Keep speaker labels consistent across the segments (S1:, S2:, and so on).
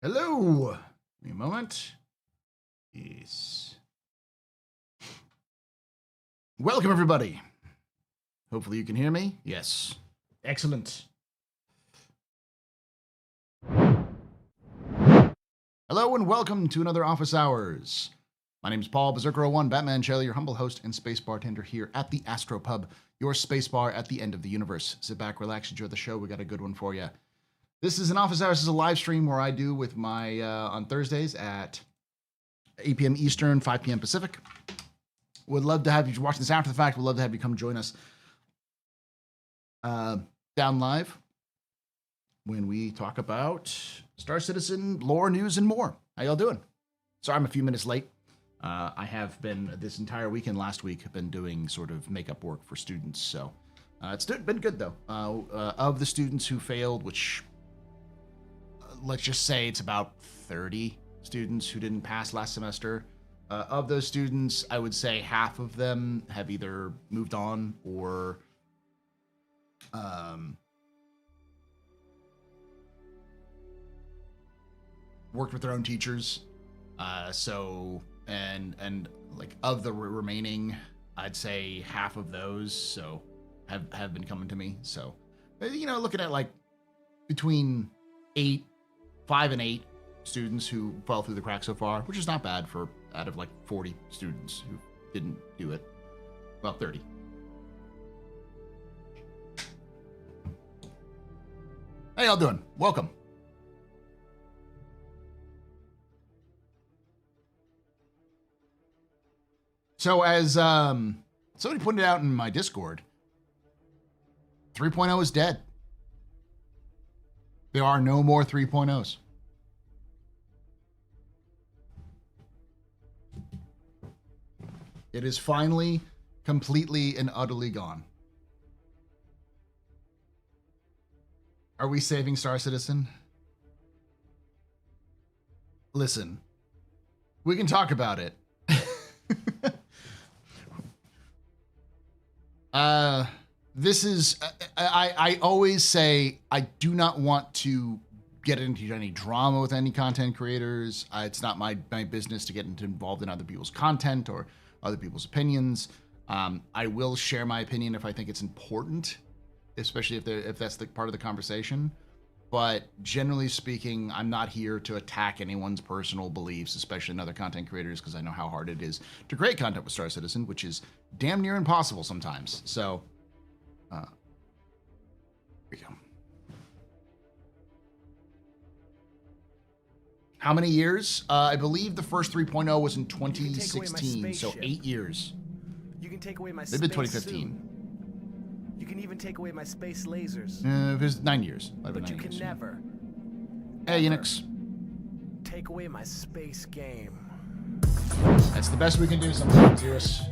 S1: Hello. Give me a moment. Yes. Welcome, everybody. Hopefully you can hear me. Yes. Excellent. Hello and welcome to another Office Hours. My name is Paul, Berserker01, Batman Shelley, your humble host and space bartender here at the AstroPub, your space bar at the end of the universe. Sit back, relax, enjoy the show. We got a good one for you. This is an Office Hours. This is a live stream where I do with my, on Thursdays at 8 p.m. Eastern, 5 p.m. Pacific. Would love to have you watch this after the fact. Would love to have you come join us down live when we talk about Star Citizen, lore, news, and more. How y'all doing? Sorry, I'm a few minutes late. I have been, this entire weekend last week, been doing sort of makeup work for students. So it's been good, though. Of the students who failed, which let's just say it's about 30 students who didn't pass last semester. Of those students, I would say half of them have either moved on or worked with their own teachers. And like of the remaining, I'd say half of those have been coming to me. So, you know, looking at like between 5 and 8 students who fell through the cracks so far, which is not bad for out of like 40 students who didn't do it. Well, 30. How y'all doing? Welcome. So as somebody pointed out in my Discord, 3.0 is dead. There are no more 3.0s. It is finally, completely, and utterly gone. Are we saving Star Citizen? Listen, we can talk about it. This is, I always say I do not want to get into any drama with any content creators. It's not my business to get involved in other people's content or other people's opinions. I will share my opinion if I think it's important, especially if that's the part of the conversation. But generally speaking, I'm not here to attack anyone's personal beliefs, especially in other content creators, because I know how hard it is to create content with Star Citizen, which is damn near impossible sometimes. So, here we go. How many years? I believe the first 3.0 was in 2016, so 8 years.
S2: You can take away my
S1: They've been 2015.
S2: You can even take away my space lasers.
S1: It was 9 years.
S2: But you can never.
S1: Hey, Unix.
S2: Take away my space game.
S1: That's the best we can do sometimes, Zeus.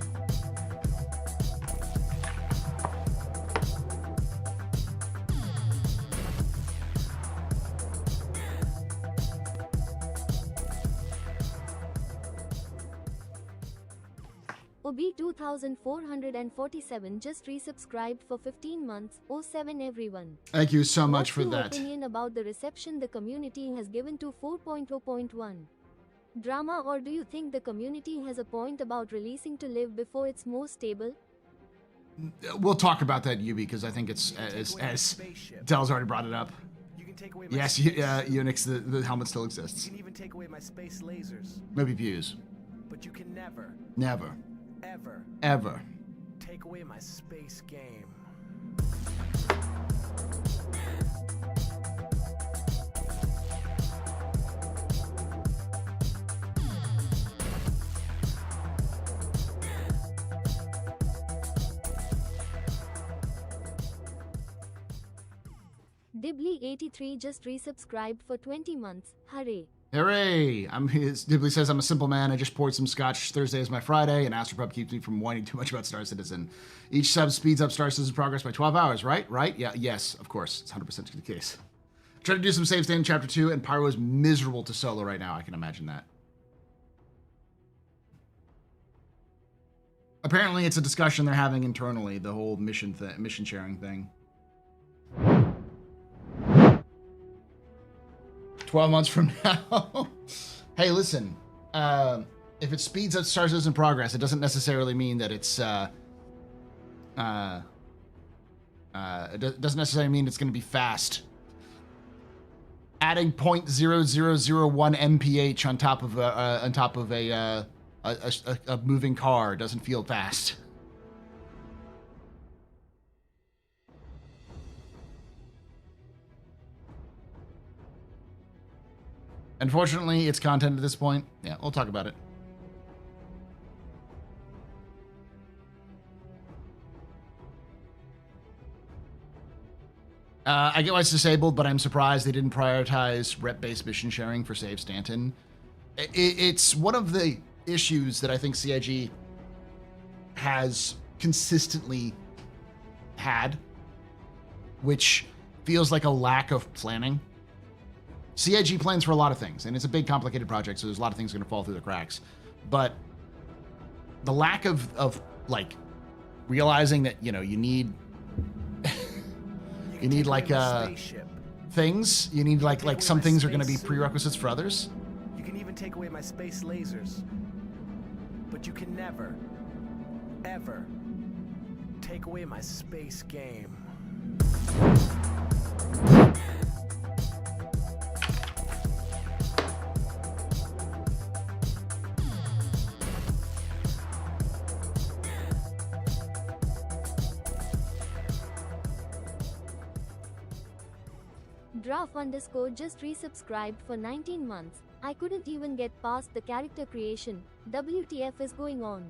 S3: OB2447 just resubscribed for 15 months. 07 everyone.
S1: Thank you so much
S3: What's
S1: for
S3: your
S1: that.
S3: opinion about the reception the community has given to 4.0.1? Drama, or do you think the community has a point about releasing to live before it's more stable?
S1: We'll talk about that, Yubi, because I think it's as Dell's already brought it up.
S2: You can take away my
S1: Yes, Unix, the helmet still exists.
S2: You can even take away my space lasers.
S1: No PPUs.
S2: But you can never,
S1: Never.
S2: ever take away my space game.
S3: Dibley83 just resubscribed for 20 months. Hooray.
S1: Hooray! Dibley says, I'm a simple man. I just poured some scotch. Thursday is my Friday, and AstroPub keeps me from whining too much about Star Citizen. Each sub speeds up Star Citizen's progress by 12 hours, right? Right? Yeah, yes, of course. It's 100% the case. Try to do some save state in Chapter 2, and Pyro is miserable to solo right now. I can imagine that. Apparently, it's a discussion they're having internally, the whole mission sharing thing. 12 months from now. Hey, listen. If it speeds up Star Citizen progress, it doesn't necessarily mean that it's it doesn't necessarily mean it's going to be fast. Adding 0.0001 mph on top of a moving car doesn't feel fast. Unfortunately, it's content at this point. Yeah, we'll talk about it. I get why it's disabled, but I'm surprised they didn't prioritize rep-based mission sharing for Save Stanton. It's one of the issues that I think CIG has consistently had, which feels like a lack of planning. CIG plans for a lot of things, and it's a big, complicated project, so there's a lot of things going to fall through the cracks. But the lack of like realizing that, you know, you need you need like things. You need like some things are going to be prerequisites for others.
S2: You can even take away my space lasers, but you can never, ever take away my space game.
S3: Draf_ just resubscribed for 19 months. I couldn't even get past the character creation. WTF is going on?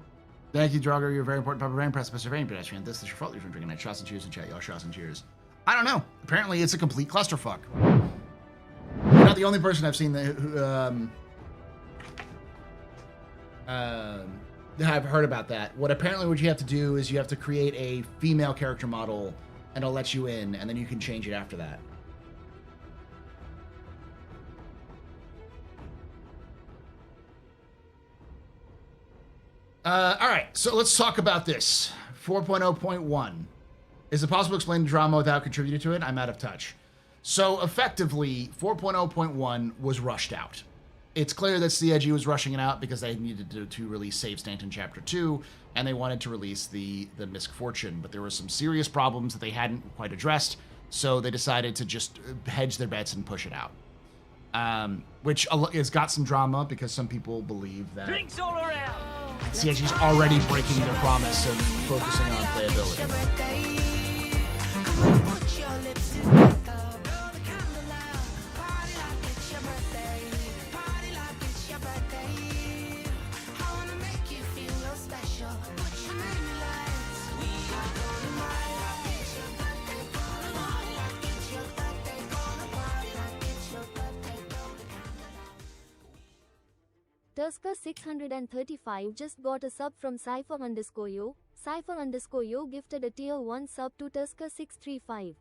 S1: Thank you, Draugr. You're very important. Papa Brain Precipice, very pedestrian. This is your fault. You're from drinking night. Shots and cheers in chat, y'all. Shots and cheers. I don't know. Apparently, it's a complete clusterfuck. You're not the only person I've seen that I've heard about that. What you have to do is you have to create a female character model, and it'll let you in, and then you can change it after that. All right, so let's talk about this. 4.0.1. Is it possible to explain the drama without contributing to it? I'm out of touch. So effectively, 4.0.1 was rushed out. It's clear that CIG was rushing it out because they needed to release Save Stanton Chapter 2, and they wanted to release the Misfortune, but there were some serious problems that they hadn't quite addressed, so they decided to just hedge their bets and push it out. Which has got some drama because some people believe that
S2: Drinks all around.
S1: CIG's already breaking their promise of focusing on playability.
S3: Tusker 635 just got a sub from Cypher_yo. Cypher_yo gifted a tier 1 sub to Tusker 635.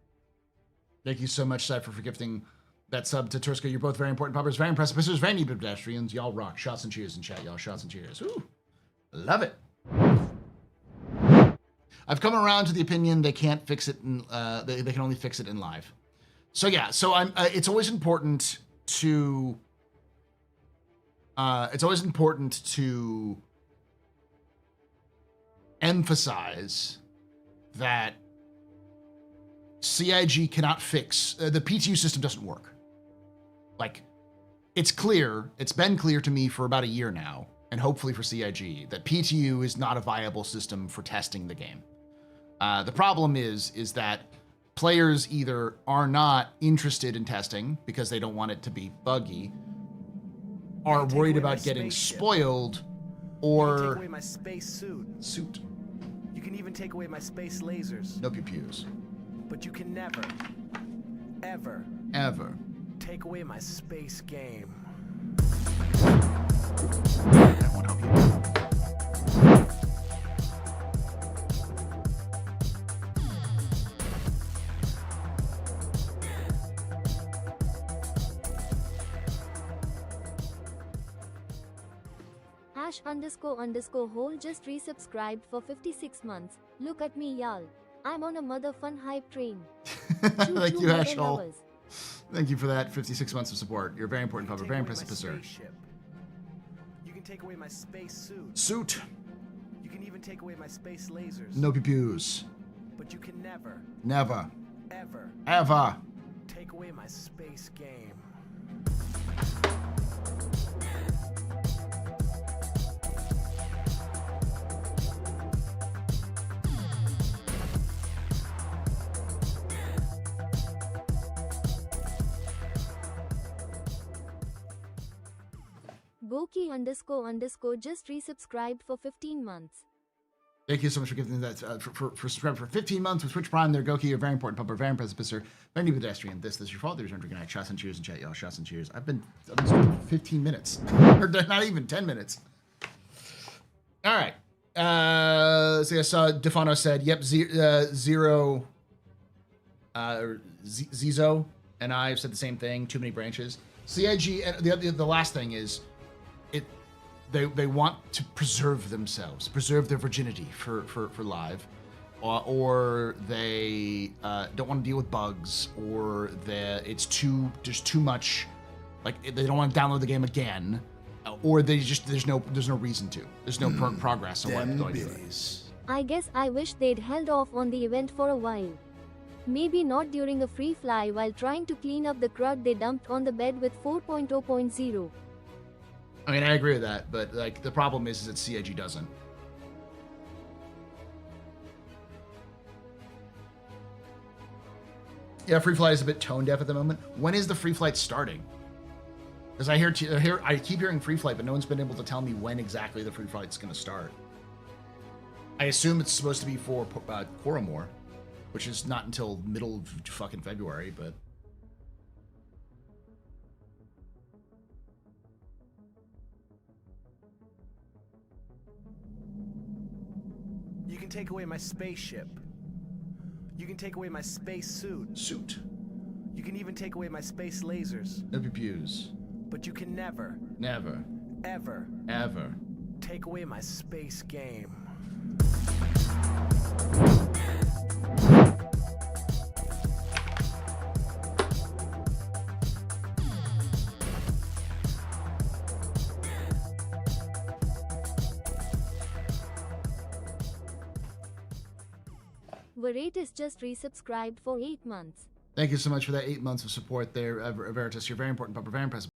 S1: Thank you so much, Cypher, for gifting that sub to Tusker. You're both very important poppers, very impressive. Precipices, very neat pedestrians. Y'all rock. Shots and cheers in chat, y'all. Shots and cheers. Ooh, love it. I've come around to the opinion they can't fix it in, they can only fix it in live. So yeah, so it's always important to emphasize that CIG cannot fix, the PTU system doesn't work. Like, it's been clear to me for about a year now, and hopefully for CIG, that PTU is not a viable system for testing the game. The problem is that players either are not interested in testing because they don't want it to be buggy, are worried about getting spoiled, or
S2: take away my space suit. You can even take away my space lasers.
S1: No pew-pews.
S2: But you can never,
S1: ever
S2: take away my space game.
S1: That won't help you.
S3: Ash__hole just resubscribed for 56 months. Look at me, y'all. I'm on a mother fun hype train.
S1: Like you, Ashhole. Thank you for that 56 months of support. You're a very important
S2: You
S1: pupper,
S2: can
S1: very
S2: take away
S1: impressive,
S2: my
S1: sir.
S2: spaceship. You can take away my space suit.
S1: Suit.
S2: You can even take away my space lasers.
S1: No pew-pews.
S2: But you can never,
S1: Never.
S2: ever
S1: Ever.
S2: take away my space game.
S3: Goki__ just resubscribed for 15 months.
S1: Thank you so much for giving that, for subscribing for 15 months with Twitch Prime there, Goki. You're a very important pupper, very impressive, sir. Very new pedestrian. This is your fault. There's no drinking night. Shots and cheers and chat, y'all. Shots and cheers. I've been streaming for 15 minutes. Or not even 10 minutes. All right. So I saw Defano said, yep, Zero, Zizo and I have said the same thing. Too many branches. CIG, and the last thing is, They want to preserve themselves, preserve their virginity for live, or they don't want to deal with bugs, or there's too much, like they don't want to download the game again, or there's no reason to. There's no progress on what going through it.
S3: I guess I wish they'd held off on the event for a while. Maybe not during a free fly while trying to clean up the crud they dumped on the bed with 4.0.0.
S1: I mean, I agree with that, but like the problem is that CIG doesn't. Yeah, free flight is a bit tone deaf at the moment. When is the free flight starting? Because I keep hearing free flight, but no one's been able to tell me when exactly the free flight's going to start. I assume it's supposed to be for Coromore, which is not until middle of fucking February, but.
S2: You can take away my spaceship. You can take away my space suit. You can even take away my space lasers.
S1: No pews.
S2: But you can never, ever take away my space game.
S3: Veritas just resubscribed for 8 months.
S1: Thank you so much for that 8 months of support there, Veritas. You're very important, pupper, very impressive.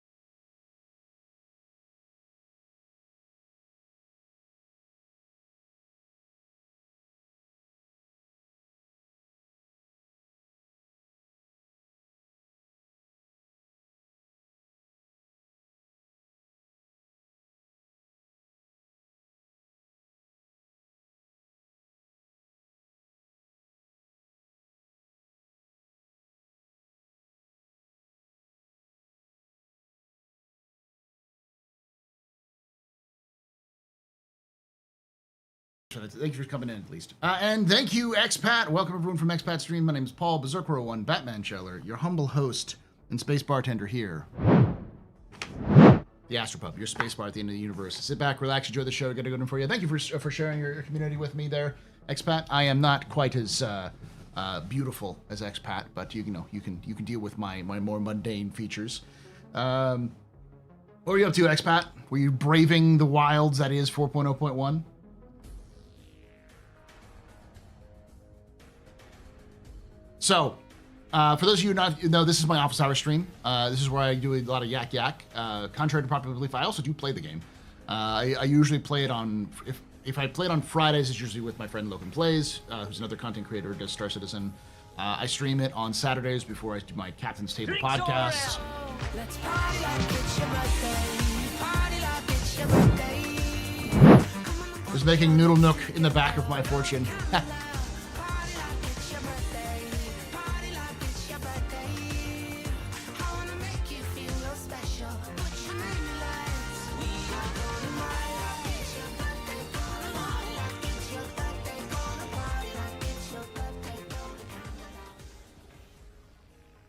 S1: Thank you for coming in, at least. And thank you, Expat. Welcome, everyone, from Expat Stream. My name is Paul, Berserker01, Batman Sheller, your humble host and space bartender here. The AstroPub, your space bar at the end of the universe. Sit back, relax, enjoy the show. Got a good one for you. Thank you for sharing your community with me there, Expat. I am not quite as beautiful as Expat, but you can deal with my more mundane features. What were you up to, Expat? Were you braving the wilds that is 4.0.1? So, for those of you who not know, this is my office hour stream. This is where I do a lot of yak. Contrary to popular belief, I also do play the game. I usually play it on, if I play it on Fridays, it's usually with my friend Logan Plays, who's another content creator, does Star Citizen. I stream it on Saturdays before I do my Captain's Table podcast.
S4: Let's party like it's your birthday. Party like it's your birthday.
S1: Just making Noodle Nook in the back of my Fortune.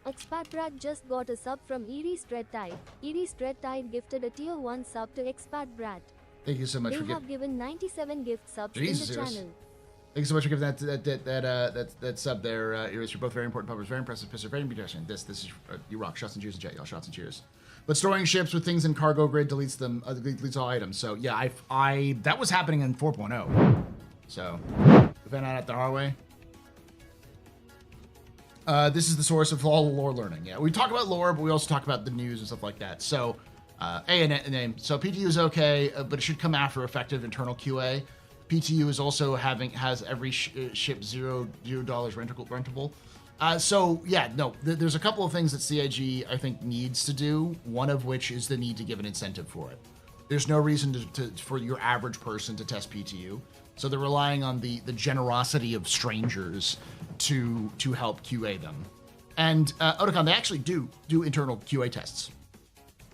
S3: Expat Brad just got a sub from Eerie Strettide. Eerie Strettide gifted a tier 1 sub to Expat Brad.
S1: Thank you so much
S3: They
S1: for
S3: have given 97 gift subs
S1: Jesus.
S3: in the channel.
S1: Thanks so much for giving that sub there, Iris. You're both very important puppers. Very impressive. Pisser. Very interesting. This is you rock. Shots and cheers, Jet. Y'all shots and cheers. But storing ships with things in cargo grid deletes them. Deletes all items. So yeah, I that was happening in 4.0. So we found out the hard way. This is the source of all lore learning. Yeah, we talk about lore, but we also talk about the news and stuff like that. So name. So PTU is okay, but it should come after effective internal QA. PTU is also has every ship $0 rentable. So yeah, no, there's a couple of things that CIG I think needs to do. One of which is the need to give an incentive for it. There's no reason for your average person to test PTU, so they're relying on the generosity of strangers to help QA them. And Otakon, they actually do internal QA tests.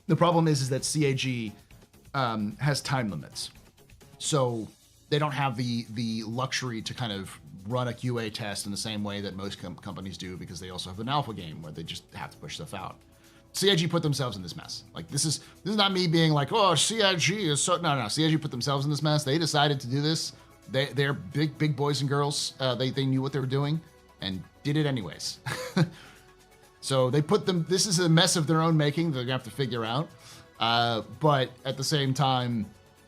S1: The problem is that CIG has time limits, so they don't have the luxury to kind of run a QA test in the same way that most companies do, because they also have an alpha game where they just have to push stuff out. CIG put themselves in this mess. Like this is not me being like, oh, CIG is so no. CIG put themselves in this mess. They decided to do this. They're big boys and girls. They knew what they were doing and did it anyways. So they put them. This is a mess of their own making. They're gonna have to figure out. But at the same time,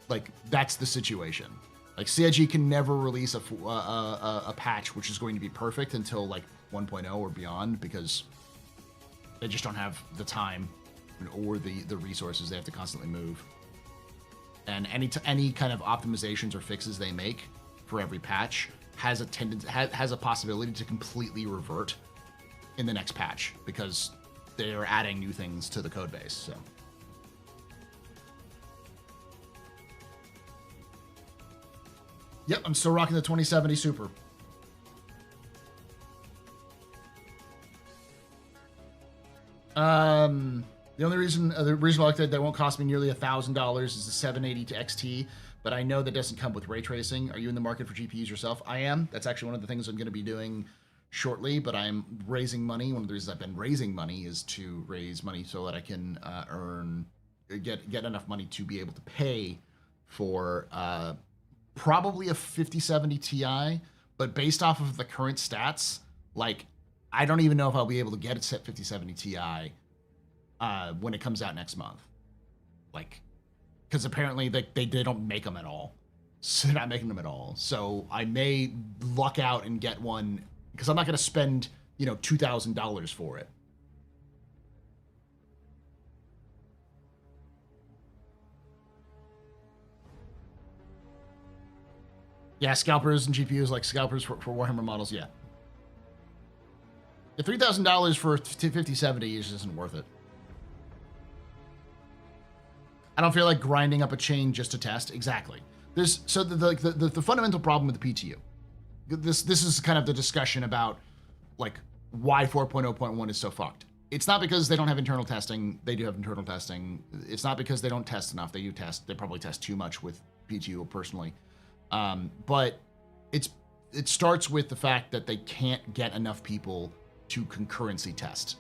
S1: like that's the situation. Like CIG can never release a patch which is going to be perfect until like 1.0 or beyond, because they just don't have the time or the resources. They have to constantly move. And any kind of optimizations or fixes they make for every patch has a possibility to completely revert in the next patch, because they are adding new things to the code base. So. Yep, I'm still rocking the 2070 Super. The only reason I like that won't cost me nearly $1,000 is the 780 to XT, but I know that doesn't come with ray tracing. Are you in the market for GPUs yourself? I am. That's actually one of the things I'm going to be doing shortly, but I'm raising money. One of the reasons I've been raising money is to raise money so that I can get enough money to be able to pay for probably a 5070 Ti, but based off of the current stats, like I don't even know if I'll be able to get a 5070 Ti when it comes out next month. Like, because apparently they don't make them at all. So they're not making them at all. So I may luck out and get one, because I'm not going to spend, $2,000 for it. Yeah, scalpers and GPUs, like scalpers for Warhammer models, yeah. The $3,000 for 5070 just isn't worth it. I don't feel like grinding up a chain just to test. Exactly. So the fundamental problem with the PTU. This is kind of the discussion about like why 4.0.1 is so fucked. It's not because they don't have internal testing. They do have internal testing. It's not because they don't test enough. They do test. They probably test too much with PTU personally. But it starts with the fact that they can't get enough people to concurrency test,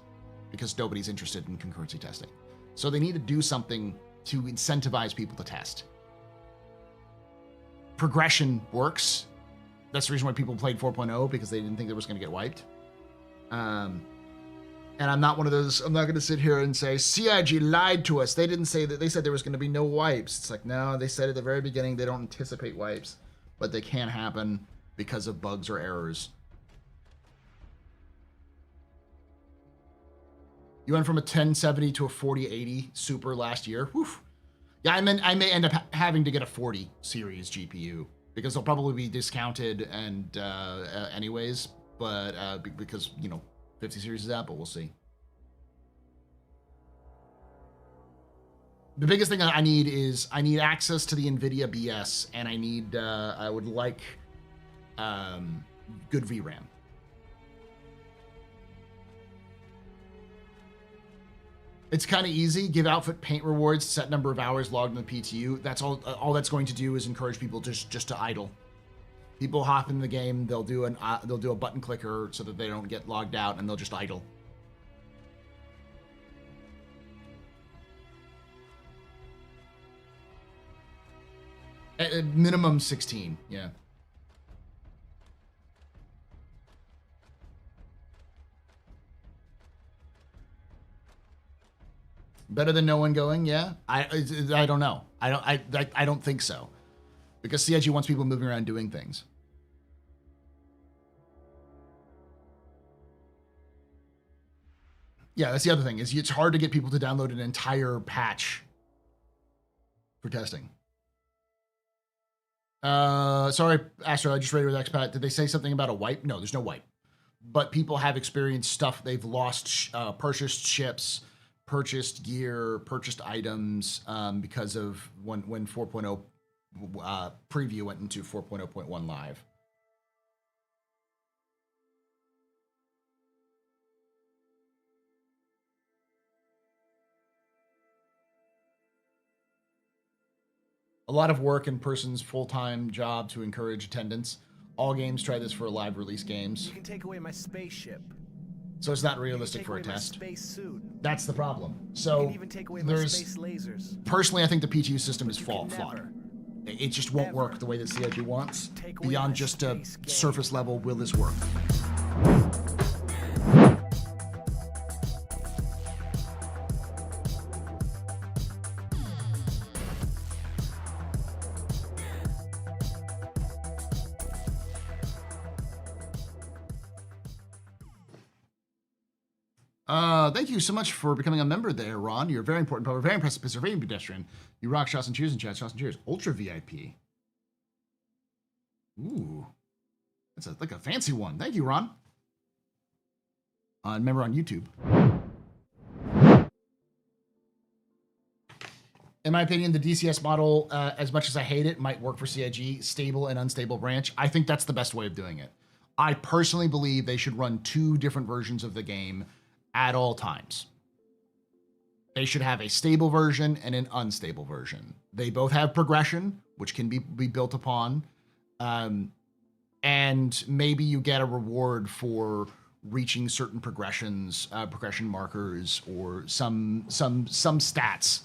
S1: because nobody's interested in concurrency testing. So they need to do something to incentivize people to test. Progression works. That's the reason why people played 4.0, because they didn't think it was going to get wiped. And I'm not one of those, I'm not going to sit here and say, CIG lied to us. They didn't say that. They said there was going to be no wipes. It's like, no, they said at the very beginning they don't anticipate wipes, but they can happen because of bugs or errors. You went from a 1070 to a 4080 Super last year. Whew. Yeah, I may end up having to get a 40 series GPU, because they'll probably be discounted and anyways, but because 50 series is out, but we'll see. The biggest thing I need is access to the NVIDIA BS, and I would like good VRAM. It's kind of easy. Give outfit paint rewards, set number of hours logged in the PTU. That's all that's going to do is encourage people just to idle. People hop in the game, they'll do a button clicker so that they don't get logged out, and they'll just idle. At minimum 16, yeah. Better than no one going, yeah. I don't know. I don't think so, because CIG wants people moving around doing things. Yeah, that's the other thing, is it's hard to get people to download an entire patch for testing. Sorry, Astro, I just read with expat. Did they say something about a wipe? No, there's no wipe. But people have experienced stuff. They've lost, purchased ships, purchased gear, purchased items because of when 4.0 preview went into 4.0.1 live. A lot of work in person's full-time job to encourage attendance. All games try this for live release games.
S2: You can take away my spaceship.
S1: So it's not realistic for a test. That's the problem. So there's personally, I think the PTU system is flawed. It just won't work the way that CIG wants. Beyond just a surface level, will this work? Thank you so much for becoming a member there, Ron. You're a very important power, very impressive, very pedestrian. You rock. Shots and cheers in chat. Shots and cheers. Ultra VIP. Ooh, that's like a fancy one. Thank you, Ron. Member on YouTube. In my opinion, the DCS model, as much as I hate it, might work for CIG. Stable and unstable branch. I think that's the best way of doing it. I personally believe they should run 2 different versions of the game at all times. They should have a stable version and an unstable version. They both have progression, which can be built upon. And maybe you get a reward for reaching certain progression markers, or some stats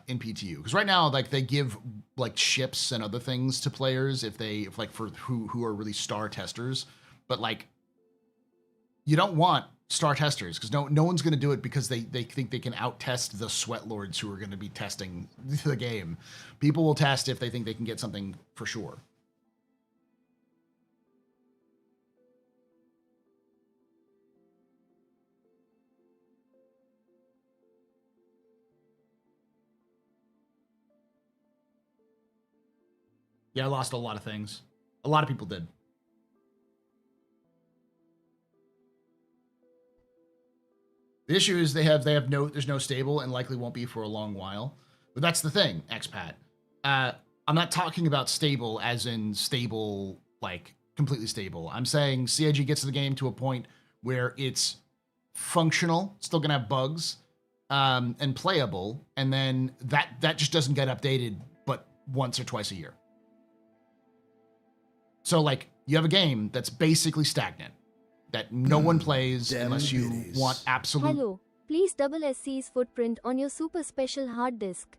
S1: in PTU. Because right now, like, they give like ships and other things to players if for who are really star testers. But like, you don't want star testers, because no one's going to do it because they think they can out-test the sweat lords who are going to be testing the game. People will test if they think they can get something for sure. Yeah, I lost a lot of things. A lot of people did. The issue is there's no stable, and likely won't be for a long while. But that's the thing, expat. I'm not talking about stable as in stable, like completely stable. I'm saying CIG gets the game to a point where it's functional, still gonna have bugs, and playable, and then that just doesn't get updated but once or twice a year. So like, you have a game that's basically stagnant, that no one plays unless you want absolute...
S3: Hello, please double SC's footprint on your super special hard disk.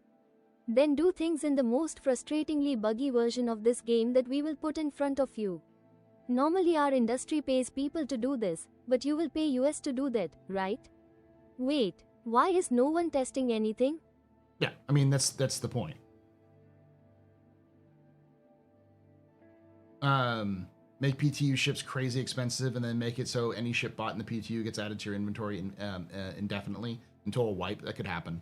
S3: Then do things in the most frustratingly buggy version of this game that we will put in front of you. Normally our industry pays people to do this, but you will pay US to do that, right? Wait, why is no one testing anything?
S1: Yeah, I mean, that's the point. Make PTU ships crazy expensive, and then make it so any ship bought in the PTU gets added to your inventory indefinitely until a wipe. That could happen.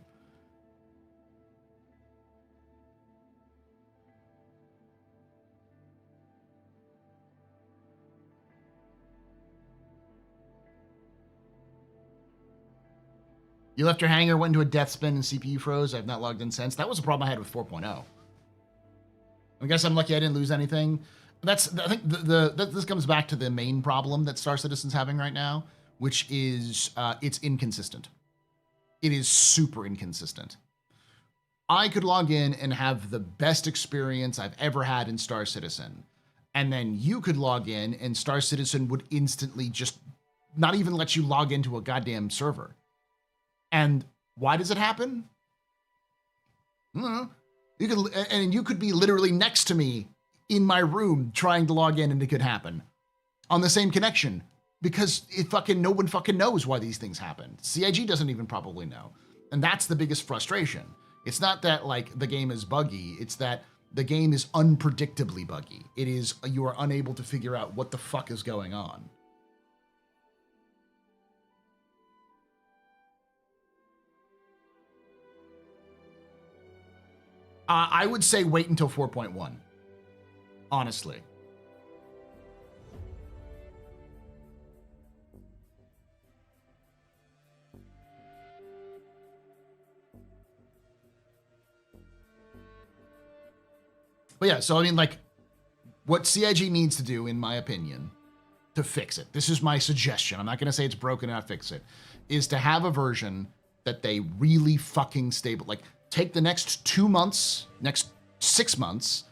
S1: You left your hangar, went into a death spin, and CPU froze. I've not logged in since. That was a problem I had with 4.0. I guess I'm lucky I didn't lose anything. I think this comes back to the main problem that Star Citizen's having right now, which is it's inconsistent. It is super inconsistent. I could log in and have the best experience I've ever had in Star Citizen, and then you could log in and Star Citizen would instantly just not even let you log into a goddamn server. And why does it happen? I don't know. You could be literally next to me in my room trying to log in, and it could happen on the same connection, because no one fucking knows why these things happen. CIG doesn't even probably know. And that's the biggest frustration. It's not that like the game is buggy, it's that the game is unpredictably buggy. It is, you are unable to figure out what the fuck is going on. I would say wait until 4.1, honestly. But yeah, so I mean, like, what CIG needs to do, in my opinion, to fix it, this is my suggestion, I'm not going to say it's broken and not fix it, is to have a version that they really fucking stable, like, take the next 2 months, next 6 months,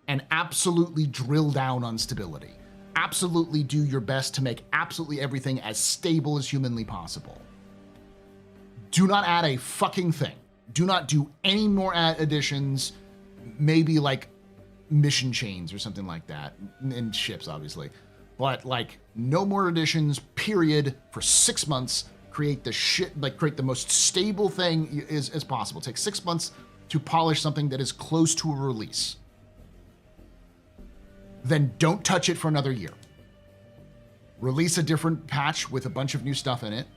S1: and absolutely drill down on stability. Absolutely do your best to make absolutely everything as stable as humanly possible. Do not add a fucking thing. Do not do any more additions, maybe like mission chains or something like that, and ships, obviously. But like, no more additions, period, for 6 months. Create the shit, like create the most stable thing as possible. Take 6 months to polish something that is close to a release. Then don't touch it for another year. Release a different patch with a bunch of new stuff in it,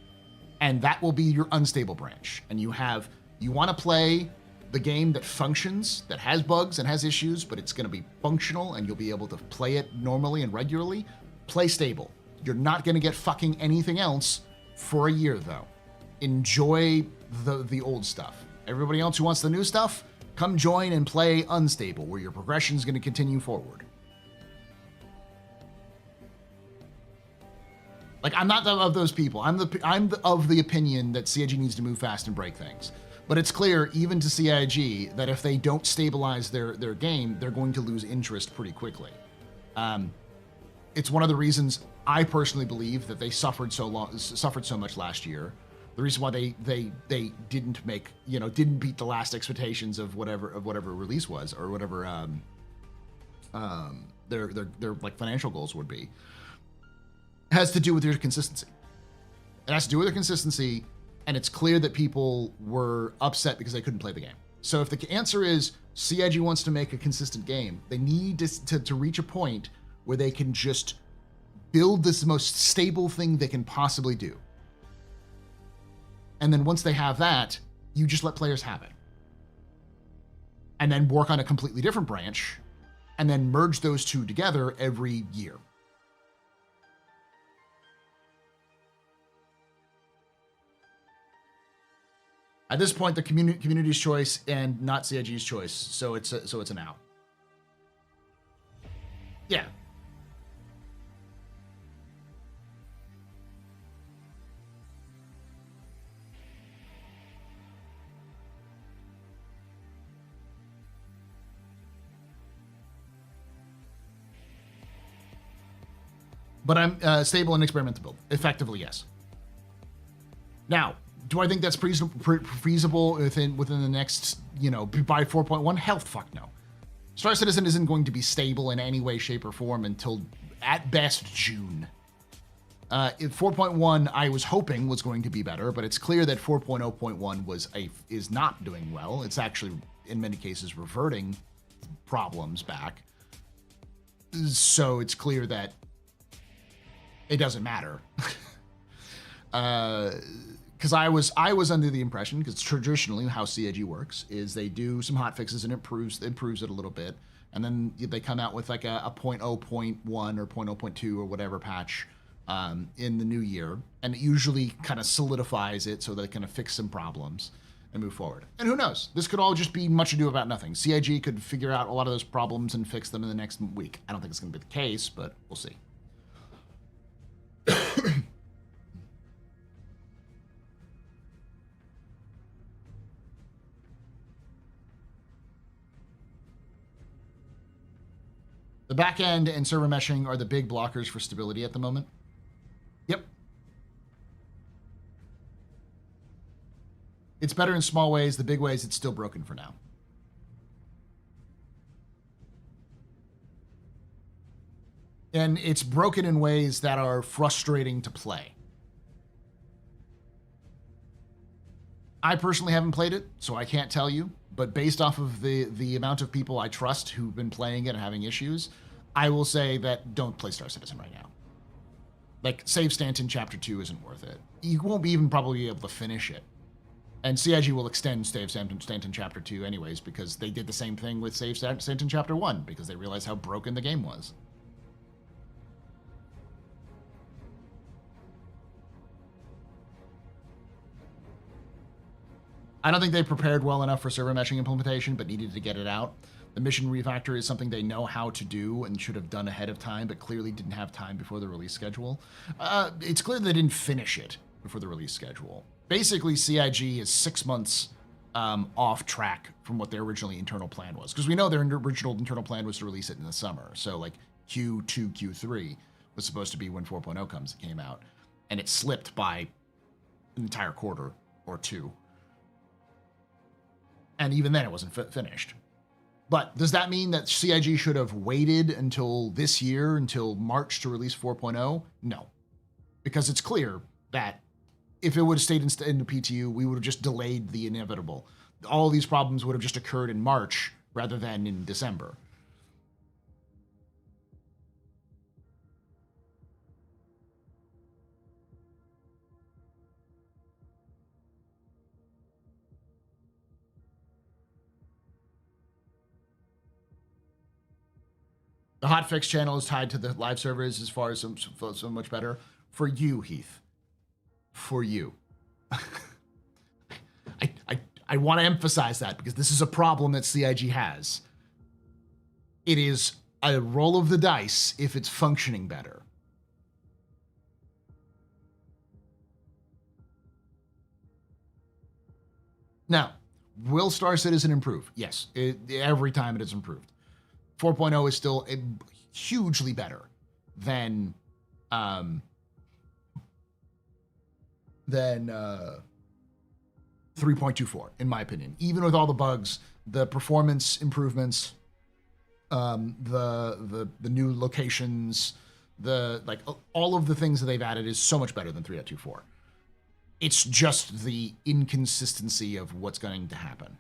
S1: and that will be your unstable branch. And you want to play the game that functions, that has bugs and has issues, but it's going to be functional and you'll be able to play it normally and regularly. Play stable. You're not going to get fucking anything else for a year, though. Enjoy the old stuff. Everybody else who wants the new stuff, come join and play unstable, where your progression is going to continue forward. Like, I'm not of those people. I'm of the opinion that CIG needs to move fast and break things. But it's clear, even to CIG, that if they don't stabilize their game, they're going to lose interest pretty quickly. It's one of the reasons I personally believe that they suffered so much last year. The reason why they didn't make, didn't beat the last expectations of whatever release was, or whatever their like financial goals would be, has to do with their consistency. It has to do with their consistency, and it's clear that people were upset because they couldn't play the game. So if the answer is CIG wants to make a consistent game, they need to reach a point where they can just build this most stable thing they can possibly do. And then once they have that, you just let players have it. And then work on a completely different branch, and then merge those two together every year. At this point, the community's choice and not CIG's choice, so it's an out. Yeah. But I'm stable and experimental build. Effectively, yes. Now, do I think that's feasible within the next, by 4.1? Hell, fuck no. Star Citizen isn't going to be stable in any way, shape, or form until, at best, June. 4.1, I was hoping was going to be better, but it's clear that 4.0.1 is not doing well. It's actually, in many cases, reverting problems back. So it's clear that it doesn't matter. Because I was under the impression, because traditionally how CIG works is they do some hot fixes and improves it a little bit, and then they come out with like a 0.0.1 or 0.0.2 or whatever patch in the new year, and it usually kind of solidifies it so that it kind of fix some problems and move forward. And who knows? This could all just be much ado about nothing. CIG could figure out a lot of those problems and fix them in the next week. I don't think it's going to be the case, but we'll see. The back end and server meshing are the big blockers for stability at the moment. Yep. It's better in small ways. The big ways, it's still broken for now. And it's broken in ways that are frustrating to play. I personally haven't played it, so I can't tell you. But based off of the amount of people I trust who've been playing it and having issues, I will say that don't play Star Citizen right now. Like, save Stanton Chapter 2 isn't worth it. You won't be even probably be able to finish it. And CIG will extend Save Stanton Chapter 2 anyways, because they did the same thing with Save Stanton Chapter 1, because they realized how broken the game was. I don't think they prepared well enough for server meshing implementation, but needed to get it out. The mission refactor is something they know how to do and should have done ahead of time, but clearly didn't have time before the release schedule. It's clear they didn't finish it before the release schedule. Basically, CIG is 6 months off track from what their originally internal plan was. Because we know their original internal plan was to release it in the summer. So, like, Q2, Q3 was supposed to be when 4.0 came out. And it slipped by an entire quarter or two. And even then, it wasn't finished. But does that mean that CIG should have waited until this year, until March, to release 4.0? No. Because it's clear that if it would have stayed in the PTU, we would have just delayed the inevitable. All these problems would have just occurred in March rather than in December. The hotfix channel is tied to the live servers as far as so much better. For you, Heath. For you. I want to emphasize that because this is a problem that CIG has. It is a roll of the dice if it's functioning better. Now, will Star Citizen improve? Yes, every time it is improved. 4.0 is still hugely better than 3.24, in my opinion. Even with all the bugs, the performance improvements, the new locations, all of the things that they've added is so much better than 3.24. It's just the inconsistency of what's going to happen.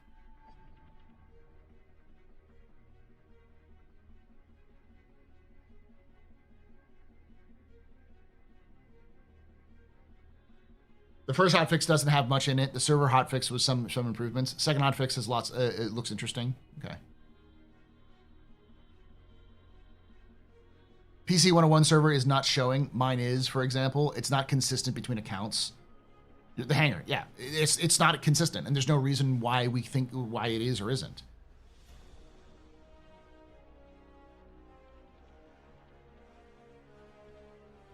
S1: The first hotfix doesn't have much in it. The server hotfix was some improvements. Second hotfix has lots. It looks interesting. Okay. PC 101 server is not showing. Mine is, for example. It's not consistent between accounts. The hangar, yeah, it's not consistent, and there's no reason why we think why it is or isn't.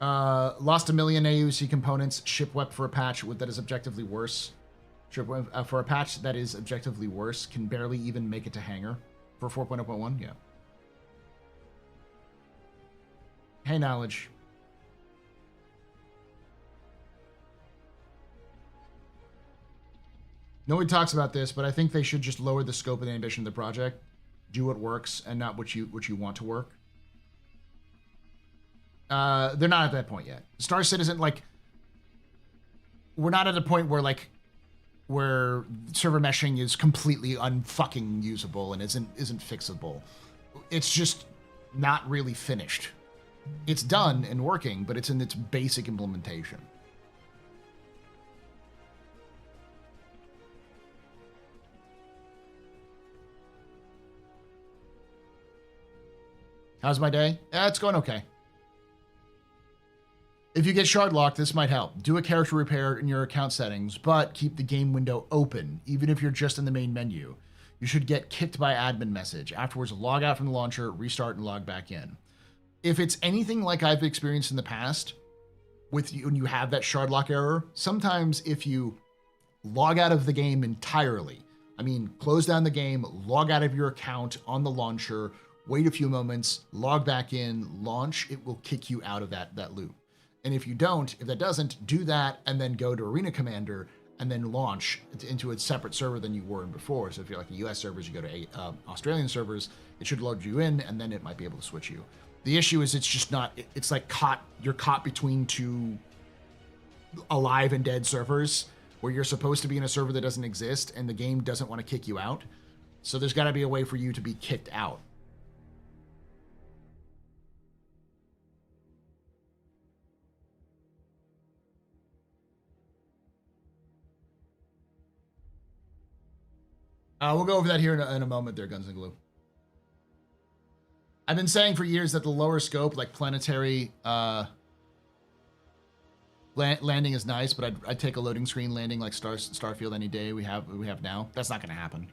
S1: Lost 1 million AUC components. Shipwep for a patch that is objectively worse. Shipwep for a patch that is objectively worse can barely even make it to hangar for 4.0.1. Yeah. Hey, knowledge. Nobody talks about this, but I think they should just lower the scope and the ambition of the project. Do what works and not what you want to work. They're not at that point yet. Star Citizen, we're not at a point where server meshing is completely unfucking usable and isn't fixable. It's just not really finished. It's done and working, but it's in its basic implementation. How's my day? It's going okay. If you get shard locked, this might help. Do a character repair in your account settings, but keep the game window open, even if you're just in the main menu. You should get kicked by admin message. Afterwards, log out from the launcher, restart, and log back in. If it's anything like I've experienced in the past, when you have that shard lock error, sometimes if you log out of the game entirely, close down the game, log out of your account on the launcher, wait a few moments, log back in, launch, it will kick you out of that loop. And if that doesn't, do that and then go to Arena Commander and then launch into a separate server than you were in before. So if you're like a US servers, you go to Australian servers, it should load you in and then it might be able to switch you. The issue is it's just not, you're caught between two alive and dead servers where you're supposed to be in a server that doesn't exist and the game doesn't want to kick you out. So there's got to be a way for you to be kicked out. We'll go over that here in a moment there, Guns and Glue. I've been saying for years that the lower scope, like planetary landing is nice, but I'd take a loading screen landing like Starfield any day we have now. That's not going to happen.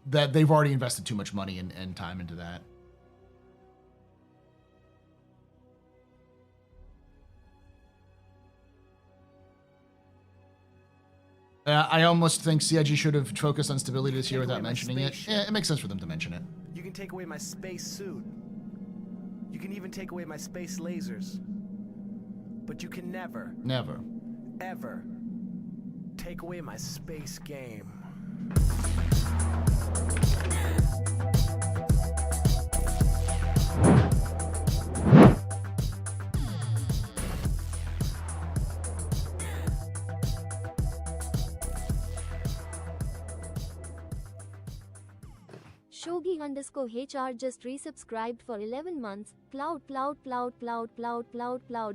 S1: That they've already invested too much money and time into that. I almost think CIG should have focused on stability this year without mentioning it. Yeah, it makes sense for them to mention it.
S2: You can take away my space suit. You can even take away my space lasers. But you can never, ever take away my space game.
S3: Shogi_HR just resubscribed for 11 months. Cloud.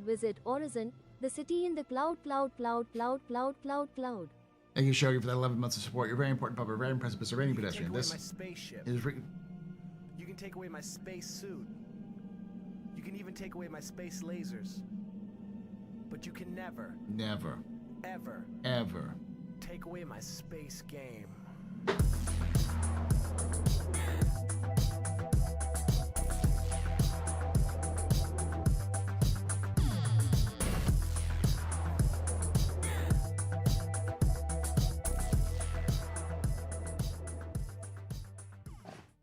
S3: Visit Horizon, the city in the cloud.
S1: Thank you, Shogi, for that 11 months of support. You're very important, Papa. Very impressive, Mr. Rainy Pedestrian.
S2: This is you can take away my space suit. You can even take away my space lasers. But you can never, ever take away my space game.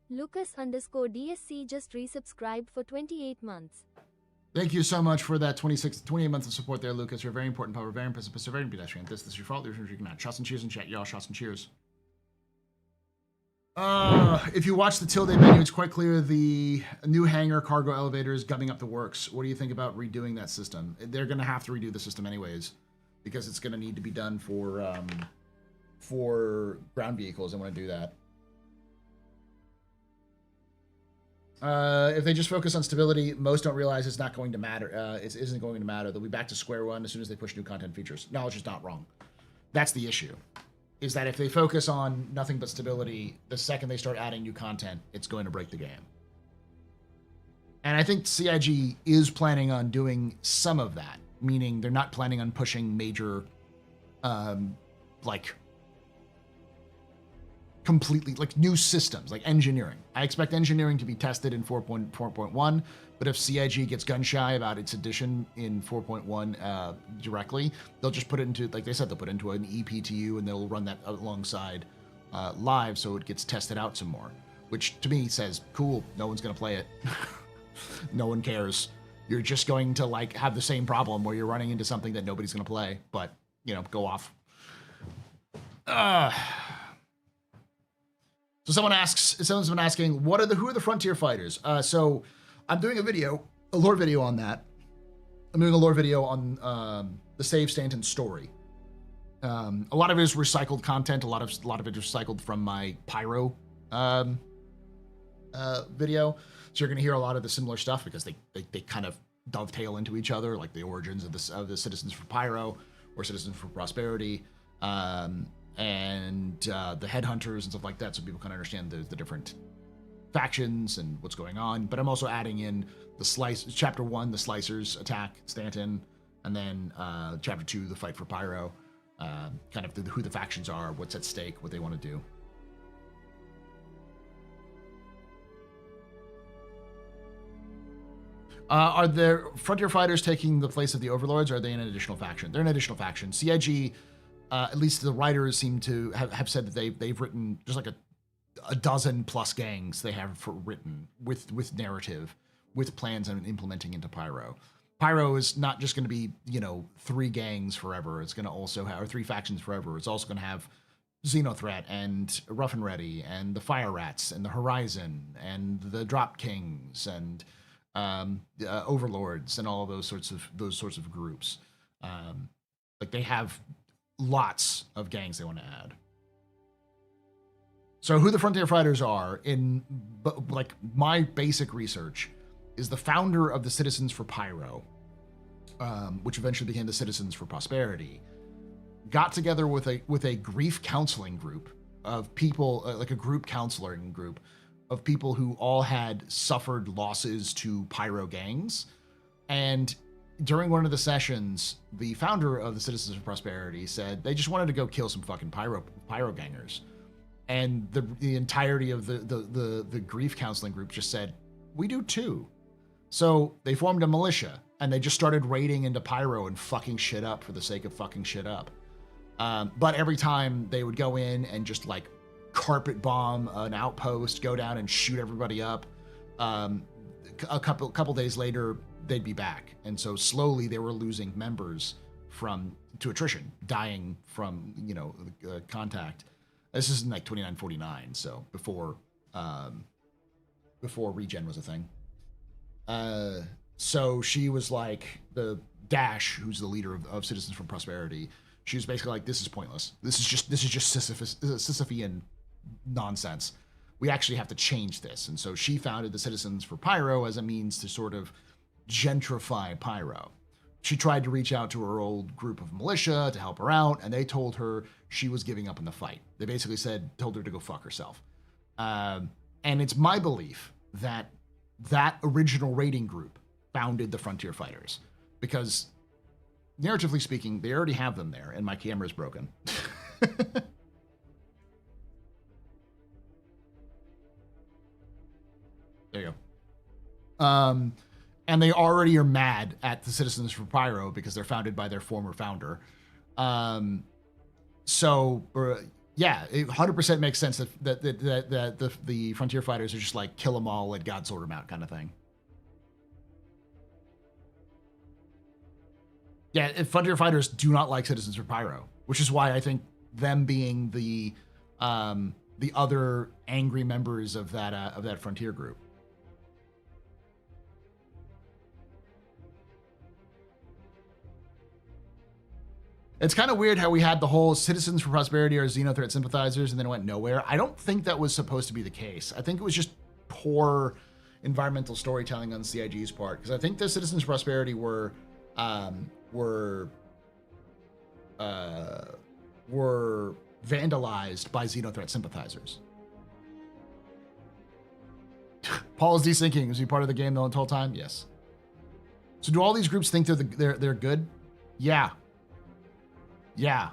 S3: Lucas_DSC just resubscribed for 28 months.
S1: Thank you so much for that 28 months of support there, Lucas. You're very important, Papa. Very impressive, Mr. Very pedestrian. This is your fault. There's you cannot. Shots and cheers in chat, y'all. Shots and cheers. If you watch the tilde menu, it's quite clear the new hangar cargo elevator is gumming up the works. What do you think about redoing that system? They're going to have to redo the system anyways, because it's going to need to be done for ground vehicles. I want to do that. If they just focus on stability, most don't realize it's not going to matter. It isn't going to matter. They'll be back to square one as soon as they push new content features. Knowledge is not wrong. That's the issue. Is that if they focus on nothing but stability, the second they start adding new content, it's going to break the game. And I think CIG is planning on doing some of that, meaning they're not planning on pushing major, completely, new systems, like engineering. I expect engineering to be tested in 4.1, but if CIG gets gun shy about its addition in 4.1 directly, they'll just put it into, like they said, they'll put it into an ePTU and they'll run that alongside live so it gets tested out some more, which to me says, cool, no one's going to play it. No one cares. You're just going to have the same problem where you're running into something that nobody's going to play, but, go off. So someone's been asking, who are the Frontier Fighters? So I'm doing a lore video on that. I'm doing a lore video on the Save Stanton story. A lot of it is recycled content. A lot of it is recycled from my Pyro video. So you're going to hear a lot of the similar stuff because they kind of dovetail into each other, like the origins of the Citizens for Pyro or Citizens for Prosperity. And the headhunters and stuff like that, so people can understand the different factions and what's going on. But I'm also adding in chapter 1, the Slicers attack Stanton, and then chapter 2, the fight for Pyro, kind of who the factions are, what's at stake, what they want to do. Are there Frontier Fighters taking the place of the Overlords, or are they an additional faction? They're an additional faction. CIG... at least the writers seem to have said that they've written just like a dozen plus gangs they have written with narrative, with plans on implementing into Pyro. Pyro is not just going to be, 3 gangs forever. It's going to also have, or 3 factions forever. It's also going to have Xenothreat and Rough and Ready and the Fire Rats and the Horizon and the Drop Kings and Overlords and all of those sorts of groups. They have lots of gangs they want to add. So who the Frontier Fighters are, in like my basic research, is the founder of the Citizens for Pyro, which eventually became the Citizens for Prosperity, got together with a grief counseling group of people, like a group counseling group of people who all had suffered losses to Pyro gangs. And during one of the sessions, the founder of the Citizens for Prosperity said they just wanted to go kill some fucking pyro gangers. And the entirety of the grief counseling group just said, we do too. So they formed a militia and they just started raiding into Pyro and fucking shit up for the sake of fucking shit up. But every time they would go in and just like carpet bomb an outpost, go down and shoot everybody up. A couple days later, they'd be back. And so slowly they were losing members to attrition, dying from, contact. This is in like 2949, so before regen was a thing. So she was like, the Dash, who's the leader of Citizens for Prosperity, she was basically like, this is pointless. This is just Sisyphean nonsense. We actually have to change this. And so she founded the Citizens for Pyro as a means to sort of gentrify Pyro. She tried to reach out to her old group of militia to help her out, and they told her she was giving up in the fight. They basically told her to go fuck herself. And it's my belief that that original raiding group founded the Frontier Fighters, because narratively speaking, they already have them there, and my camera's broken. There you go. And they already are mad at the Citizens for Pyro because they're founded by their former founder. Yeah, it 100% makes sense that the Frontier Fighters are just like kill them all, let God sort them out kind of thing. Yeah, Frontier Fighters do not like Citizens for Pyro, which is why I think them being the other angry members of that Frontier group. It's kind of weird how we had the whole Citizens for Prosperity are Xenothreat sympathizers and then it went nowhere. I don't think that was supposed to be the case. I think it was just poor environmental storytelling on CIG's part, because I think the Citizens for Prosperity were vandalized by Xenothreat sympathizers. Paul is desyncing. Was he part of the game the whole time? Yes. So do all these groups think they're good? Yeah. Yeah.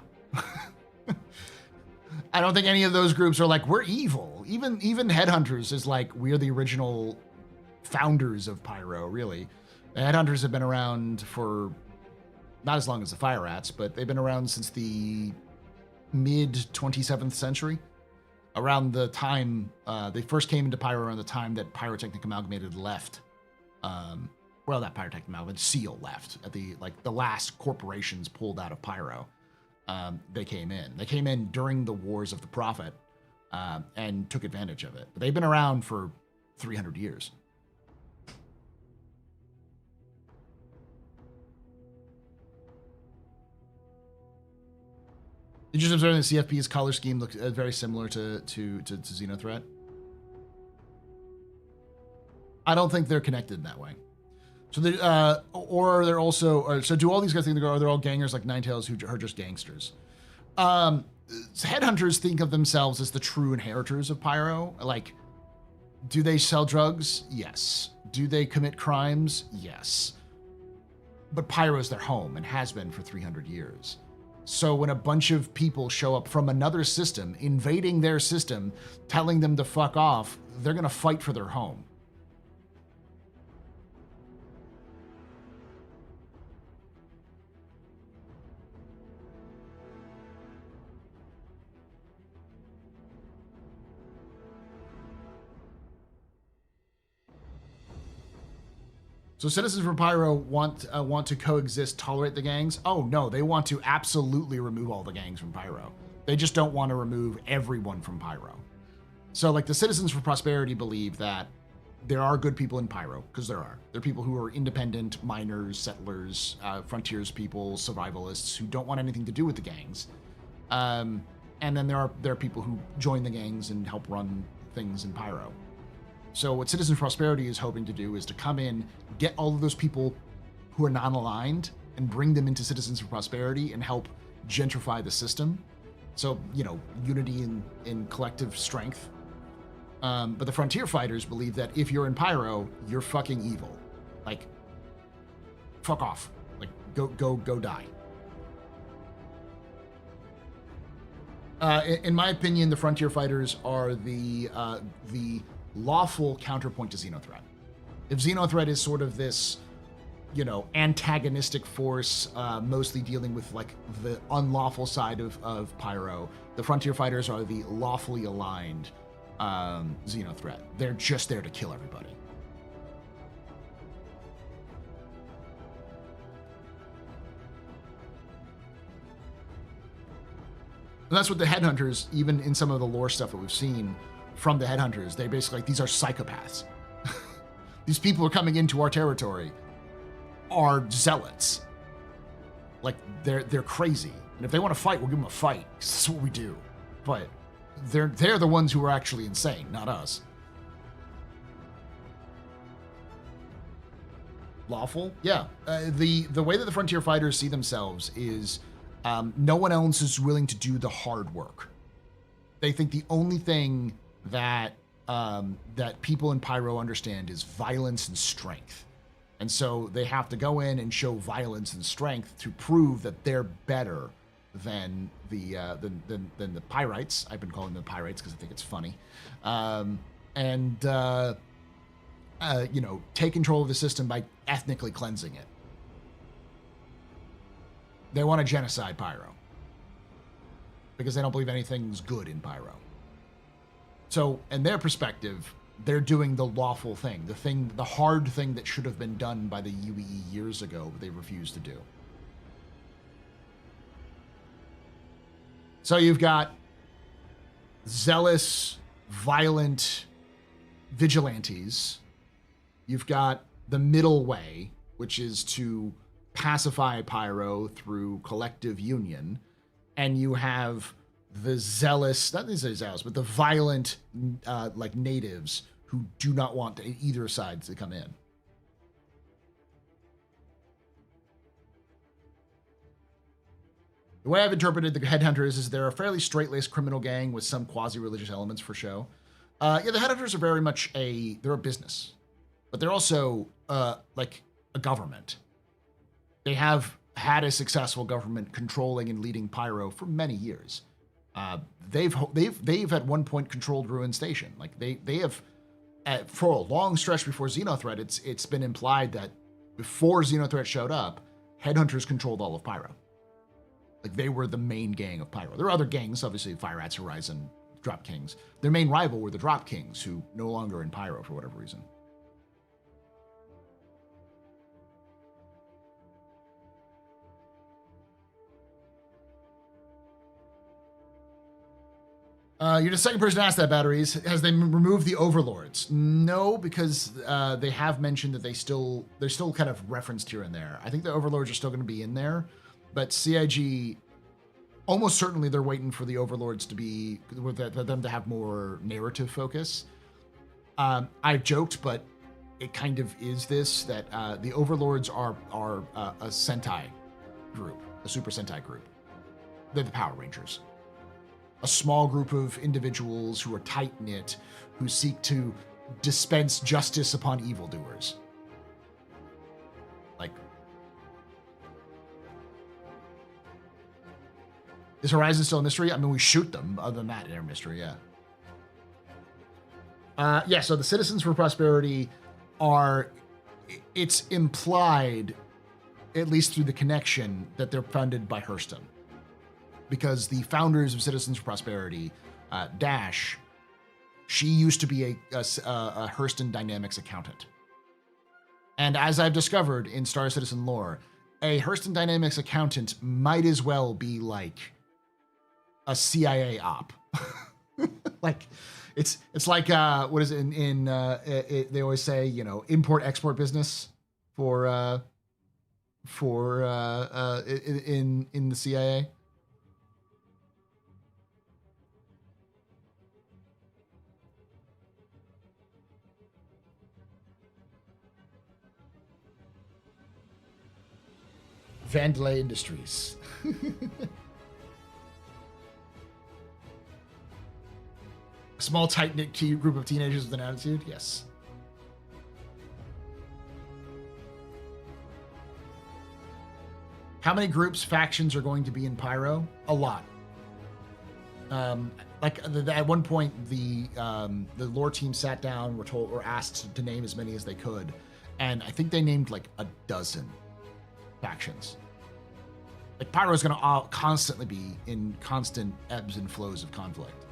S1: I don't think any of those groups are like, we're evil. Even Headhunters is like, we're the original founders of Pyro, really. The Headhunters have been around for not as long as the Fire Rats, but they've been around since the mid 27th century. Around the time they first came into Pyro, around the time that Pyrotechnic Amalgamated left. Not Pyrotechnic Amalgamated, Seal left at the last corporations pulled out of Pyro. They came in. They came in during the Wars of the Prophet and took advantage of it. But they've been around for 300 years. Did you just observe that CFP's color scheme looks very similar to Xenothreat? I don't think they're connected in that way. So they, they're also, so do all these guys think they're all gangers like Ninetales who are just gangsters? Headhunters think of themselves as the true inheritors of Pyro. Like, do they sell drugs? Yes. Do they commit crimes? Yes. But Pyro is their home and has been for 300 years. So when a bunch of people show up from another system, invading their system, telling them to fuck off, they're going to fight for their home. So Citizens for Pyro want to coexist, tolerate the gangs? Oh no, they want to absolutely remove all the gangs from Pyro. They just don't want to remove everyone from Pyro. So like the Citizens for Prosperity believe that there are good people in Pyro, because there are. There are people who are independent, miners, settlers, frontiers people, survivalists who don't want anything to do with the gangs. And then there are people who join the gangs and help run things in Pyro. So what Citizens Prosperity is hoping to do is to come in, get all of those people who are non-aligned and bring them into Citizens for Prosperity and help gentrify the system. So, unity in collective strength. But the Frontier Fighters believe that if you're in Pyro, you're fucking evil. Like, fuck off. Like, go die. In my opinion, the Frontier Fighters are the lawful counterpoint to Xenothreat. If Xenothreat is sort of this, antagonistic force, mostly dealing with like the unlawful side of Pyro, the Frontier Fighters are the lawfully aligned Xenothreat. They're just there to kill everybody. And that's what the Headhunters, even in some of the lore stuff that we've seen from the Headhunters, they basically these are psychopaths. These people are coming into our territory are zealots. Like they're crazy. And if they want to fight, we'll give them a fight. That's what we do. But they're the ones who are actually insane, not us. Lawful? Yeah. The way that the Frontier Fighters see themselves is no one else is willing to do the hard work. They think the only thing that people in Pyro understand is violence and strength. And so they have to go in and show violence and strength to prove that they're better than the Pyrites. I've been calling them Pyrites because I think it's funny. Take control of the system by ethnically cleansing it. They want to genocide Pyro because they don't believe anything's good in Pyro. So, in their perspective, they're doing the lawful thing, the hard thing that should have been done by the UEE years ago, but they refused to do. So you've got zealous, violent vigilantes. You've got the middle way, which is to pacify Pyro through collective union. And you have the zealous, not necessarily zealous, but the violent, natives who do not want either side to come in. The way I've interpreted the Headhunters is they're a fairly straight-laced criminal gang with some quasi-religious elements for show. The Headhunters are very much they're a business, but they're also like a government. They have had a successful government controlling and leading Pyro for many years. They've at one point controlled Ruin Station. Like they have for a long stretch before Xenothreat. It's been implied that before Xenothreat showed up, Headhunters controlled all of Pyro. Like they were the main gang of Pyro. There are other gangs, obviously Fire Rats, Horizon, Drop Kings. Their main rival were the Drop Kings, who no longer are in Pyro for whatever reason. You're the second person to ask that, Batteries. Has they removed the Overlords? No, because they have mentioned that they're still kind of referenced here and there. I think the Overlords are still going to be in there, but CIG, almost certainly they're waiting for the Overlords to be, for them to have more narrative focus. I've joked, but it kind of is this, that the Overlords are a Sentai group, a Super Sentai group. They're the Power Rangers. A small group of individuals who are tight-knit, who seek to dispense justice upon evildoers. Like, is Horizon still a mystery? I mean, we shoot them. Other than that, they're a mystery, yeah. So the Citizens for Prosperity it's implied, at least through the connection, that they're funded by Hurston. Because the founders of Citizens for Prosperity, Dash, she used to be a Hurston Dynamics accountant. And as I've discovered in Star Citizen lore, a Hurston Dynamics accountant might as well be like a CIA op. Like, it's like what is it they always say, you know, import export business for in the CIA. Vandalay Industries. A small, tight-knit group of teenagers with an attitude? Yes. How many groups, factions are going to be in Pyro? A lot. At one point, the lore team sat down, were asked to name as many as they could, and I think they named like a dozen factions. Like, Pyro is going to constantly be in constant ebbs and flows of conflict.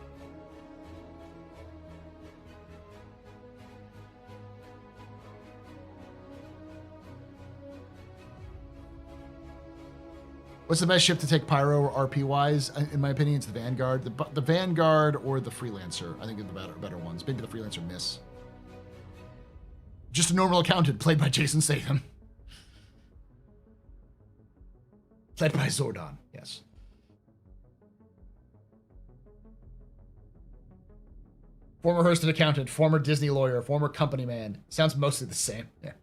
S1: What's the best ship to take Pyro or RP wise? In my opinion, it's the Vanguard. The Vanguard or the Freelancer, I think, are the better ones. Maybe the Freelancer miss. Just a normal accountant played by Jason Statham. Played by Zordon, yes. Former Hurston accountant, former Disney lawyer, former company man. Sounds mostly the same. Yeah.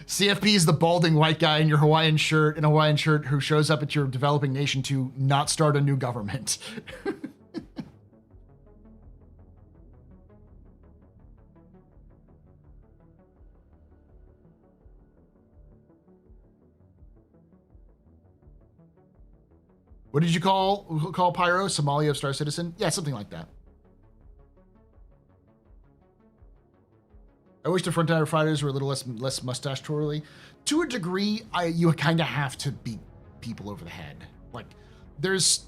S1: CFP is the balding white guy in a Hawaiian shirt who shows up at your developing nation to not start a new government. What did you call Pyro? Somalia of Star Citizen? Yeah, something like that. I wish the Frontier Fighters were a little less mustache twirly. To a degree, you kind of have to beat people over the head. Like, there is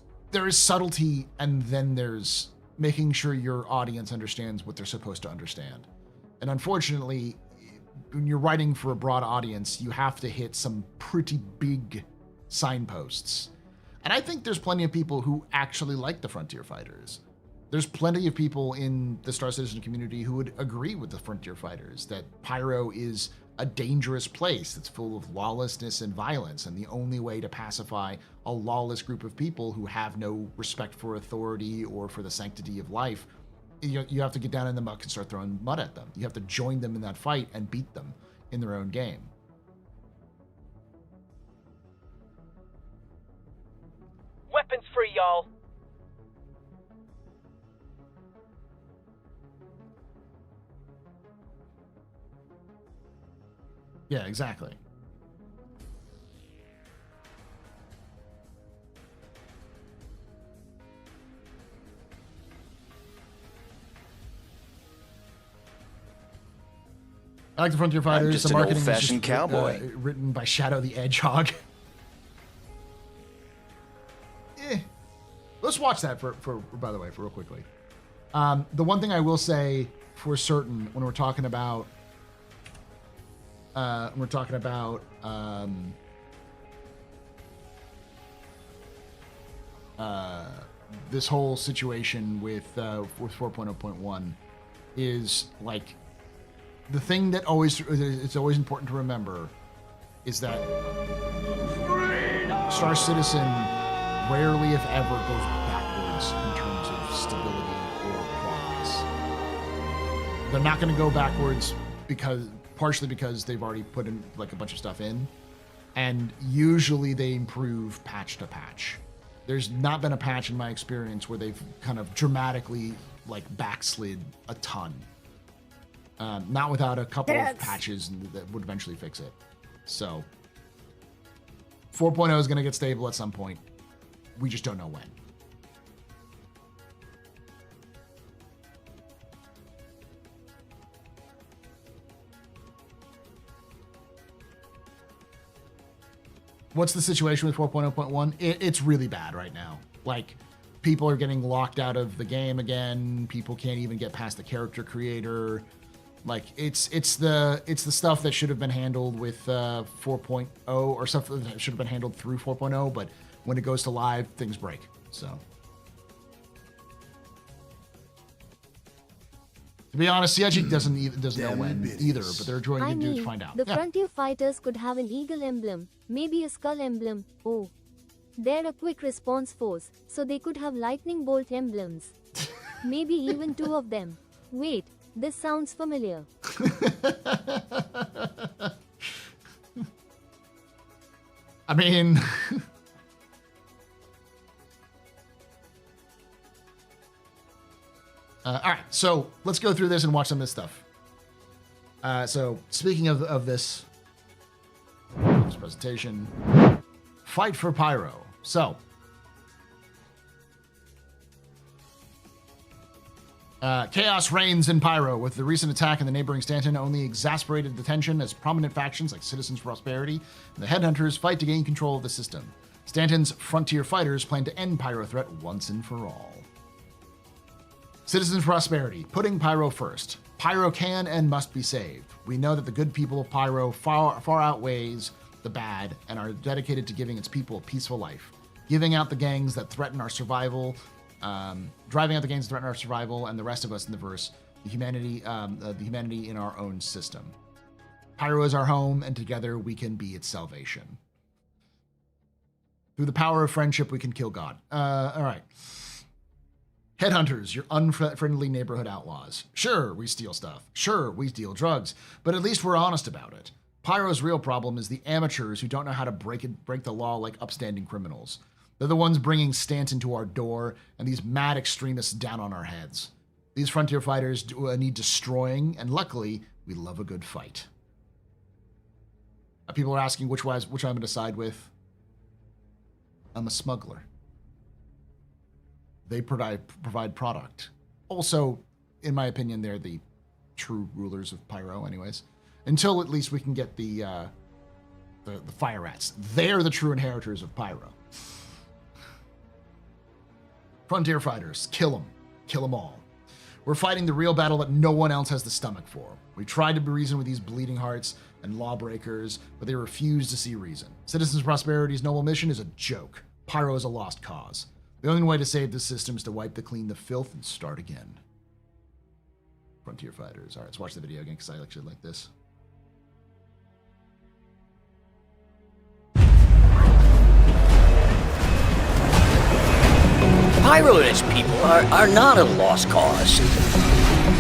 S1: subtlety, and then there's making sure your audience understands what they're supposed to understand. And unfortunately, when you're writing for a broad audience, you have to hit some pretty big signposts. And I think there's plenty of people who actually like the Frontier Fighters. There's plenty of people in the Star Citizen community who would agree with the Frontier Fighters that Pyro is a dangerous place that's full of lawlessness and violence, and the only way to pacify a lawless group of people who have no respect for authority or for the sanctity of life, you have to get down in the muck and start throwing mud at them. You have to join them in that fight and beat them in their own game.
S5: Weapons free, y'all.
S1: Yeah, exactly. I like the Frontier Fighters.
S6: I'm just
S1: the
S6: an
S1: marketing
S6: old-fashioned
S1: is just,
S6: cowboy.
S1: Written by Shadow the Hedgehog. Let's watch that for by the way, for real quickly. The one thing I will say for certain when we're talking about this whole situation with 4.0.1 is like the thing that it's always important to remember is that Star Citizen rarely, if ever, goes backwards in terms of stability or progress. They're not going to go backwards partially because they've already put in like a bunch of stuff in, and usually they improve patch to patch. There's not been a patch in my experience where they've kind of dramatically like backslid a ton. Not without a couple of patches that would eventually fix it. So 4.0 is going to get stable at some point. We just don't know when. What's the situation with 4.0.1? It's really bad right now. Like, people are getting locked out of the game again. People can't even get past the character creator. Like it's the stuff that should have been handled with 4.0 or stuff that should have been handled through 4.0, but when it goes to live, things break. So to be honest, CIG doesn't know when either, but they're trying to find out.
S3: The Frontier Fighters could have an eagle emblem, maybe a skull emblem. Oh, they're a quick response force, so they could have lightning bolt emblems. Maybe even 2 of them. Wait, this sounds familiar.
S1: I mean, all right, so let's go through this and watch some of this stuff. So speaking of this presentation, fight for Pyro. So chaos reigns in Pyro, with the recent attack in the neighboring Stanton only exacerbated the tension as prominent factions like Citizens for Prosperity and the Headhunters fight to gain control of the system. Stanton's frontier fighters plan to end Pyro threat once and for all. Citizens for Prosperity, putting Pyro first. Pyro can and must be saved. We know that the good people of Pyro far outweighs the bad and are dedicated to giving its people a peaceful life, giving out the gangs that threaten our survival, driving out the gangs that threaten our survival, and the rest of us in the verse, the humanity in our own system. Pyro is our home, and together we can be its salvation. Through the power of friendship, we can kill God. All right. Headhunters, your unfriendly neighborhood outlaws. Sure, we steal stuff. Sure, we deal drugs. But at least we're honest about it. Pyro's real problem is the amateurs who don't know how to break the law like upstanding criminals. They're the ones bringing Stanton to our door and these mad extremists down on our heads. These frontier fighters need destroying, and luckily, we love a good fight. People are asking which I'm going to side with. I'm a smuggler. They provide product. Also, in my opinion, they're the true rulers of Pyro anyways. Until at least we can get the fire rats. They're the true inheritors of Pyro. Frontier fighters, kill them. Kill them all. We're fighting the real battle that no one else has the stomach for. We tried to reason with these bleeding hearts and lawbreakers, but they refuse to see reason. Citizens Prosperity's noble mission is a joke. Pyro is a lost cause. The only way to save this system is to wipe clean the filth and start again. Frontier fighters. All right, let's watch the video again because I actually like this.
S6: Pyro and its people are not a lost cause.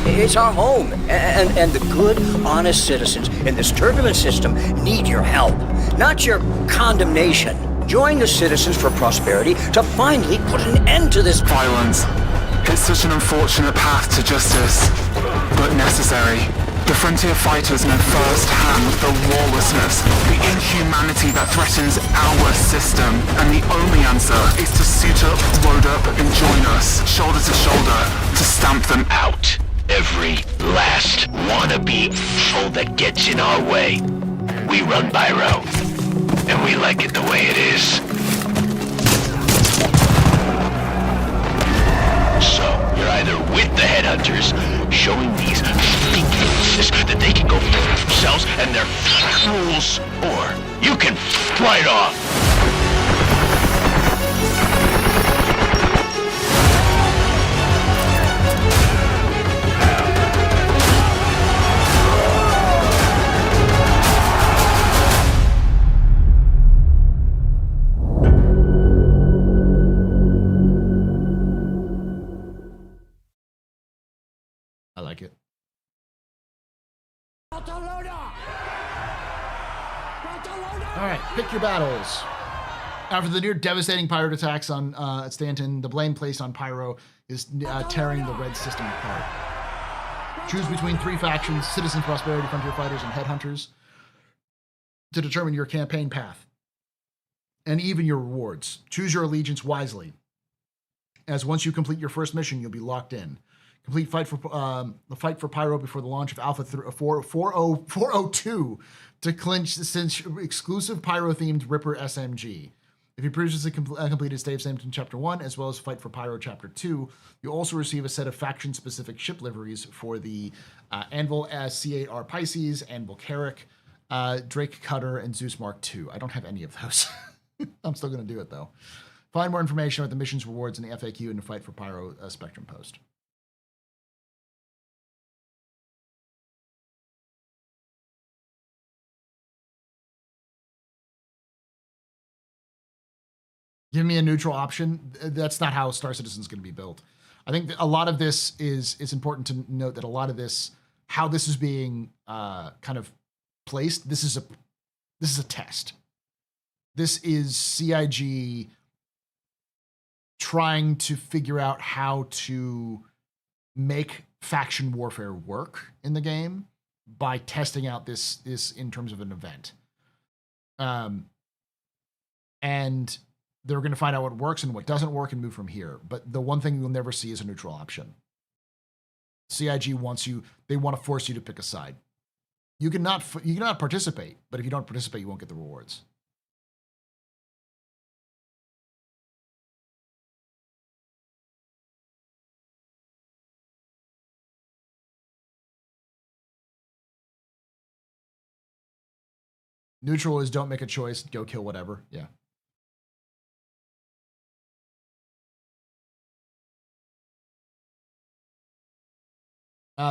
S6: It's our home, and the good, honest citizens in this turbulent system need your help, not your condemnation. Join the Citizens for Prosperity to finally put an end to this
S7: violence. It's such an unfortunate path to justice, but necessary. The frontier fighters know firsthand the lawlessness, the inhumanity that threatens our system, and the only answer is to suit up, load up, and join us, shoulder to shoulder, to stamp them out.
S8: Every last wannabe fool that gets in our way. We run Pyro, and we like it the way it is. So, you're either with the Headhunters, showing these faceless that they can go for themselves and their fools, or you can right off.
S1: I like it. All right, pick your battles. After the near devastating pirate attacks on Stanton, the blame placed on Pyro is tearing the Red system apart. Choose between 3 factions, Citizens Prosperity, Frontier Fighters, and Headhunters, to determine your campaign path and even your rewards. Choose your allegiance wisely, as once you complete your first mission, you'll be locked in. Complete the fight for Pyro before the launch of Alpha 402 to clinch the exclusive Pyro-themed Ripper SMG. If you previously completed Stay of Stanton Chapter 1, as well as Fight for Pyro Chapter 2, you'll also receive a set of faction-specific ship liveries for the Anvil C8R Pisces, Anvil Carrick, Drake Cutter, and Zeus Mark II. I don't have any of those. I'm still going to do it, though. Find more information about the missions, rewards, and the FAQ in the Fight for Pyro Spectrum post. Give me a neutral option. That's not how Star Citizen is going to be built. I think a lot of this is, it's important to note that a lot of this, how this is being kind of placed, this is a test. This is CIG trying to figure out how to make faction warfare work in the game by testing out this in terms of an event. And they're going to find out what works and what doesn't work and move from here. But the one thing you'll never see is a neutral option. CIG wants you, they want to force you to pick a side. You cannot participate, but if you don't participate, you won't get the rewards. Neutral is don't make a choice, go kill whatever. Yeah.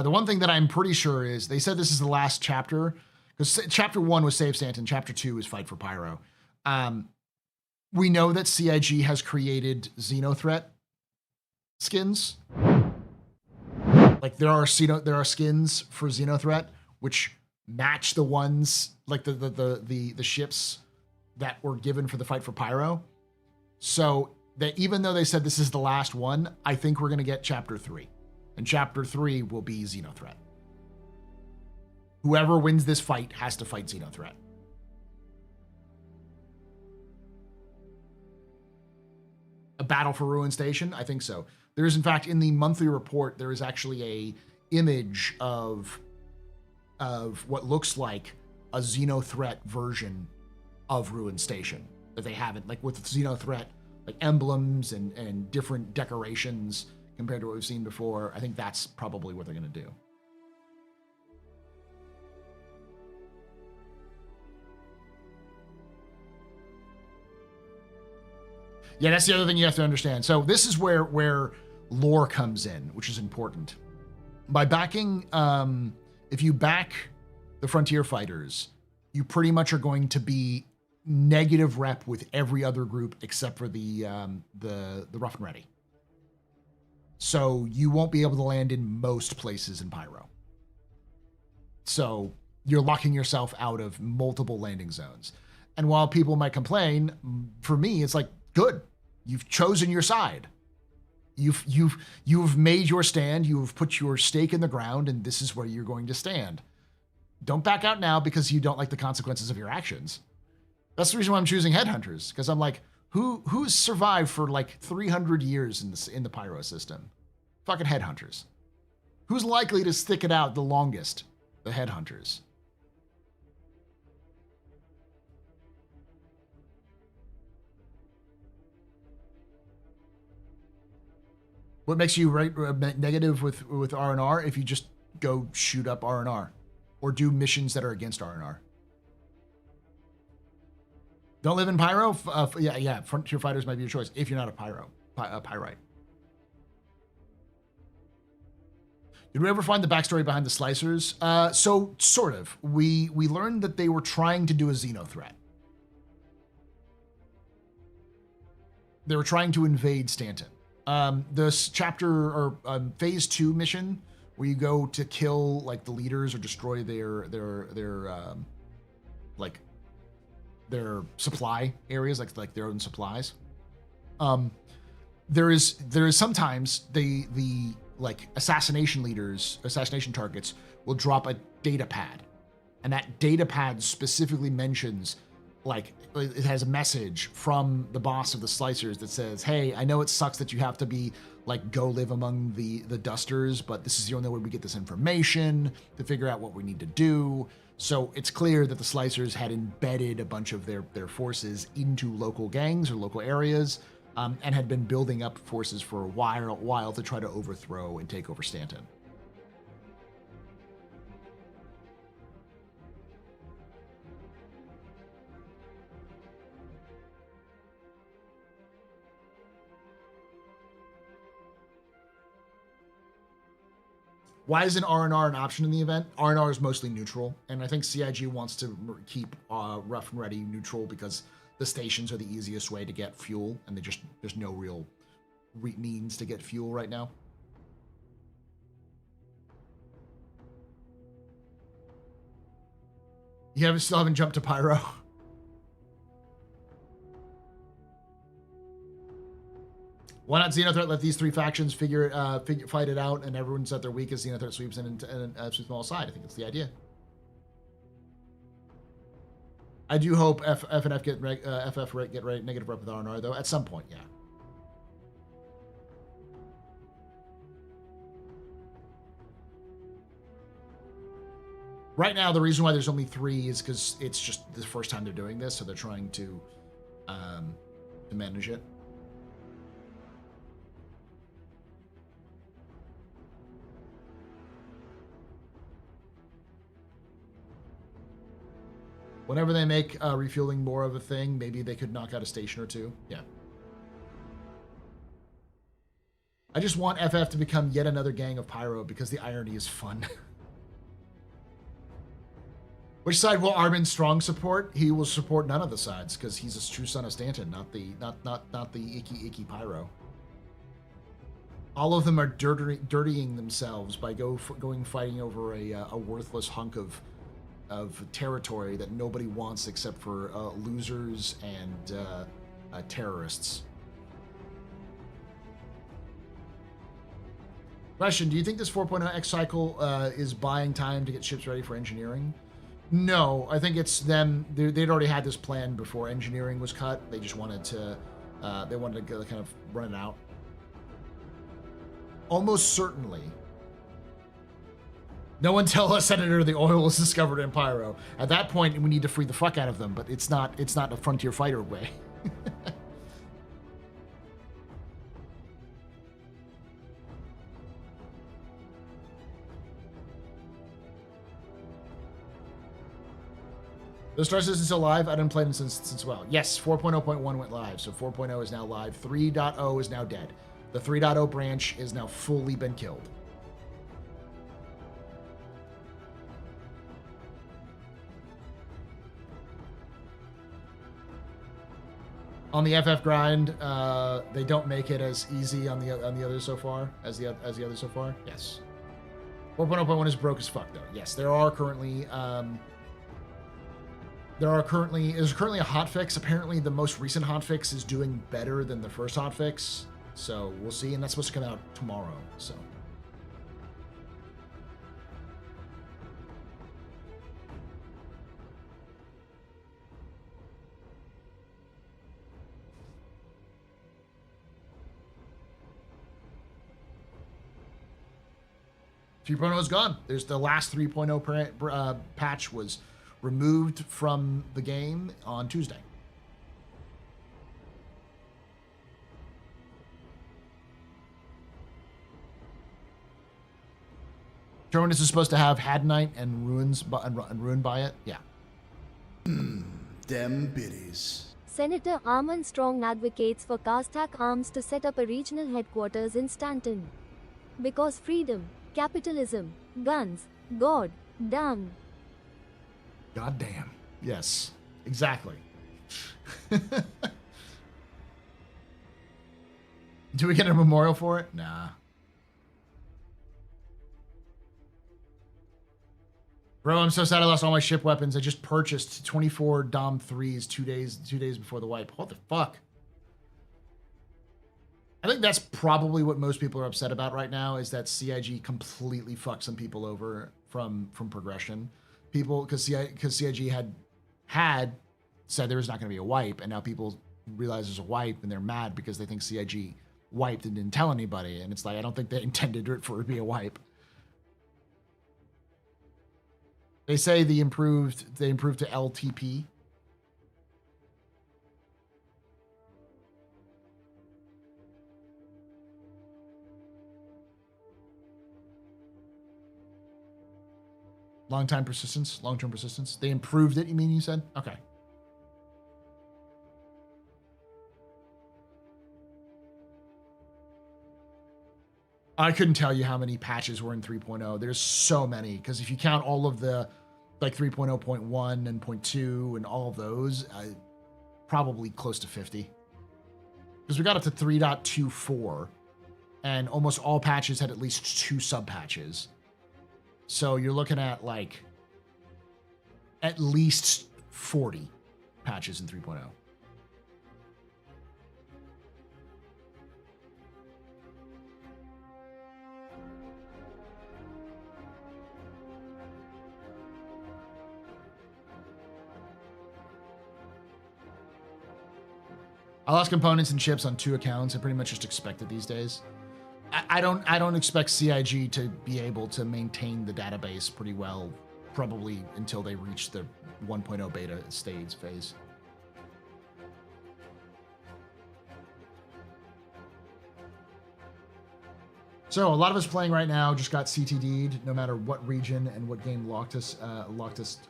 S1: The one thing that I'm pretty sure is they said this is the last chapter, because chapter 1 was Save Stanton, chapter 2 is Fight for Pyro. We know that CIG has created Xenothreat skins. Like there are skins for Xenothreat which match the ones like the ships that were given for the Fight for Pyro. So that even though they said this is the last one, I think we're going to get chapter 3. And chapter 3 will be Xenothreat. Whoever wins this fight has to fight Xenothreat. A battle for Ruin Station? I think so. There is, in fact, in the monthly report, there is actually a image of what looks like a Xenothreat version of Ruin Station that they haven't, like with Xenothreat, like emblems and different decorations compared to what we've seen before. I think that's probably what they're going to do. Yeah, that's the other thing you have to understand. So this is where lore comes in, which is important. By backing, if you back the Frontier Fighters, you pretty much are going to be negative rep with every other group except for the Rough and Ready. So you won't be able to land in most places in Pyro. So you're locking yourself out of multiple landing zones. And while people might complain, for me, it's like, good. You've chosen your side. You've made your stand. You've put your stake in the ground, and this is where you're going to stand. Don't back out now because you don't like the consequences of your actions. That's the reason why I'm choosing Headhunters, because I'm like, who's survived for like 300 years in the Pyro system? Fucking Headhunters. Who's likely to stick it out the longest? The Headhunters. What makes you negative with R&R? If you just go shoot up R&R or do missions that are against R&R. Don't live in Pyro? Yeah, Frontier Fighters might be your choice if you're not a Pyrite. Did we ever find the backstory behind the Slicers? So, sort of. We learned that they were trying to do a Xenothreat. They were trying to invade Stanton. This chapter or phase 2 mission where you go to kill like the leaders or destroy their supply areas, like their own supplies. There is sometimes the like assassination targets will drop a data pad, and that data pad specifically mentions, like, it has a message from the boss of the Slicers that says, hey, I know it sucks that you have to be like go live among the dusters, but this is the only way we get this information to figure out what we need to do. So it's clear that the Slicers had embedded a bunch of their forces into local gangs or local areas, and had been building up forces for a while to try to overthrow and take over Stanton. Why isn't R&R an option in the event? R&R is mostly neutral, and I think CIG wants to keep Rough and Ready neutral because the stations are the easiest way to get fuel, and there's no real means to get fuel right now. You still haven't jumped to Pyro? Why not Xenothreat? Let these three factions fight it out, and everyone's at their weakest. Xenothreat sweeps in and sweeps them all aside. I think that's the idea. I do hope FF get negative rep with R&R though at some point. Yeah. Right now, the reason why there's only 3 is because it's just the first time they're doing this, so they're trying to manage it. Whenever they make refueling more of a thing, maybe they could knock out a station or 2. Yeah. I just want FF to become yet another gang of Pyro because the irony is fun. Which side will Armin Strong support? He will support none of the sides because he's a true son of Stanton, not the icky Pyro. All of them are dirtying themselves by going fighting over a worthless hunk of territory that nobody wants except for losers and terrorists. Question, do you think this 4.0 X cycle is buying time to get ships ready for engineering? No, I think it's them. They'd already had this plan before engineering was cut. They just wanted to, kind of run it out. Almost certainly. No one tell us, Senator, the oil is discovered in Pyro. At that point, we need to free the fuck out of them, but it's not a frontier fighter way. The Star Citizen's still live? I didn't play them since well. Yes, 4.0.1 went live, so 4.0 is now live. 3.0 is now dead. The 3.0 branch is now fully been killed. On the FF grind, they don't make it as easy on the others so far as the others so far. Yes. 4.0.1 is broke as fuck though. Yes, there's currently a hotfix. Apparently, the most recent hotfix is doing better than the first hotfix. So we'll see, and that's supposed to come out tomorrow. So. Three 3.0 is gone. There's the last 3.0 patch was removed from the game on Tuesday. Terminus is supposed to have Hadnite and Ruin by it. Yeah.
S9: Them biddies.
S3: Senator Armin Strong advocates for Kastak Arms to set up a regional headquarters in Stanton. Because freedom, capitalism, guns, God, damn.
S1: God damn. Yes, exactly. Do we get a memorial for it? Nah. Bro, I'm so sad I lost all my ship weapons. I just purchased 24 Dom 3s 2 days before the wipe. What the fuck? I think that's probably what most people are upset about right now is that CIG completely fucked some people over from progression. People, because CIG had said there was not going to be a wipe, and now people realize there's a wipe, and they're mad because they think CIG wiped and didn't tell anybody, and it's like, I don't think they intended for it to be a wipe. They say they improved to LTP. Long-term persistence. They improved it, you said? Okay. I couldn't tell you how many patches were in 3.0. There's so many, because if you count all of the, like 3.0.1 and 0.2 and all of those, probably close to 50. Because we got up to 3.24, and almost all patches had at least 2 sub-patches. So you're looking at, like, at least 40 patches in 3.0. I lost components and chips on 2 accounts. I pretty much just expect it these days. I don't expect CIG to be able to maintain the database pretty well, probably until they reach the 1.0 beta stage phase. So a lot of us playing right now just got CTD'd, no matter what region and what game locked us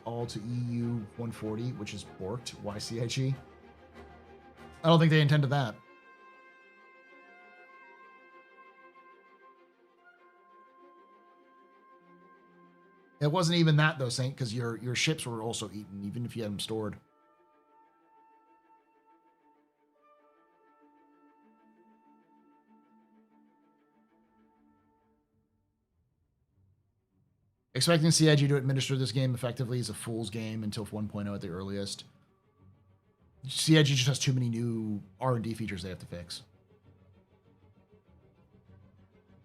S1: all to EU 140, which is borked. Why CIG? I don't think they intended that. It wasn't even that though, Saint, because your ships were also eaten, even if you had them stored. Expecting CIG to administer this game effectively is a fool's game until 1.0 at the earliest. CIG just has too many new R&D features they have to fix.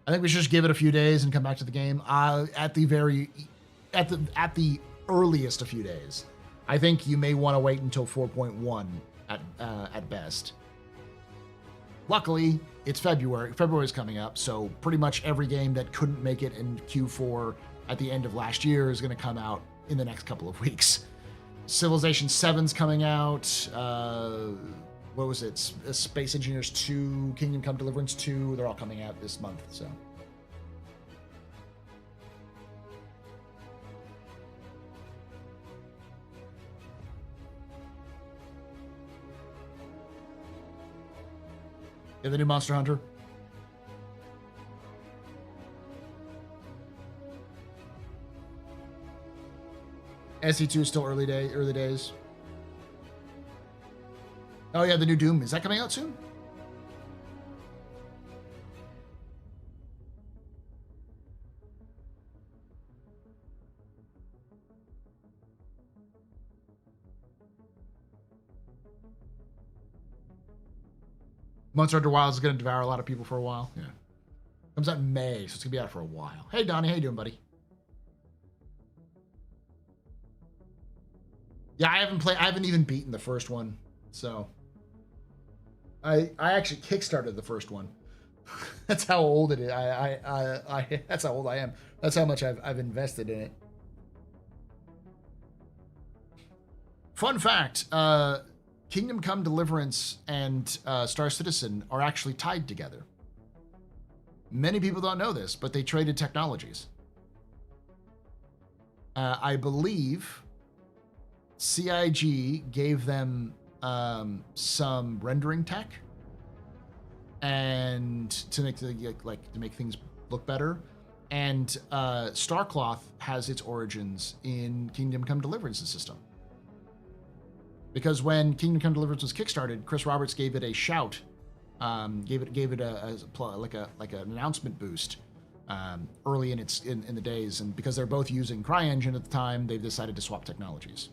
S1: I think we should just give it a few days and come back to the game. At the earliest, a few days. I think you may want to wait until 4.1 at best. Luckily, it's February. February's coming up, so pretty much every game that couldn't make it in Q4 at the end of last year is going to come out in the next couple of weeks. Civilization 7's coming out. What was it? Space Engineers 2, Kingdom Come Deliverance 2. They're all coming out this month, so. Yeah, the new Monster Hunter. SE2 is still early days. Oh yeah, the new Doom. Is that coming out soon? Monster Hunter Wilds is going to devour a lot of people for a while. Yeah. Comes out in May, so it's going to be out for a while. Hey, Donnie. How you doing, buddy? Yeah, I haven't even beaten the first one, so I actually kickstarted the first one. That's how old it is. That's how old I am. That's how much I've invested in it. Fun fact: Kingdom Come Deliverance and Star Citizen are actually tied together. Many people don't know this, but they traded technologies. I believe CIG gave them some rendering tech and to make things look better. And Starcloth has its origins in Kingdom Come Deliverance's system. Because when Kingdom Come Deliverance was kickstarted, Chris Roberts gave it a shout, gave it an announcement boost early in the days, and because they're both using CryEngine at the time, they've decided to swap technologies.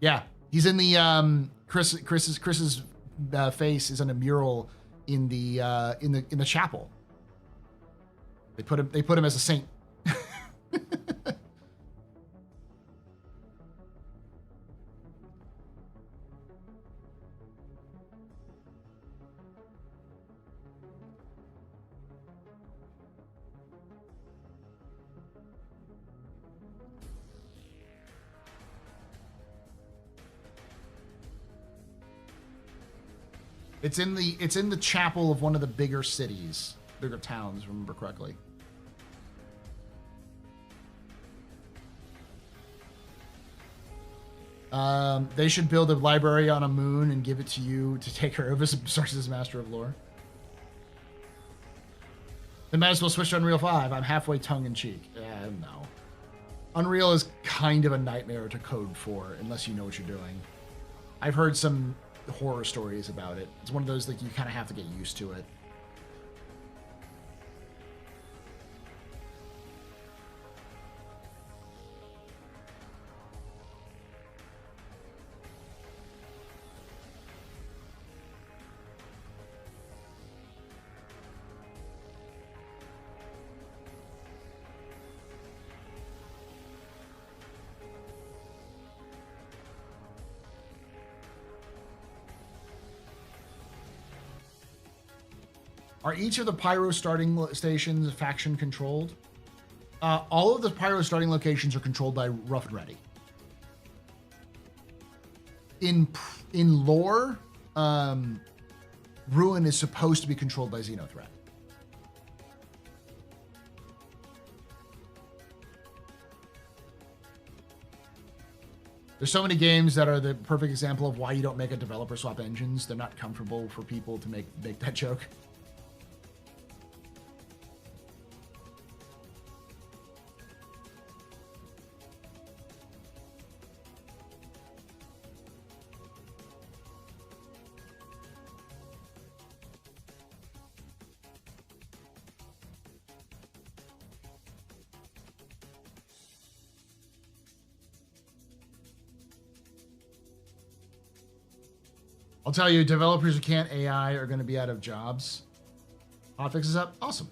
S1: Yeah, he's in the Chris's face is on a mural in the chapel. They put him as a saint. It's in the chapel of one of the bigger cities, bigger towns, if I remember correctly. They should build a library on a moon and give it to you to take care of as Sources Master of Lore. They might as well switch to Unreal 5. I'm halfway tongue-in-cheek. No. Unreal is kind of a nightmare to code for unless you know what you're doing. I've heard some horror stories about it. It's one of those, like, you kind of have to get used to it. Are each of the Pyro starting stations faction controlled? All of the Pyro starting locations are controlled by Rough and Ready. In lore, Ruin is supposed to be controlled by Xenothreat. There's so many games that are the perfect example of why you don't make a developer swap engines. They're not comfortable for people to make that joke. I'll tell you, developers who can't AI are going to be out of jobs. Hotfix is up. Awesome.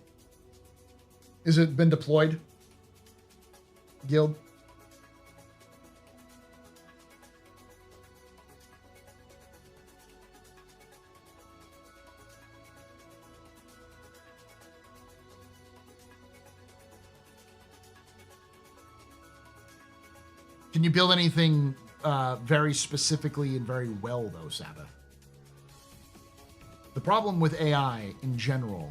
S1: Is it been deployed? Guild? Can you build anything very specifically and very well, though, Sabbath? The problem with AI in general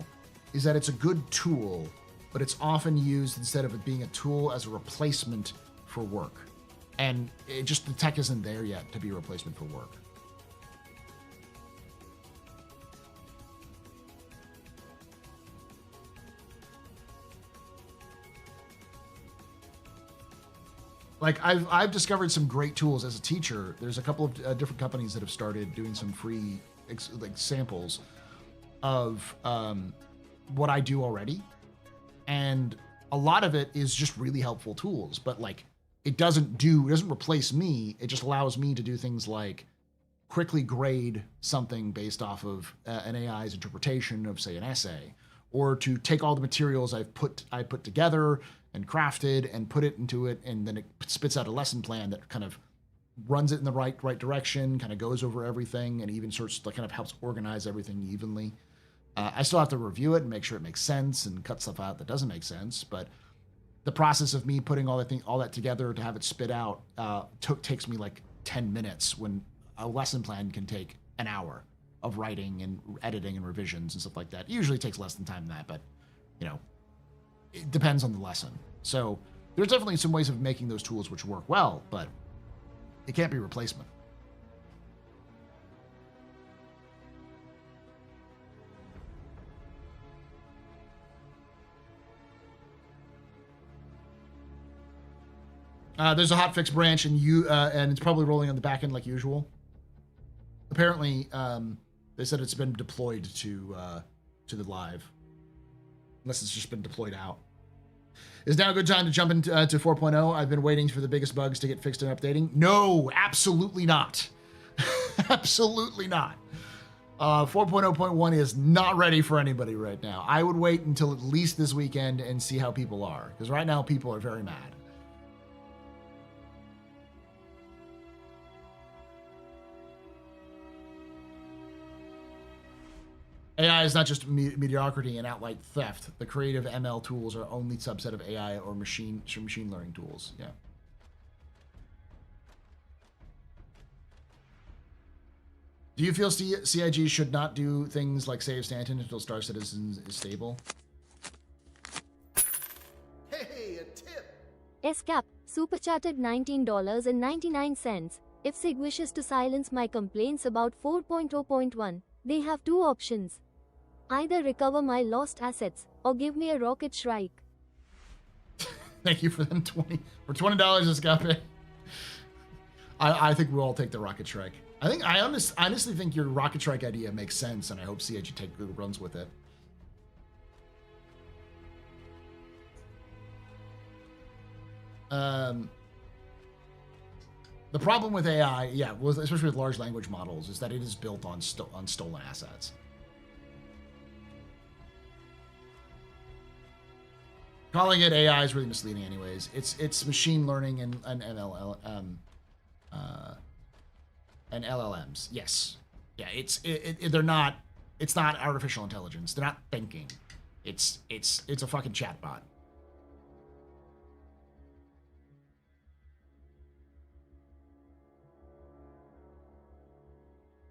S1: is that it's a good tool, but it's often used instead of it being a tool as a replacement for work. And the tech isn't there yet to be a replacement for work. Like I've discovered some great tools as a teacher. There's a couple of different companies that have started doing some free samples of what I do already, and a lot of it is just really helpful tools. But like, it doesn't replace me. It just allows me to do things like quickly grade something based off of an AI's interpretation of, say, an essay, or to take all the materials I put together and crafted and put it into it, and then it spits out a lesson plan that kind of runs it in the right direction, kind of goes over everything, and even sorts kind of helps organize everything evenly. I still have to review it and make sure it makes sense and cut stuff out that doesn't make sense. But the process of me putting all that together to have it spit out takes me like 10 minutes when a lesson plan can take an hour of writing and editing and revisions and stuff like that. It usually takes less than time than that, but it depends on the lesson. So there's definitely some ways of making those tools which work well, but it can't be a replacement. There's a hotfix branch, and it's probably rolling on the back end like usual. Apparently, they said it's been deployed to the live, unless it's just been deployed out. Is now a good time to jump into 4.0? I've been waiting for the biggest bugs to get fixed and updating. No, absolutely not. Absolutely not. 4.0.1 is not ready for anybody right now. I would wait until at least this weekend and see how people are, because right now people are very mad. AI is not just mediocrity and outright theft. The creative ML tools are only subset of AI or machine learning tools. Yeah. Do you feel CIG should not do things like save Stanton until Star Citizen is stable? Hey, a tip!
S3: SCAP, super chatted $19.99. If SIG wishes to silence my complaints about 4.0.1, they have two options. Either recover my lost assets, or give me a rocket strike.
S1: Thank you for them $20 Escape. I think we'll all take the rocket strike. I honestly think your rocket strike idea makes sense, and I hope CIG take good runs with it. The problem with AI, yeah, especially with large language models, is that it is built on stolen assets. Calling it AI is really misleading, anyways. It's machine learning and LLMs. Yes, yeah. They're not. It's not artificial intelligence. They're not thinking. It's a fucking chatbot.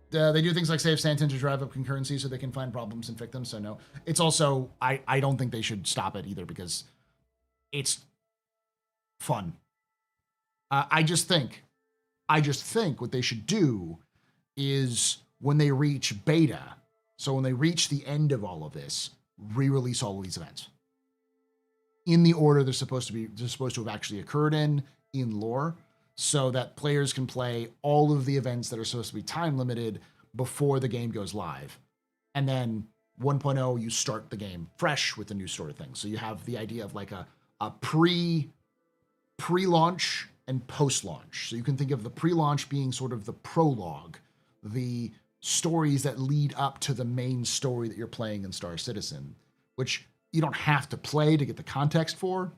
S1: They do things like save Stanton to drive up concurrency so they can find problems and fix them. So no, it's also I don't think they should stop it either because it's fun. I just think what they should do is when they reach beta, so when they reach the end of all of this, re-release all of these events in the order they're supposed to have actually occurred in lore, so that players can play all of the events that are supposed to be time limited before the game goes live. And then 1.0, you start the game fresh with the new sort of thing. So you have the idea of like a pre-launch and post-launch. So you can think of the pre-launch being sort of the prologue, the stories that lead up to the main story that you're playing in Star Citizen, which you don't have to play to get the context for,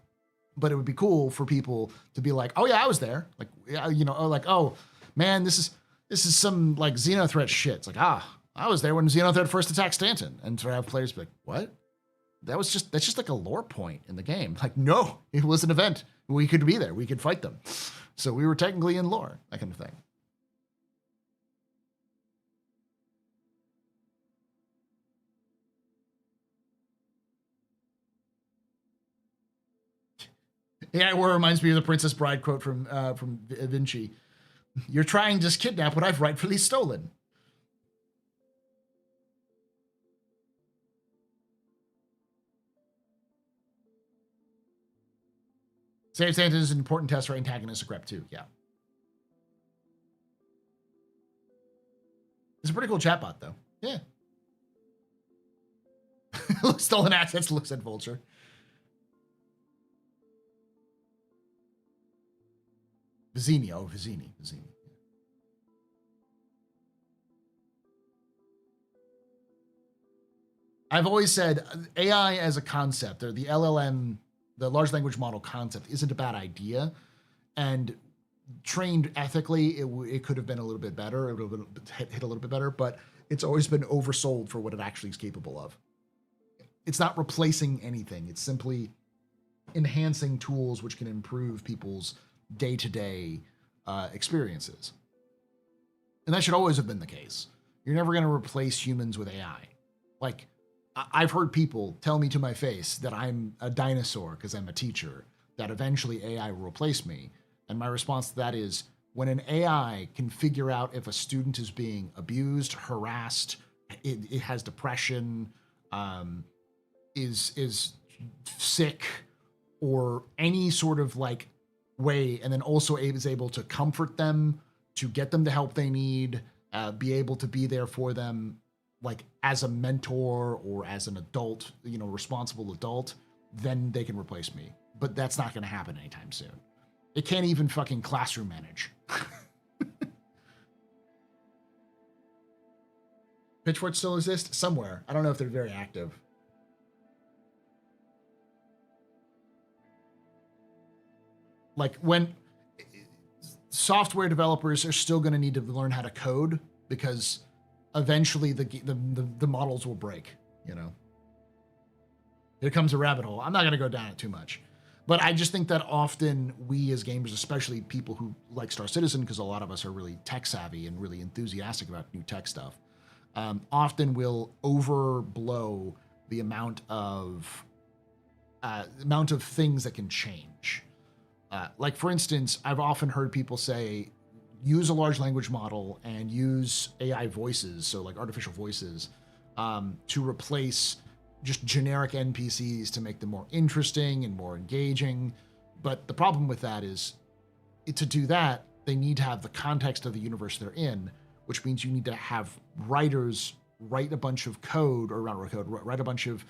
S1: but it would be cool for people to be like, oh yeah, I was there. Like, you know, like, oh man, this is some like Xenothreat shit. It's like, I was there when Xenothreat first attacked Stanton. And to have players be like, what? That's just like a lore point in the game. Like, no, it was an event. We could be there. We could fight them. So we were technically in lore, that kind of thing. AI War reminds me of the Princess Bride quote from Vinci. You're trying to kidnap what I've rightfully stolen. Save Stanton is an important test for antagonists of Grep 2. Yeah. It's a pretty cool chatbot, though. Yeah. Stolen assets, looks at Vulture. Vizzini. I've always said AI as a concept, or the LLM, the large language model concept, isn't a bad idea. And trained ethically, it could have been a little bit better. It would have hit a little bit better, but it's always been oversold for what it actually is capable of. It's not replacing anything. It's simply enhancing tools which can improve people's day-to-day experiences. And that should always have been the case. You're never going to replace humans with AI. Like, I've heard people tell me to my face that I'm a dinosaur because I'm a teacher, that eventually AI will replace me. And my response to that is, when an AI can figure out if a student is being abused, harassed, it has depression, is sick, or any sort of like way, and then also is able to comfort them, to get them the help they need, be able to be there for them, like as a mentor or as an adult, you know, responsible adult, then they can replace me. But that's not going to happen anytime soon. It can't even fucking classroom manage. Pitchforks still exist somewhere. I don't know if they're very active. Like, when software developers are still going to need to learn how to code, because eventually the models will break, you know. Here comes a rabbit hole. I'm not going to go down it too much. But I just think that often we as gamers, especially people who like Star Citizen, because a lot of us are really tech savvy and really enthusiastic about new tech stuff, often will overblow the amount of things that can change. Like for instance, I've often heard people say, use a large language model and use AI voices, so like artificial voices, to replace just generic NPCs to make them more interesting and more engaging. But the problem with that is, to do that, they need to have the context of the universe they're in, which means you need to have writers write a bunch of code, or not code, write a bunch of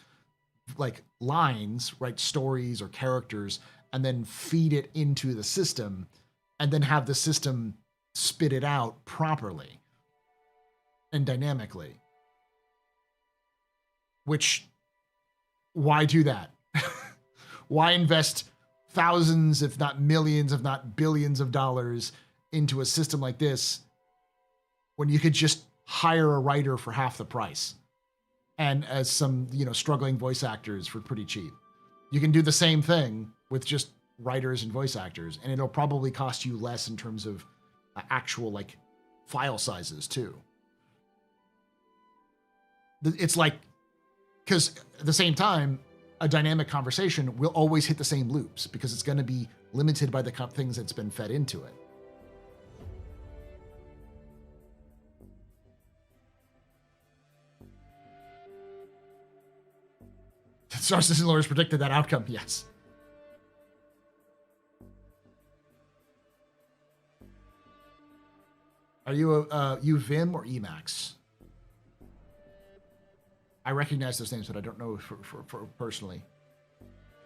S1: like lines, write stories or characters, and then feed it into the system, and then have the system spit it out properly and dynamically. Which, why do that? Why invest thousands, if not millions, if not billions of dollars into a system like this when you could just hire a writer for half the price and as some, struggling voice actors for pretty cheap? You can do the same thing with just writers and voice actors, and it'll probably cost you less in terms of actual like file sizes too. It's like, because at the same time, a dynamic conversation will always hit the same loops because it's going to be limited by the things that's been fed into it. Star Citizen lawyers predicted that outcome, yes. Are you Vim or Emacs? I recognize those names, but I don't know for personally.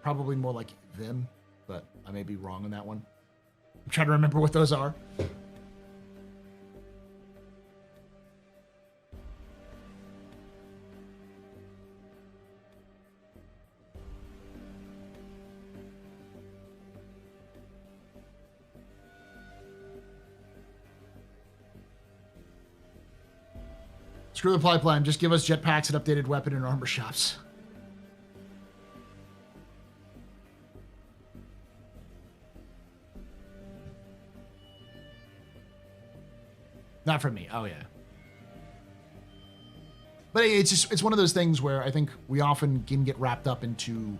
S1: Probably more like Vim, but I may be wrong on that one. I'm trying to remember what those are. Screw the pipeline. Just give us jetpacks and updated weapon and armor shops. Not from me. Oh yeah. But it's one of those things where I think we often can get wrapped up into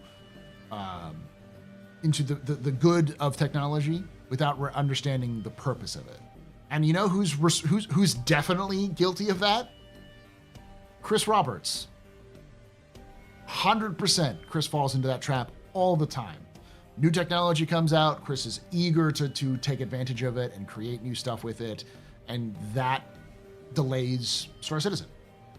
S1: the good of technology without understanding the purpose of it. And you know who's definitely guilty of that? Chris Roberts. 100% Chris falls into that trap all the time. New technology comes out, Chris is eager to take advantage of it and create new stuff with it, and that delays Star Citizen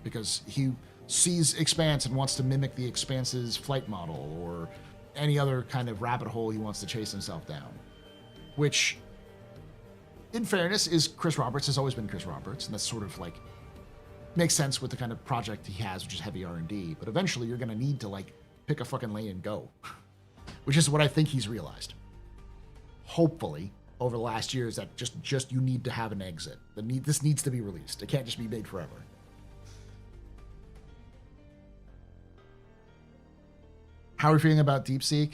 S1: because he sees Expanse and wants to mimic the Expanse's flight model or any other kind of rabbit hole he wants to chase himself down. Which, in fairness, is Chris Roberts, has always been Chris Roberts, and that's sort of like makes sense with the kind of project he has, which is heavy R&D. But eventually, you're going to need to like pick a fucking lane and go, which is what I think he's realized. Hopefully, over the last years, that just you need to have an exit. This needs to be released. It can't just be made forever. How are we feeling about DeepSeek?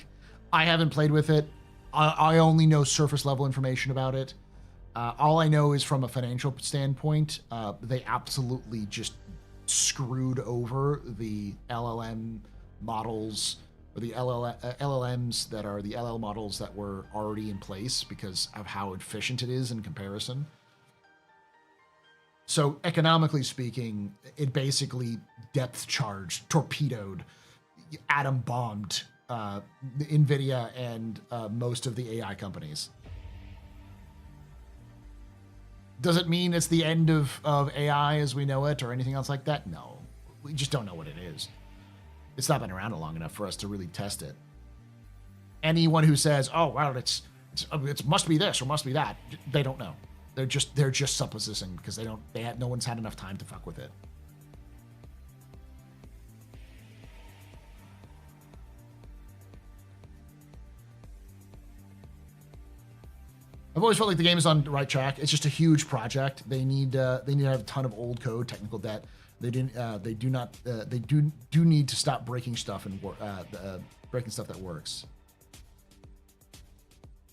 S1: I haven't played with it. I only know surface level information about it. All I know is from a financial standpoint, they absolutely just screwed over the LLM models, or the LLMs that are the LL models that were already in place because of how efficient it is in comparison. So economically speaking, it basically depth charged, torpedoed, atom bombed NVIDIA and most of the AI companies. Does it mean it's the end of AI as we know it or anything else like that? No. We just don't know what it is. It's not been around long enough for us to really test it. Anyone who says, oh, well, it must be this or must be that, they don't know. They're just supposition because no one's had enough time to fuck with it. I've always felt like the game is on the right track. It's just a huge project. They need to have a ton of old code, technical debt. They do need to stop breaking stuff and breaking stuff that works.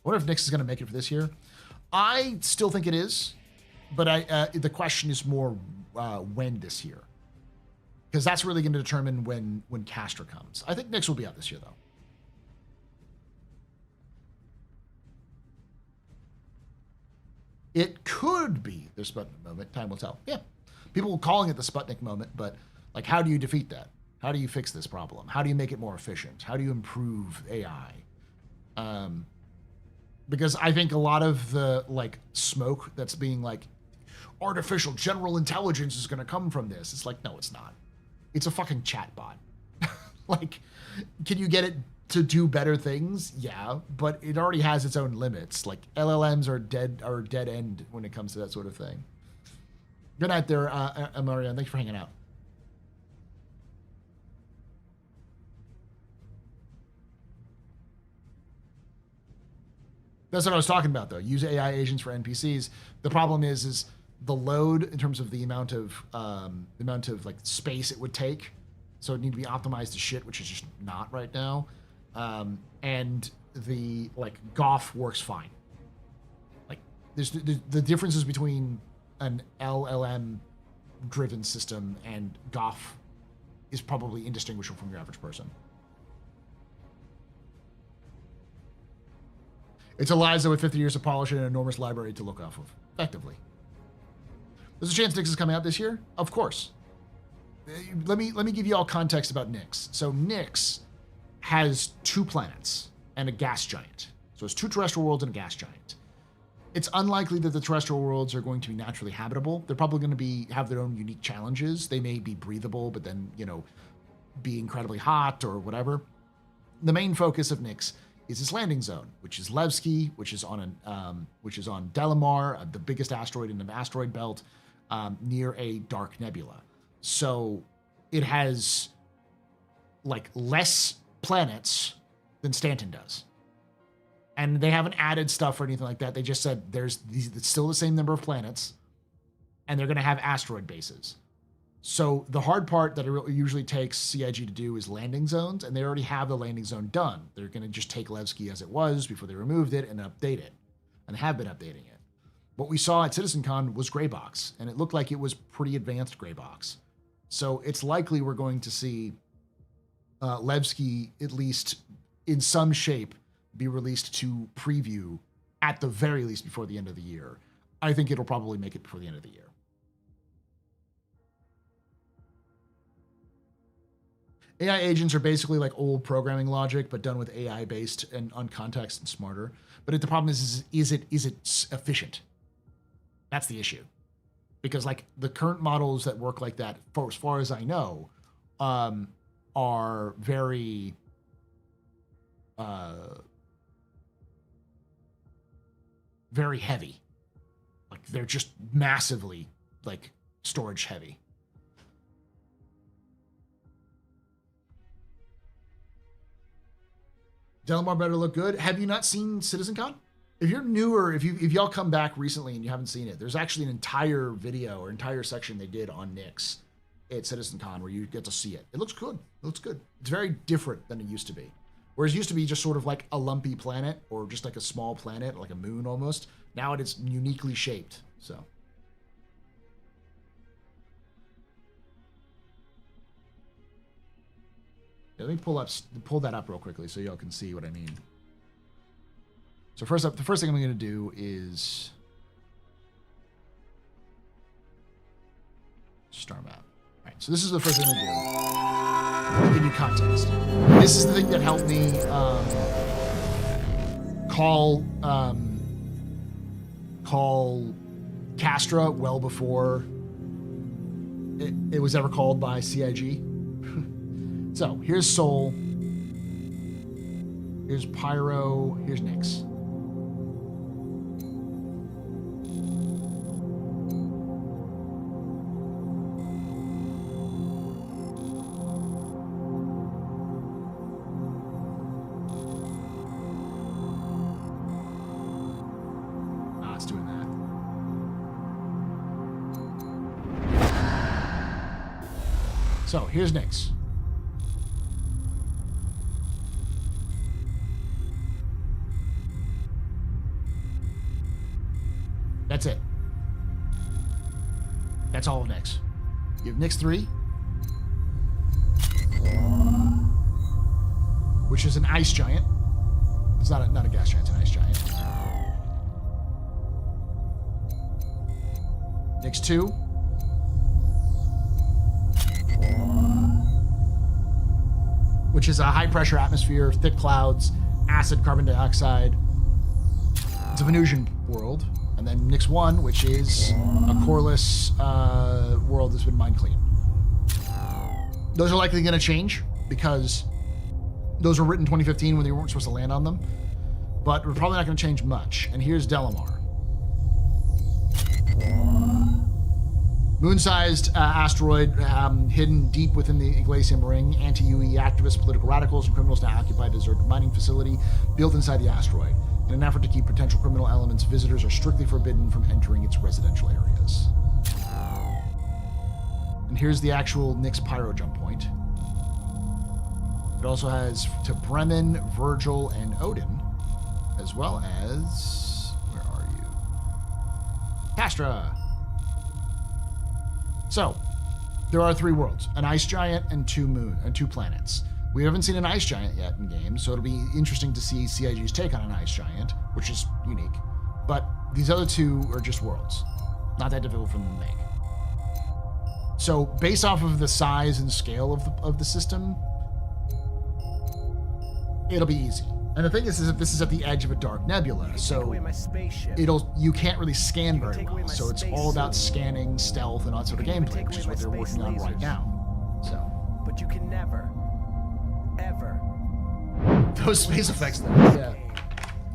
S1: wonder if Nyx is going to make it for this year. I still think it is, but the question is more when this year, because that's really going to determine when Castra comes. I think Nyx will be out this year, though. It could be the Sputnik moment. Time will tell. Yeah, people are calling it the Sputnik moment, but like, how do you defeat that? How do you fix this problem? How do you make it more efficient? How do you improve AI? Because I think a lot of the like smoke that's being like artificial general intelligence is going to come from this. It's like, no, it's not. It's a fucking chatbot. Like, can you get it to do better things? Yeah, but it already has its own limits. Like LLMs are dead end when it comes to that sort of thing. Good night there, Marianne. Thanks for hanging out. That's what I was talking about, though. Use AI agents for NPCs. The problem is the load in terms of the amount of like space it would take. So it need to be optimized to shit, which is just not right now. And the like Goff works fine. Like there's the differences between an LLM driven system and Goff is probably indistinguishable from your average person. It's Eliza with 50 years of polish and an enormous library to look off of, effectively. There's a chance Nyx is coming out this year? Of course. Let me give you all context about Nyx. So Nyx has 2 planets and a gas giant. So it's 2 terrestrial worlds and a gas giant. It's unlikely that the terrestrial worlds are going to be naturally habitable. They're probably going to have their own unique challenges. They may be breathable, but then, be incredibly hot or whatever. The main focus of Nyx is its landing zone, which is Levski, which is on Delamar, the biggest asteroid in the asteroid belt, near a dark nebula. So it has like less planets than Stanton does. And they haven't added stuff or anything like that. They just said it's still the same number of planets, and they're going to have asteroid bases. So the hard part that it usually takes CIG to do is landing zones, and they already have the landing zone done. They're going to just take Levski as it was before they removed it and update it, and have been updating it. What we saw at CitizenCon was gray box, and it looked like it was pretty advanced gray box. So it's likely we're going to see Levski, at least in some shape, be released to preview at the very least before the end of the year. I think it'll probably make it before the end of the year. AI agents are basically like old programming logic, but done with AI based and on context and smarter. But the problem is it efficient? That's the issue. Because like the current models that work like that, for as far as I know, are very very heavy. Like they're just massively like storage heavy. Delamar better look good. Have you not seen CitizenCon? If you're newer, if y'all come back recently and you haven't seen it, there's actually an entire video or entire section they did on Nyx at CitizenCon where you get to see it. It looks good. It looks good. It's very different than it used to be. Whereas it used to be just sort of like a lumpy planet or just like a small planet, like a moon almost. Now it's uniquely shaped. So. Yeah, let me pull that up real quickly so y'all can see what I mean. So first up, the first thing I'm going to do is star map. All right, so this is the first thing I'm going to do. I'll give you context. This is the thing that helped me call Castra well before it was ever called by CIG. So here's Sol, here's Pyro, here's Nyx. It's doing that. So here's Nyx. That's it. That's all of Nyx. You have Nyx 3, which is an ice giant. It's not a gas giant, it's an ice giant. Nyx 2. Which is a high pressure atmosphere, thick clouds, acid, carbon dioxide. It's a Venusian world. And then Nyx 1, which is a coreless world that's been mined clean. Those are likely going to change because those were written in 2015 when they weren't supposed to land on them. But we're probably not going to change much. And here's Delamar. Moon-sized asteroid hidden deep within the Glacium Ring. Anti-UE activists, political radicals, and criminals now occupy a deserted mining facility built inside the asteroid. In an effort to keep potential criminal elements, visitors are strictly forbidden from entering its residential areas. And here's the actual Nyx Pyro jump point. It also has to Bremen, Virgil, and Odin, as well as... where are you? Castra! So, there are 3 worlds, an ice giant and 2 planets. We haven't seen an ice giant yet in games, so it'll be interesting to see CIG's take on an ice giant, which is unique. But these other 2 are just worlds. Not that difficult for them to make. So, based off of the size and scale of the system, it'll be easy. And the thing is that this is at the edge of a dark nebula, so you can't really scan very well. So it's all about scanning, stealth, and all that sort of gameplay, which is what they're working on right now. So,
S2: but you can never, ever.
S1: Those space effects, though. Yeah,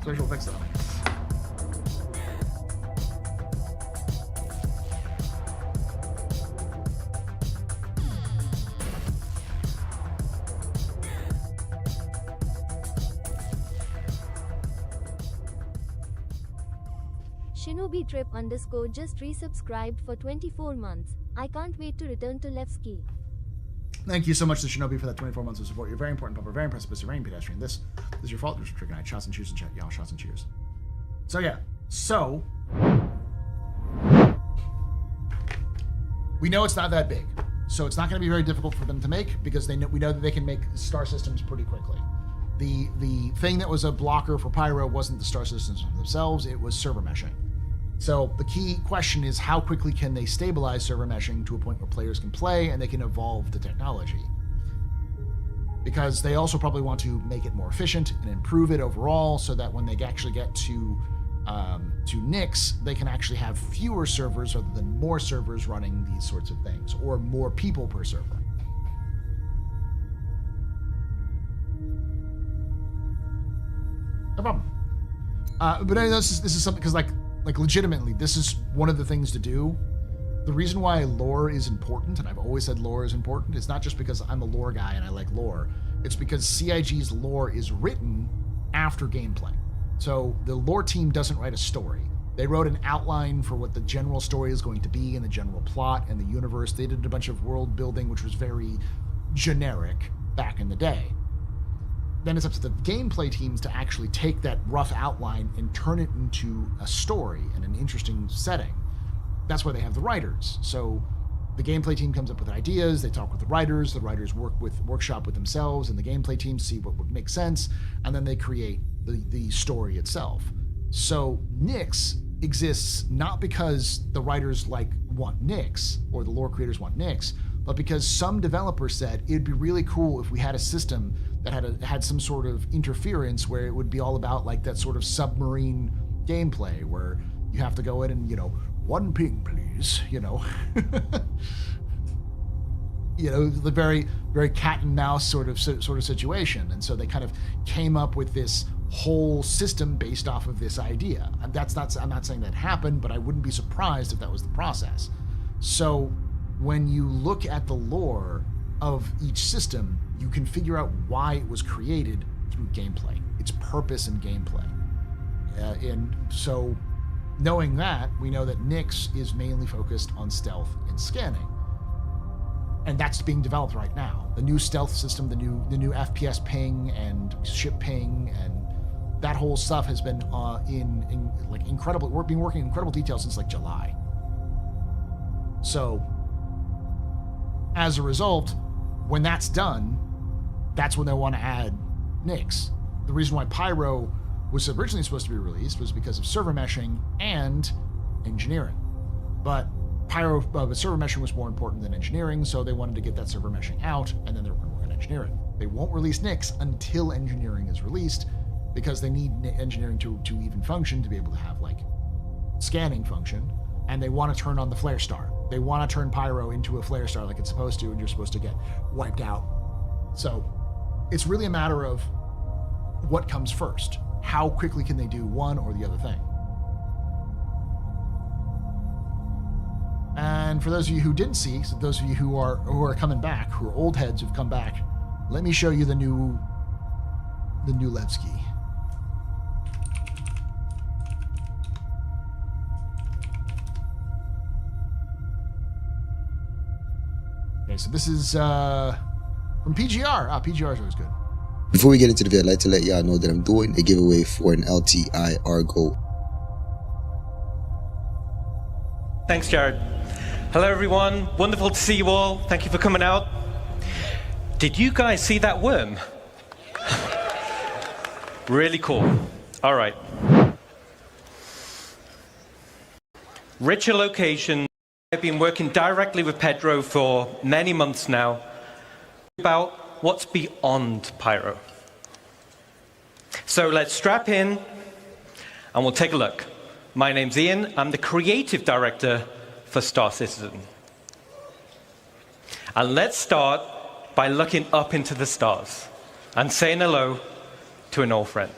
S1: special effects, though.
S3: Shinobi Trip _ just resubscribed for 24 months. I can't wait to return to Levski.
S1: Thank you so much to Shinobi for that 24 months of support. You're very important, Pupper. Very impressive, Mr. Rain Pedestrian. This is your fault. There's a trick night. Shots and cheers in chat. Y'all, shots and cheers. So, yeah. So, we know it's not that big. So, it's not going to be very difficult for them to make because we know that they can make star systems pretty quickly. The thing that was a blocker for Pyro wasn't the star systems themselves. It was server meshing. So the key question is how quickly can they stabilize server meshing to a point where players can play and they can evolve the technology? Because they also probably want to make it more efficient and improve it overall so that when they actually get to Nyx, they can actually have fewer servers rather than more servers running these sorts of things, or more people per server. No problem. But anyway, this is something, because like legitimately, this is one of the things to do. The reason why lore is important, and I've always said lore is important, it's not just because I'm a lore guy and I like lore. It's because CIG's lore is written after gameplay. So the lore team doesn't write a story. They wrote an outline for what the general story is going to be and the general plot and the universe. They did a bunch of world building, which was very generic back in the day. Then it's up to the gameplay teams to actually take that rough outline and turn it into a story and an interesting setting. That's why they have the writers. So the gameplay team comes up with ideas, they talk with the writers workshop with themselves and the gameplay team, see what would make sense, and then they create the story itself. So Nyx exists not because the writers want Nyx or the lore creators want Nyx, but because some developer said it'd be really cool if we had a system that had some sort of interference where it would be all about like that sort of submarine gameplay where you have to go in and, 1 ping, please, the very, very cat and mouse sort of situation. And so they kind of came up with this whole system based off of this idea. And I'm not saying that happened, but I wouldn't be surprised if that was the process. So when you look at the lore of each system, you can figure out why it was created through gameplay, its purpose and gameplay. And so knowing that, we know that Nyx is mainly focused on stealth and scanning. And that's being developed right now. The new stealth system, the new FPS ping and ship ping and that whole stuff has been in like incredible. We've been working in incredible detail since like July. So as a result, when that's done, that's when they want to add NICs. The reason why Pyro was originally supposed to be released was because of server meshing and engineering. But server meshing was more important than engineering, so they wanted to get that server meshing out, and then they were going to work on engineering. They won't release NICs until engineering is released, because they need engineering to even function, to be able to have like scanning function, and they want to turn on the flare star. They want to turn Pyro into a flare star like it's supposed to, and you're supposed to get wiped out. So it's really a matter of what comes first. How quickly can they do one or the other thing? And for those of you who didn't see, so those of you who are coming back, who are old heads who've come back, let me show you the new Levski. Okay, so this is from PGR. PGR is always good.
S9: Before we get into the video, I'd like to let y'all know that I'm doing a giveaway for an LTI Argo.
S10: Thanks, Jared. Hello, everyone. Wonderful to see you all. Thank you for coming out. Did you guys see that worm? Really cool. All right. Richer location. I've been working directly with Pedro for many months now about what's beyond Pyro. So let's strap in and we'll take a look. My name's Ian. I'm the creative director for Star Citizen. And let's start by looking up into the stars and saying hello to an old friend.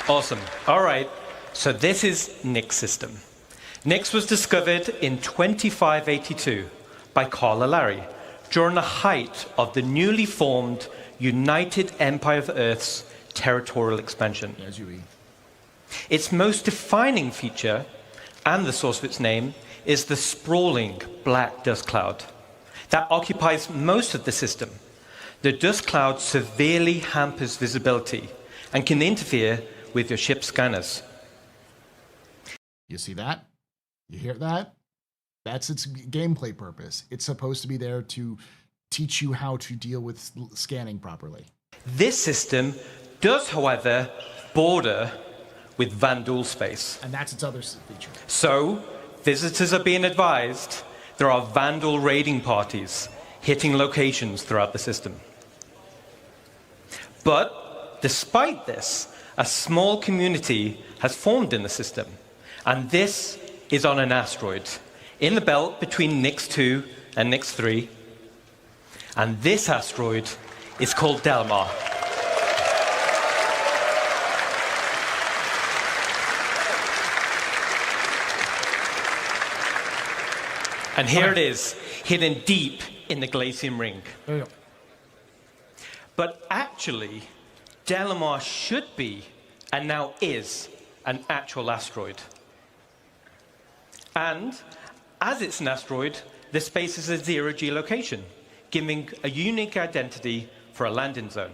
S10: Awesome. All right. So this is Nick's system. Nick's was discovered in 2582 by Carl Larry during the height of the newly formed United Empire of Earth's territorial expansion. Its most defining feature, and the source of its name, is the sprawling black dust cloud that occupies most of the system. The dust cloud severely hampers visibility and can interfere with your ship's scanners.
S1: You see that? You hear that? That's its gameplay purpose. It's supposed to be there to teach you how to deal with scanning properly.
S10: This system does, however, border with Vandal space.
S1: And that's its other feature.
S10: So, visitors are being advised there are Vandal raiding parties hitting locations throughout the system. But, despite this, a small community has formed in the system, and this is on an asteroid in the belt between Nix 2 and Nix 3, and this asteroid is called Delamar. And here it is, hidden deep in the Glacium Ring.
S1: There you go.
S10: But actually, Delamar should be and now is an actual asteroid. And as it's an asteroid, the space is a 0G location, giving a unique identity for a landing zone.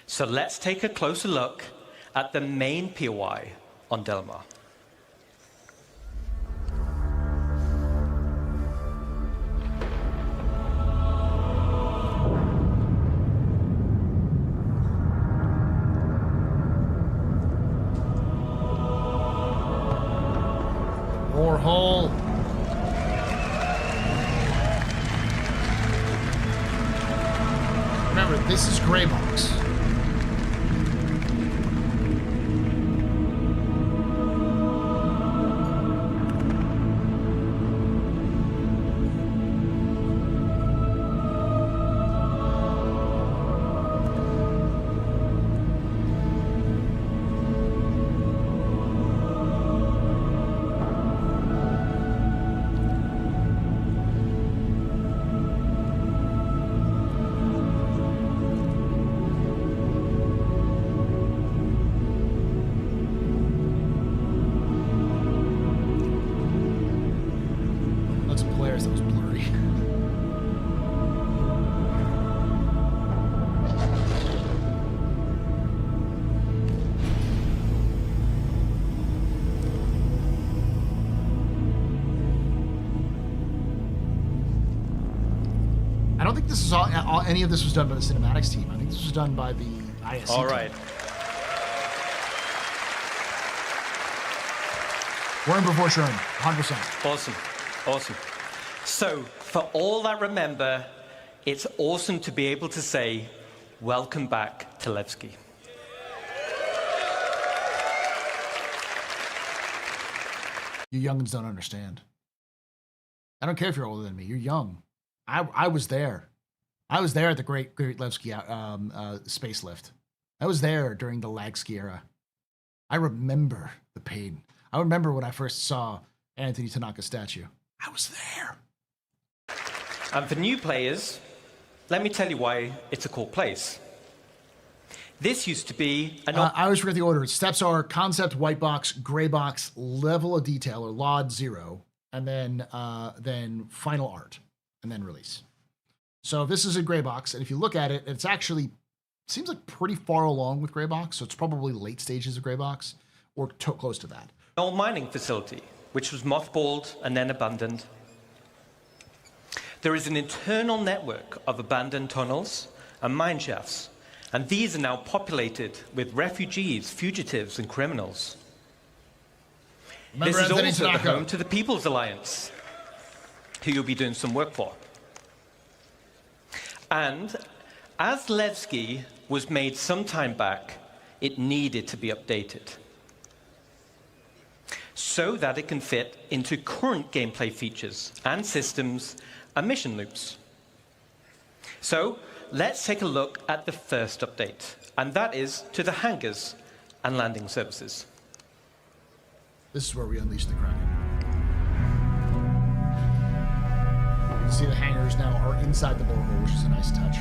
S10: So let's take a closer look at the main POI on Delamar.
S1: Borehole. Remember, this is gray box. I don't think this is any of this was done by the cinematics team. I think this was done by the ISC
S10: All
S1: team.
S10: right.
S1: We're in before Sherman, 100%.
S10: Awesome. Awesome. So, for all that remember, it's awesome to be able to say, welcome back to Levski.
S1: You youngins don't understand. I don't care if you're older than me. You're young. I was there. I was there at the Great Levski space lift. I was there during the Lagski era. I remember the pain. I remember when I first saw Anthony Tanaka's statue. I was there.
S10: And for new players, let me tell you why it's a cool place. This used to be an...
S1: I always forget the order. Steps are concept, white box, gray box, level of detail, or LOD 0, and then final art, and then release. So this is a gray box, and if you look at it, it's actually seems like pretty far along with gray box, so it's probably late stages of gray box, or close to that.
S10: An old mining facility, which was mothballed and then abandoned. There is an internal network of abandoned tunnels and mine shafts, and these are now populated with refugees, fugitives, and criminals.
S1: Remember
S10: this is
S1: Anthony
S10: also the
S1: Tanaka.
S10: home to the People's Alliance, who you'll be doing some work for. And as Levski was made some time back, it needed to be updated so that it can fit into current gameplay features and systems and mission loops. So let's take a look at the first update, and that is to the hangars and landing services.
S1: This is where we unleash the Kraken. You can see the hangars now are inside the borehole, which is a nice touch.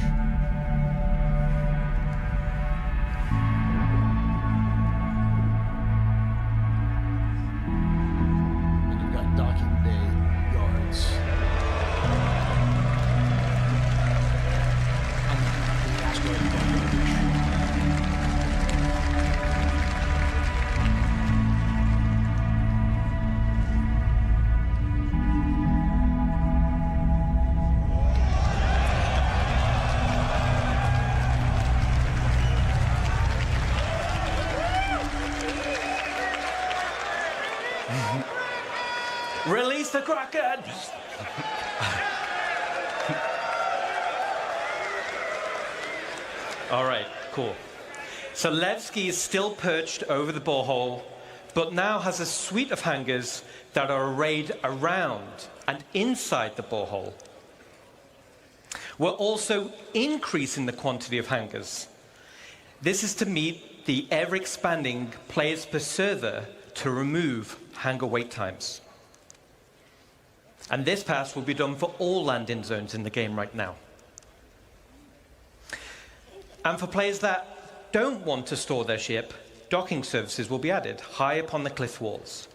S1: And you've got docking bay yards. On the asteroid belt.
S10: Release the Kraken! All right, cool. So Levski is still perched over the borehole, but now has a suite of hangars that are arrayed around and inside the borehole. We're also increasing the quantity of hangars. This is to meet the ever-expanding players per server to remove hangar wait times. And this pass will be done for all landing zones in the game right now. And for players that don't want to store their ship, docking services will be added high upon the cliff walls.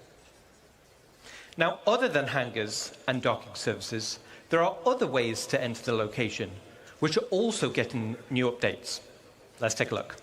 S10: Now, other than hangars and docking services, there are other ways to enter the location, which are also getting new updates. Let's take a look.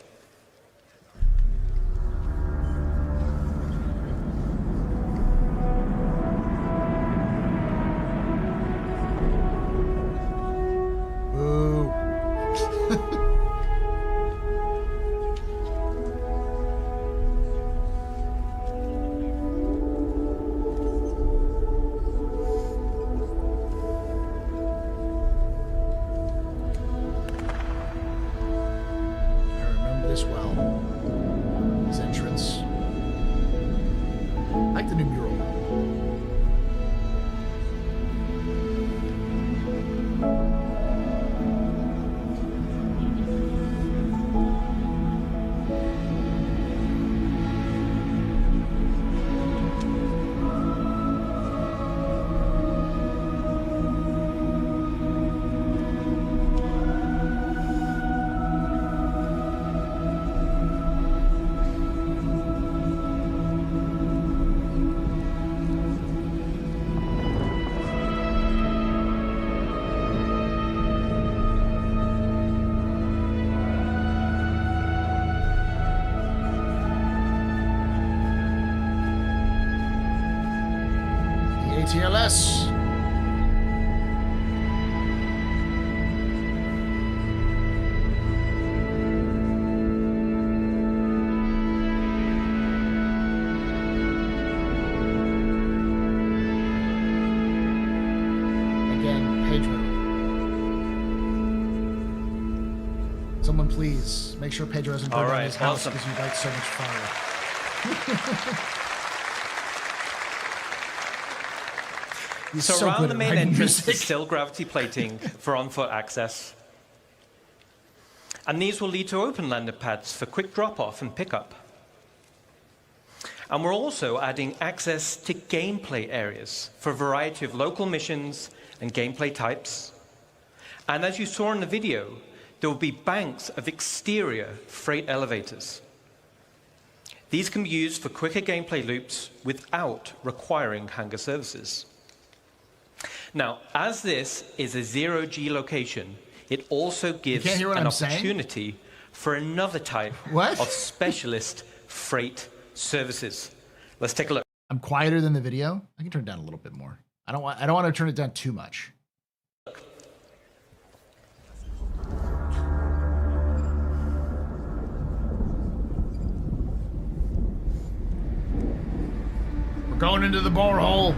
S1: TLS. Again, Pedro. Someone please make sure Pedro doesn't burn down his house because he lights so much fire.
S10: So around the main entrance is still gravity plating for on-foot access. And these will lead to open landing pads for quick drop-off and pickup. And we're also adding access to gameplay areas for a variety of local missions and gameplay types. And as you saw in the video, there will be banks of exterior freight elevators. These can be used for quicker gameplay loops without requiring hangar services. Now, as this is a zero-G location, it also gives an opportunity for another type of specialist freight services. Let's take a look.
S1: I'm quieter than the video. I can turn it down a little bit more. I don't want to turn it down too much. We're going into the borehole.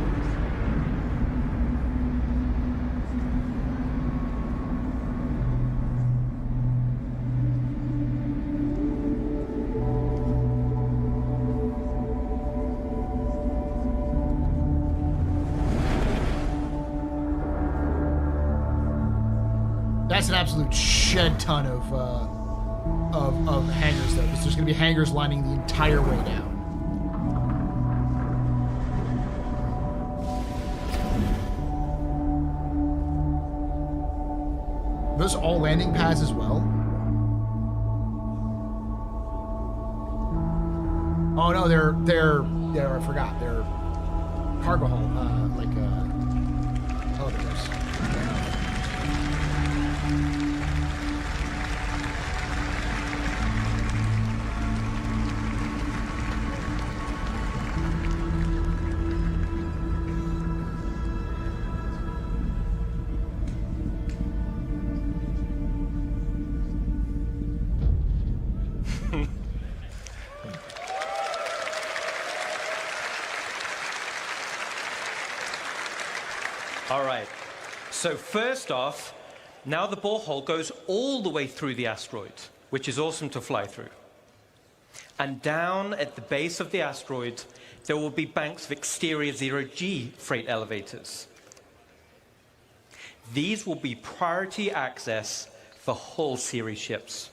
S1: That's an absolute shed ton of hangars, though, because there's going to be hangars lining the entire way down. Those all landing pads as well. Oh no, they're I forgot. They're cargo hull, elevators.
S10: All right, so first off, now the borehole goes all the way through the asteroid, which is awesome to fly through. And down at the base of the asteroid, there will be banks of exterior zero-G freight elevators. These will be priority access for Hull series ships.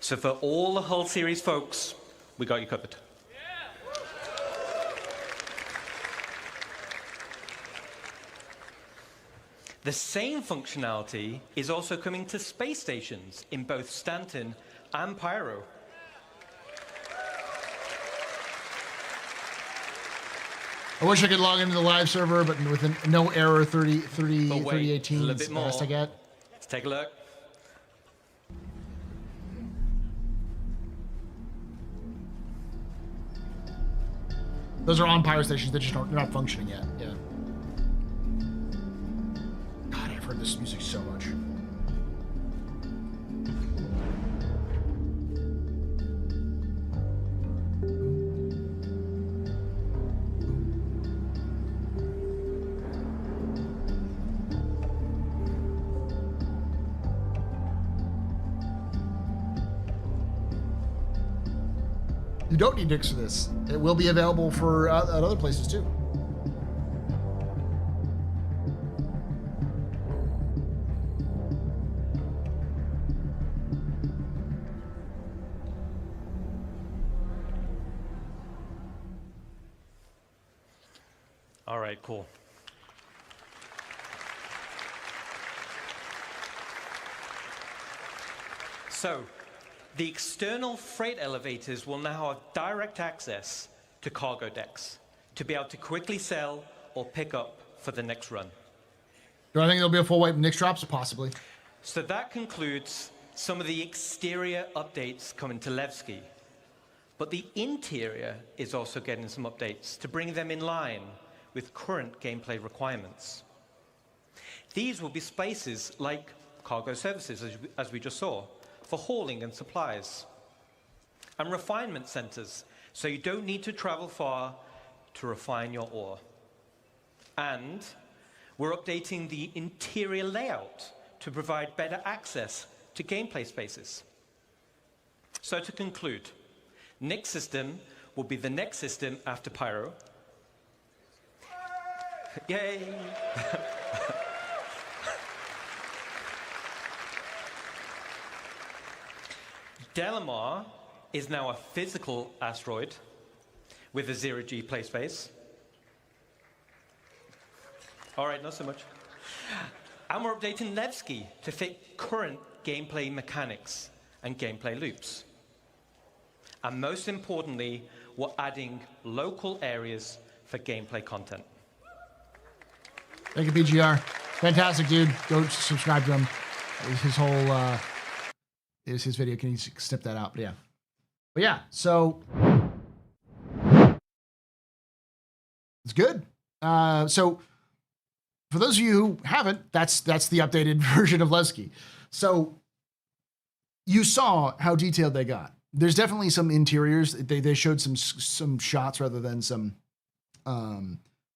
S10: So for all the Hull series folks, we got you covered. The same functionality is also coming to space stations in both Stanton and Pyro.
S1: I wish I could log into the live server, but with no error 3018
S10: a little bit
S1: is the
S10: more.
S1: best I get.
S10: Let's take a look.
S1: Those are on Pyro stations. They're not functioning yet. Yeah. God, I've heard this music so much. You don't need Nix for this. It will be available for at other places too.
S10: All right, cool. So, the external freight elevators will now have direct access to cargo decks to be able to quickly sell or pick up for the next run.
S1: Do I think there'll be a full wipe Nix drops? Possibly.
S10: So that concludes some of the exterior updates coming to Levski. But the interior is also getting some updates to bring them in line with current gameplay requirements. These will be spaces like cargo services, as we just saw, for hauling and supplies, and refinement centers, so you don't need to travel far to refine your ore. And we're updating the interior layout to provide better access to gameplay spaces. So to conclude, Nick's system will be the next system after Pyro. Yay! Delamar is now a physical asteroid with a 0G play space. All right, not so much. And we're updating Levski to fit current gameplay mechanics and gameplay loops. And most importantly, we're adding local areas for gameplay content.
S1: Thank you, PGR. Fantastic, dude. Go subscribe to him. His whole is his video. Can you snip that out? But yeah. So it's good. So for those of you who haven't, that's the updated version of Levski. So you saw how detailed they got. There's definitely some interiors. They showed some shots rather than some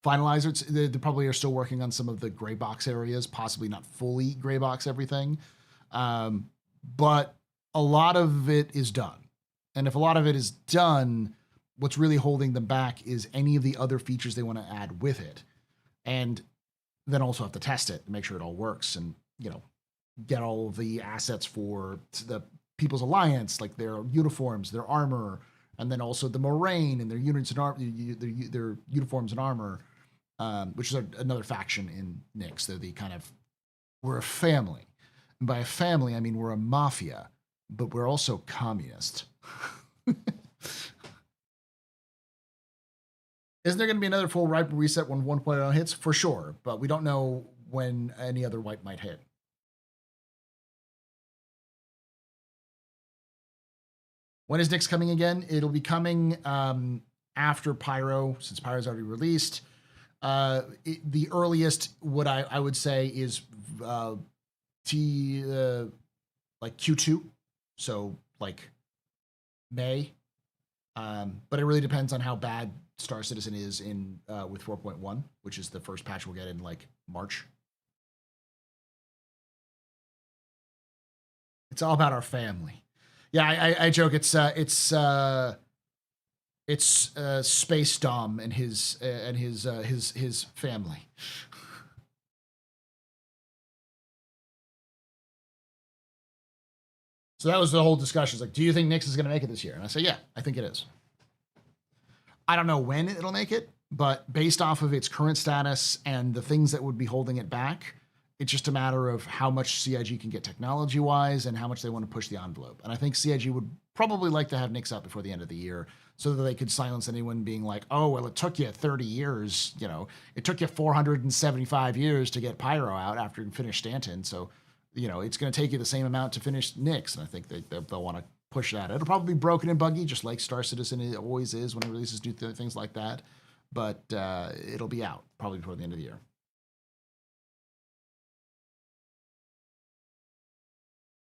S1: finalizers. They probably are still working on some of the gray box areas, possibly not fully gray box everything. But a lot of it is done. And if a lot of it is done, what's really holding them back is any of the other features they want to add with it. And then also have to test it and make sure it all works and, get all of the assets for the People's Alliance, like their uniforms, their armor, and then also the Moraine and their units and their uniforms and armor, which is another faction in Nyx. They're the we're a family. And by a family, I mean we're a mafia, but we're also communist. Isn't there going to be another full wipe reset when 1.0 hits? For sure, but we don't know when any other wipe might hit. When is Nyx coming again? It'll be coming after Pyro, since Pyro's already released. The earliest, what I would say, is Q2, so like May. But it really depends on how bad Star Citizen is in with 4.1, which is the first patch we'll get in like March. It's all about our family. Yeah, I joke. It's Space Dom and his family. So that was the whole discussion. It's like, do you think Nyx is going to make it this year? And I say, yeah, I think it is. I don't know when it'll make it, but based off of its current status and the things that would be holding it back, it's just a matter of how much CIG can get technology-wise and how much they want to push the envelope. And I think CIG would probably like to have Nyx out before the end of the year so that they could silence anyone being like, oh, well, it took you 30 years, you know, it took you 475 years to get Pyro out after you finished Stanton. So, you know, it's going to take you the same amount to finish Nyx. And I think they'll want to push that. It'll probably be broken and buggy, just like Star Citizen it always is when it releases new things like that. But it'll be out probably before the end of the year.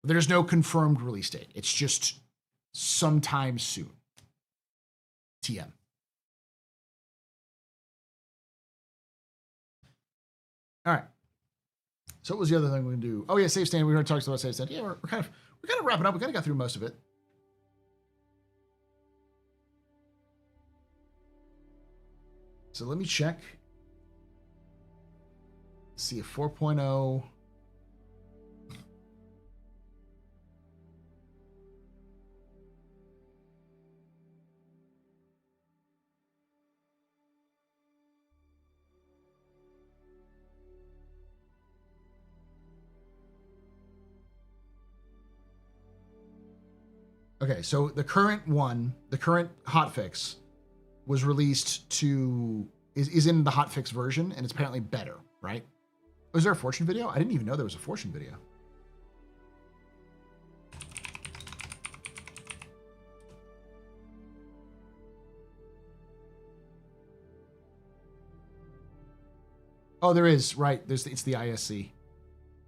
S1: There's no confirmed release date. It's just sometime soon. TM. All right. So what was the other thing we can do? Oh yeah, save stand. We were talking about save stand. Yeah, we're kind of wrapping up. We kind of got through most of it. So let me check. See if 4.0. Okay, so the current hotfix was released to is in the hotfix version, and it's apparently better, right? Was there a Fortune video? I didn't even know there was a Fortune video. Oh, there is, right. It's the ISC.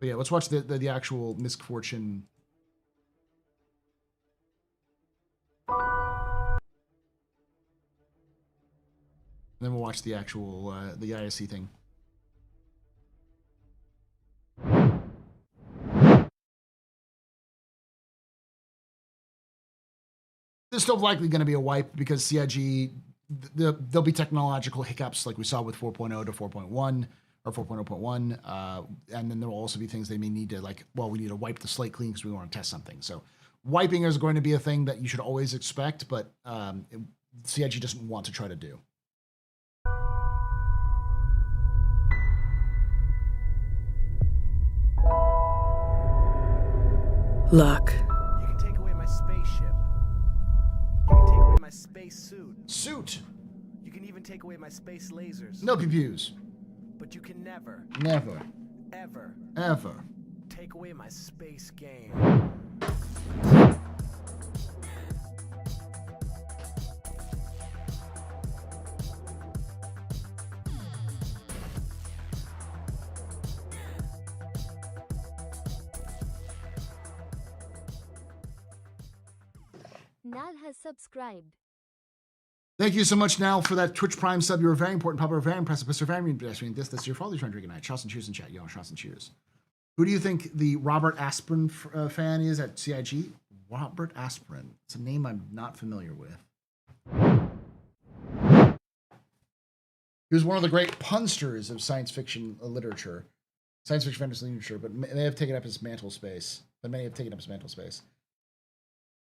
S1: But yeah, let's watch the actual Misfortune. And then we'll watch the actual the ISC thing. There's still likely going to be a wipe because CIG, there'll be technological hiccups like we saw with 4.0 to 4.1 or 4.0.1. And then there will also be things they may need to like, well, we need to wipe the slate clean because we want to test something. So wiping is going to be a thing that you should always expect, but CIG doesn't want to try to do.
S11: Luck.
S2: You can take away my spaceship. You can take away my space suit.
S1: Suit.
S2: You can even take away my space lasers.
S1: No PPUs.
S2: But you can never,
S1: ever
S2: take away my space game.
S3: Nal has subscribed.
S1: Thank you so much, Nal, for that Twitch Prime sub. You were very important, popular, very impressive, Mr. Very pedestrian. That's your father trying to drink at night. Shots and cheers in chat. Yo, shots and cheers. Who do you think the Robert Aspirin fan is at CIG? Robert Aspirin. It's a name I'm not familiar with. He was one of the great punsters of science fiction literature. Science fiction fantasy literature, but they have taken up his mantle space. But many have taken up his mantle space.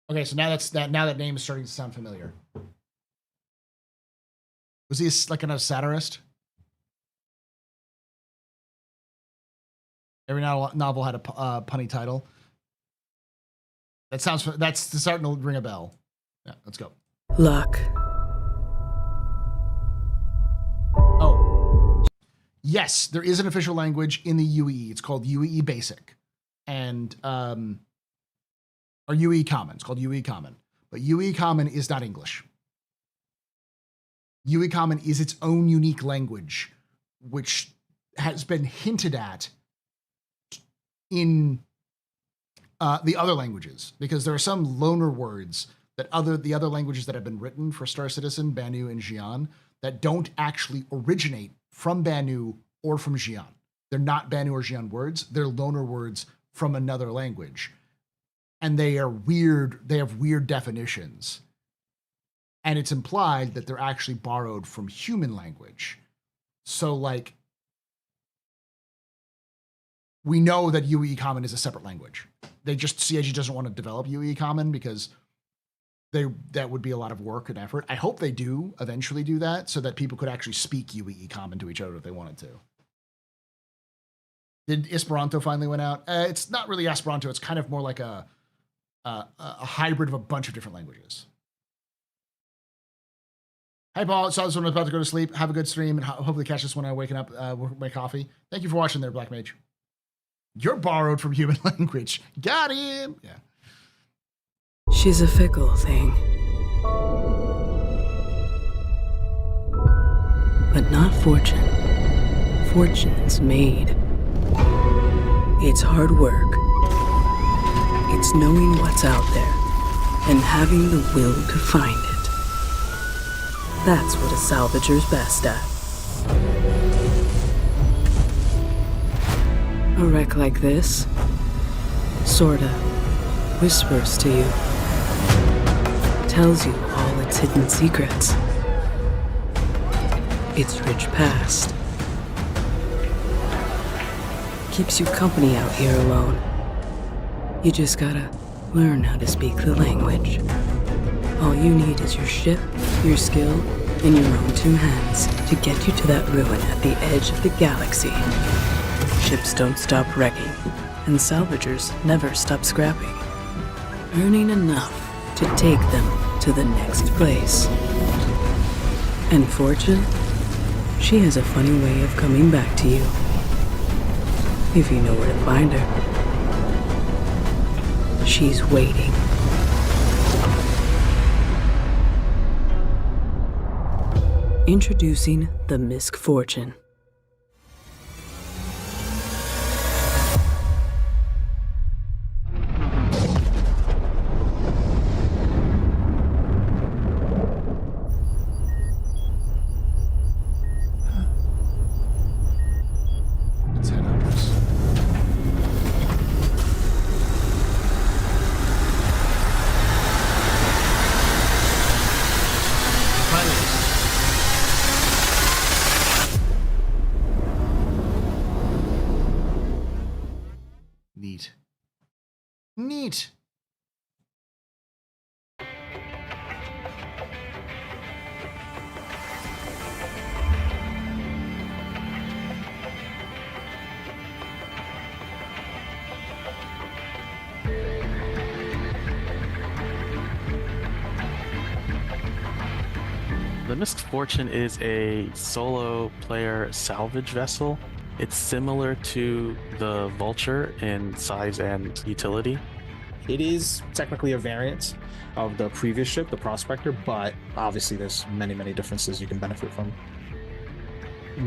S1: Okay, so now that name is starting to sound familiar. Was he like a satirist? Every novel had a punny title. That's starting to ring a bell. Yeah, let's go.
S11: Luck.
S1: Oh. Yes, there is an official language in the UEE. It's called UEE Basic. And or UE Common. It's called UE Common. But UE Common is not English. UE Common is its own unique language, which has been hinted at in the other languages, because there are some loaner words that the other languages that have been written for Star Citizen, Banu, and Xi'an that don't actually originate from Banu or from Xi'an. They're not Banu or Xi'an words. They're loaner words from another language. And they are weird. They have weird definitions. And it's implied that they're actually borrowed from human language. So, like, we know that UE Common is a separate language. CIG doesn't want to develop UE Common because that would be a lot of work and effort. I hope they do eventually do that so that people could actually speak UE Common to each other if they wanted to. Did Esperanto finally went out? It's not really Esperanto. It's kind of more like a hybrid of a bunch of different languages. Hey, Paul. Saw this one. I was about to go to sleep. Have a good stream, and hopefully catch this when I'm waking up with my coffee. Thank you for watching there, Black Mage. You're borrowed from human language. Got him. Yeah.
S11: She's a fickle thing. But not Fortune. Fortune's made. It's hard work. It's knowing what's out there and having the will to find it. That's what a salvager's best at. A wreck like this, sorta, whispers to you. Tells you all its hidden secrets. Its rich past. Keeps you company out here alone. You just gotta learn how to speak the language. All you need is your ship, your skill, and your own two hands to get you to that ruin at the edge of the galaxy. Ships don't stop wrecking, and salvagers never stop scrapping. Earning enough to take them to the next place. And Fortune? She has a funny way of coming back to you. If you know where to find her. She's waiting. Introducing the Misfortune.
S1: Neat.
S12: The Misfortune is a solo player salvage vessel. It's similar to the Vulture in size and utility.
S13: It is technically a variant of the previous ship, the Prospector, but obviously there's many differences you can benefit from.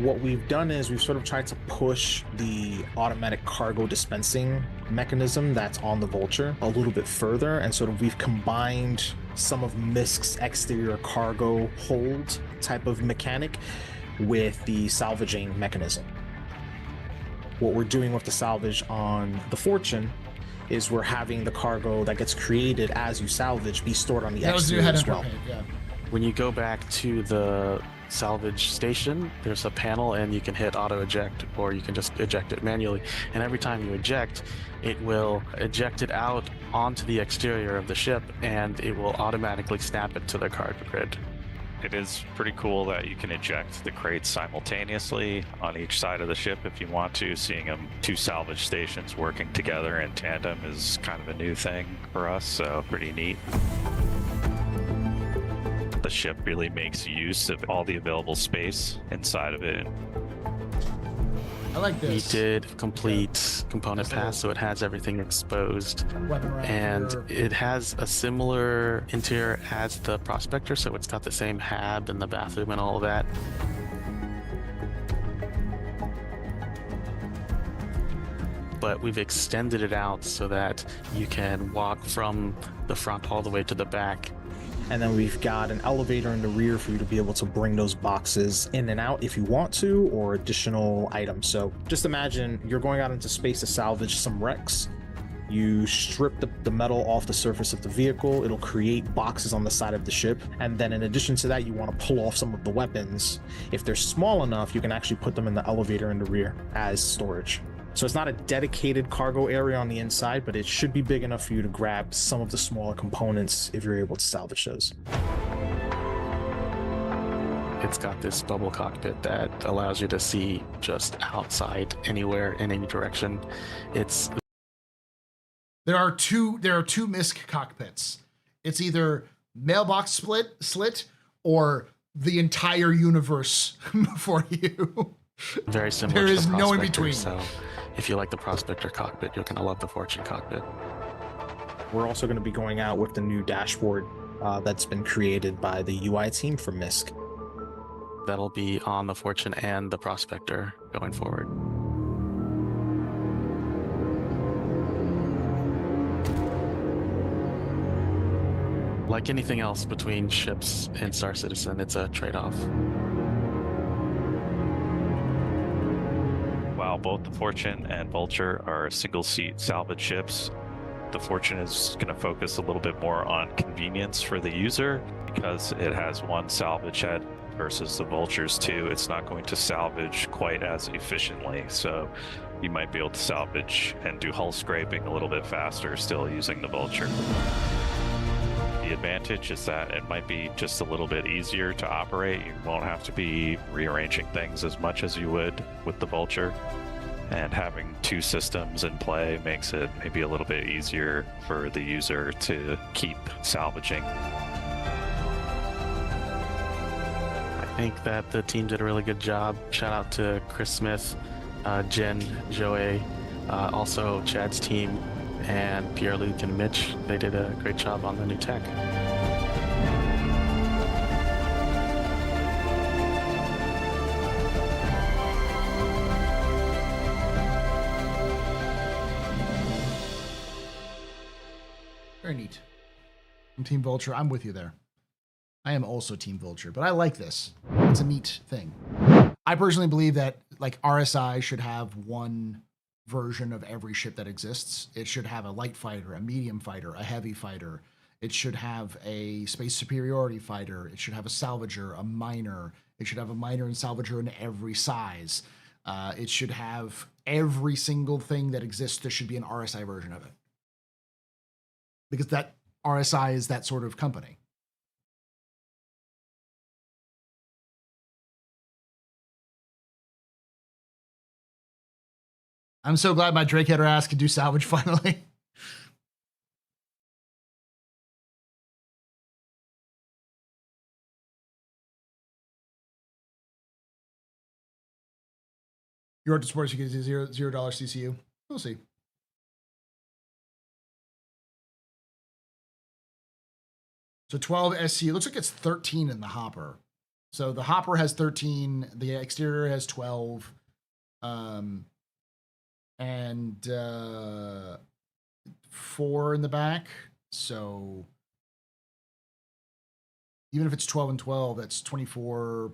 S13: What we've done is we've sort of tried to push the automatic cargo dispensing mechanism that's on the Vulture a little bit further, and sort of we've combined some of MISC's exterior cargo hold type of mechanic with the salvaging mechanism. What we're doing with the salvage on the Fortune is we're having the cargo that gets created as you salvage be stored on the exterior as well.
S12: When you go back to the salvage station, there's a panel and you can hit auto eject, or you can just eject it manually. And every time you eject, it will eject it out onto the exterior of the ship, and it will automatically snap it to the cargo grid.
S14: It is pretty cool that you can eject the crates simultaneously on each side of the ship if you want to. Seeing them two salvage stations working together in tandem is kind of a new thing for us, so pretty neat. The ship really makes use of all the available space inside of it.
S1: I like this.
S12: We did complete component pass, so it has everything exposed. And it has a similar interior as the Prospector, so it's got the same hab and the bathroom and all of that. But we've extended it out so that you can walk from the front all the way to the back.
S13: And then we've got an elevator in the rear for you to be able to bring those boxes in and out if you want to, or additional items. So just imagine you're going out into space to salvage some wrecks. You strip the metal off the surface of the vehicle. It'll create boxes on the side of the ship. And then in addition to that, you want to pull off some of the weapons. If they're small enough, you can actually put them in the elevator in the rear as storage. So it's not a dedicated cargo area on the inside, but it should be big enough for you to grab some of the smaller components if you're able to salvage those.
S12: It's got this bubble cockpit that allows you to see just outside anywhere in any direction.
S1: There are two MISC cockpits. It's either mailbox slit or the entire universe for you.
S12: Very similar
S1: There
S12: to
S1: is
S12: the
S1: no in
S12: Prospector,
S1: between.
S12: So if you like the Prospector cockpit, you're going to love the Fortune cockpit.
S13: We're also going to be going out with the new dashboard that's been created by the UI team for MISC.
S12: That'll be on the Fortune and the Prospector going forward. Like anything else between ships and Star Citizen, it's a trade-off.
S14: While both the Fortune and Vulture are single-seat salvage ships, the Fortune is going to focus a little bit more on convenience for the user because it has one salvage head versus the Vulture's two. It's not going to salvage quite as efficiently, so you might be able to salvage and do hull scraping a little bit faster still using the Vulture. The advantage is that it might be just a little bit easier to operate. You won't have to be rearranging things as much as you would with the Vulture. And having two systems in play makes it maybe a little bit easier for the user to keep salvaging.
S12: I think that the team did a really good job. Shout out to Chris Smith, Jen, Joey, also Chad's team, and Pierre-Luc and Mitch. They did a great job on the new tech.
S1: Very neat. I'm Team Vulture. I'm with you there. I am also Team Vulture, but I like this. It's a neat thing. I personally believe that like RSI should have one version of every ship that exists. It should have a light fighter, a medium fighter, a heavy fighter. It should have a space superiority fighter. It should have a salvager, a miner. It should have a miner and salvager in every size. It should have every single thing that exists. There should be an RSI version of it. Because that RSI is that sort of company. I'm so glad my Drake header ass can do salvage finally. Your to sports, you get $0 CCU. We'll see. So 12 SCU. Looks like it's 13 in the hopper. So the hopper has 13. The exterior has 12. And 4 in the back. So even if it's 12 and 12, that's 24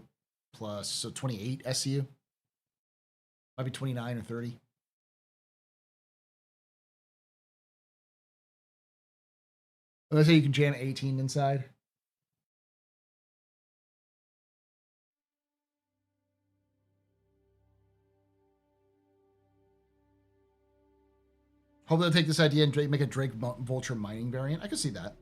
S1: plus, so 28 SCU. Might be 29 or 30. Let's say you can jam 18 inside. Hopefully they'll take this idea and make a Drake Vulture mining variant. I could see that.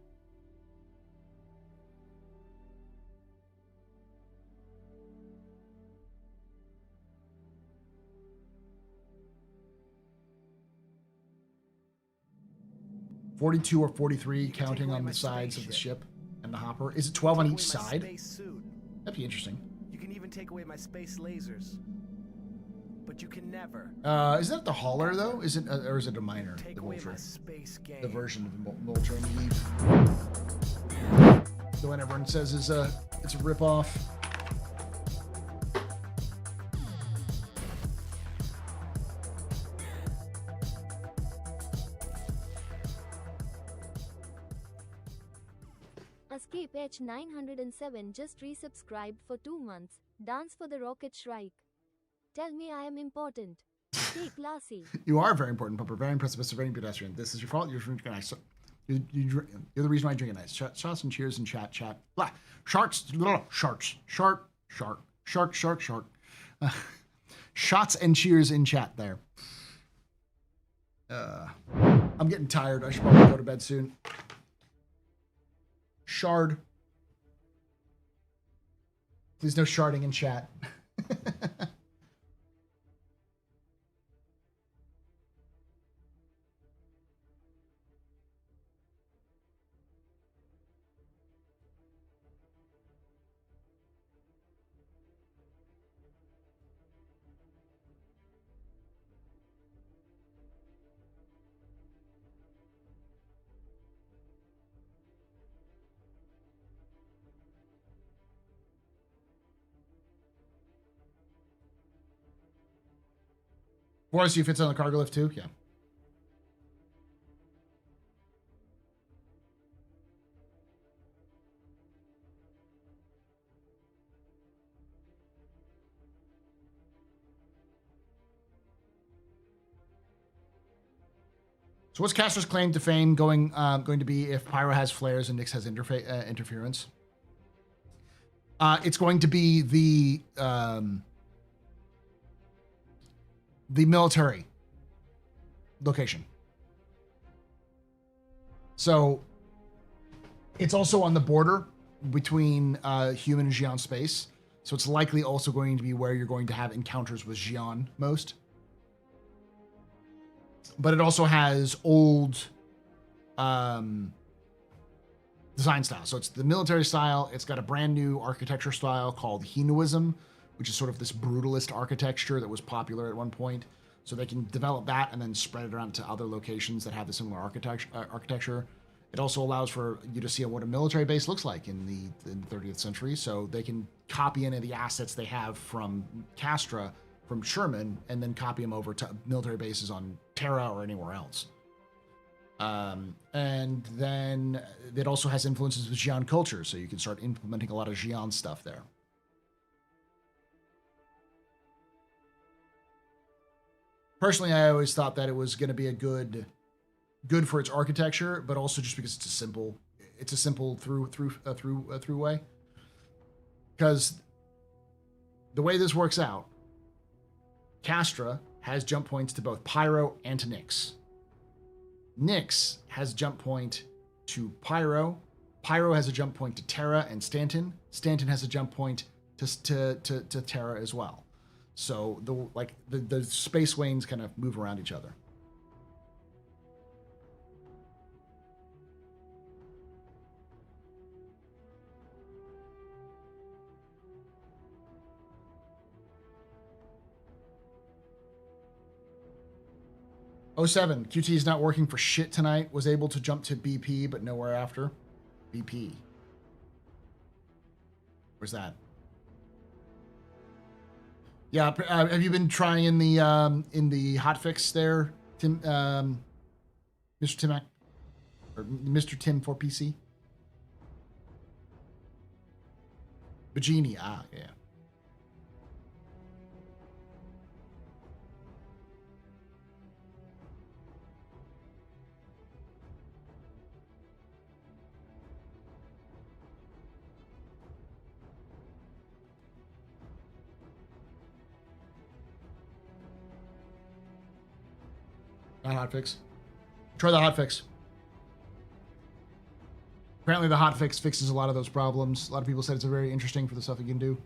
S1: $42 or 43 counting on the sides of the ship and the hopper. Is it 12 on each side? That'd be interesting.
S2: You can even take away my space lasers. But you can never.
S1: Is that the hauler though? Is it or is it a miner? The Vulture. The version of the Vulture, I believe. The one everyone says is it's a ripoff.
S3: Escape H907 just resubscribed for 2 months. Dance for the Rocket Shrike. Tell me I am important. Stay classy.
S1: You are very important, Pumper. Very impressive, Mr. Very pedestrian. This is your fault. You're drinking ice. You're the reason why I drink ice. Shots and cheers in chat. Blah. Sharks. Sharks. Shark. Shots and cheers in chat there. I'm getting tired. I should probably go to bed soon. Shard. Please no sharding in chat. Forestry fits on the cargo lift too? Yeah. So what's Castra's claim to fame going to be if Pyro has flares and Nyx has interference? It's going to be the military location. So it's also on the border between human and Xi'an space. So it's likely also going to be where you're going to have encounters with Xi'an most. But it also has old design style. So it's the military style. It's got a brand new architecture style called Hinduism, which is sort of this brutalist architecture that was popular at one point. So they can develop that and then spread it around to other locations that have the similar architecture. It also allows for you to see what a military base looks like in the 30th century. So they can copy any of the assets they have from Castra, from Sherman, and then copy them over to military bases on Terra or anywhere else. And then it also has influences with Xi'an culture, so you can start implementing a lot of Xi'an stuff there. Personally, I always thought that it was going to be a good for its architecture, but also just because it's a simple through way. Because the way this works out, Castra has jump points to both Pyro and to Nyx. Nyx has jump point to Pyro. Pyro has a jump point to Terra and Stanton. Stanton has a jump point to Terra as well. So the space wanes kind of move around each other. '07, QT is not working for shit tonight. Was able to jump to BP, but nowhere after. BP. Where's that? Yeah, have you been trying in the hotfix there, Tim, Mr. Timac, or Mr. Tim for PC? Bagini, yeah. Not hotfix. Try the hotfix. Apparently the hotfix fixes a lot of those problems. A lot of people said it's very interesting for the stuff you can do.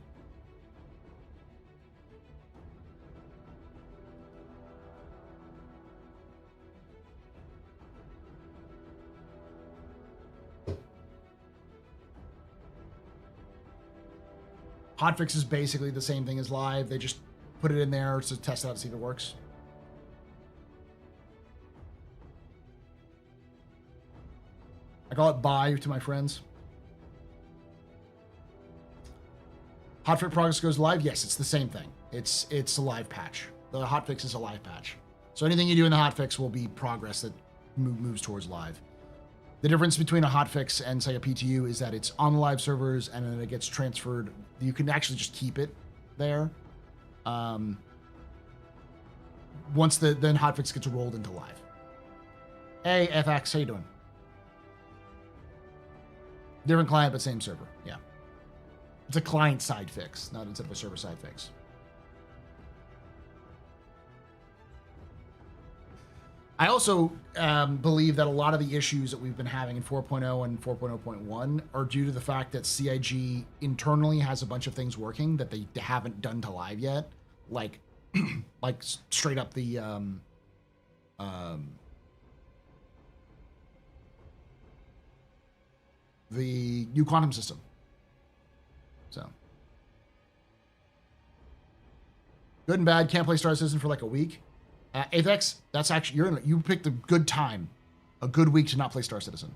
S1: Hotfix is basically the same thing as live. They just put it in there to test it out to see if it works. I call it bye to my friends. Hotfix progress goes live. Yes, it's the same thing. It's a live patch. The hotfix is a live patch. So anything you do in the hotfix will be progress that moves towards live. The difference between a hotfix and say a PTU is that it's on the live servers and then it gets transferred. You can actually just keep it there. Once then hotfix gets rolled into live. Hey FX, how you doing? Different client, but same server. Yeah. It's a client-side fix, not instead of a server-side fix. I also believe that a lot of the issues that we've been having in 4.0 and 4.0.1 are due to the fact that CIG internally has a bunch of things working that they haven't done to live yet. Like, like straight up the new quantum system. So good and bad. Can't play Star Citizen for like a week. Apex, that's actually you picked a good time, a good week to not play Star Citizen,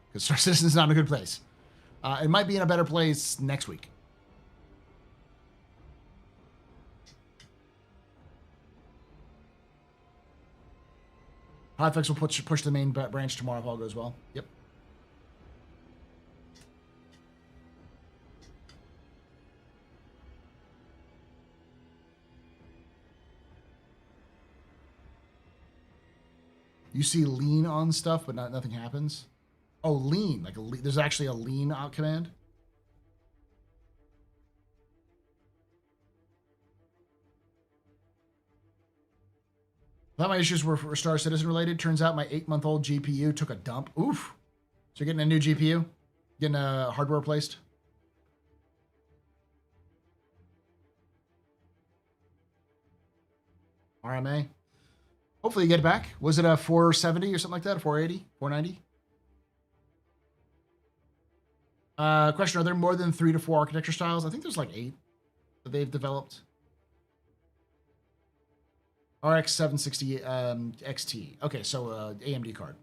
S1: because Star Citizen is not a good place. It might be in a better place next week. Hotfix will push the main branch tomorrow if all goes well. Yep. You see lean on stuff, but nothing happens. Oh, lean. Like there's actually a lean out command. Thought my issues were for Star Citizen related. Turns out my 8-month-old GPU took a dump. Oof. So you're getting a new GPU? Getting a hardware replaced? RMA? Hopefully you get it back. Was it a 470 or something like that? A 480? 490? Question, are there more than 3 to 4 architecture styles? I think there's like 8 that they've developed. RX 760 XT. Okay, so AMD card.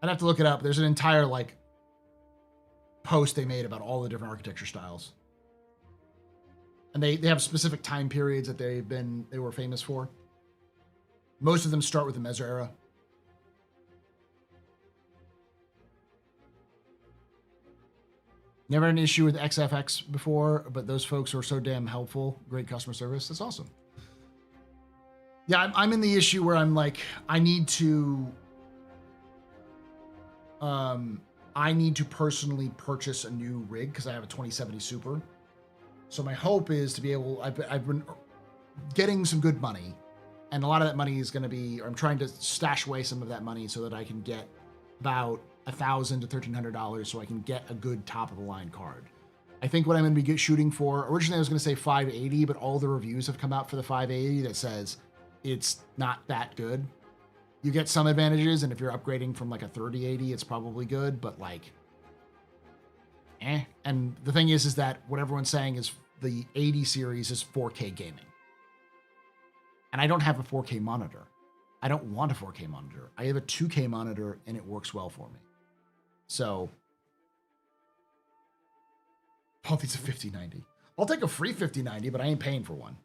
S1: I'd have to look it up. There's an entire like post they made about all the different architecture styles. And they have specific time periods that they were famous for. Most of them start with the Mezzo era. Never had an issue with XFX before, but those folks were so damn helpful. Great customer service. That's awesome. Yeah, I'm in the issue where I'm like, I need to personally purchase a new rig because I have a 2070 Super. So my hope is to be able, I've been getting some good money, and a lot of that money is going to be, I'm trying to stash away some of that money so that I can get about $1,000 to $1,300 so I can get a good top of the line card. I think what I'm going to be shooting for, originally I was going to say 580, but all the reviews have come out for the 580 that says it's not that good. You get some advantages, and if you're upgrading from like a 3080, it's probably good, but like, And the thing is that what everyone's saying is the 80 series is 4K gaming. And I don't have a 4K monitor. I don't want a 4K monitor. I have a 2K monitor, and it works well for me. So, Paul thinks a 5090. I'll take a free 5090, but I ain't paying for one.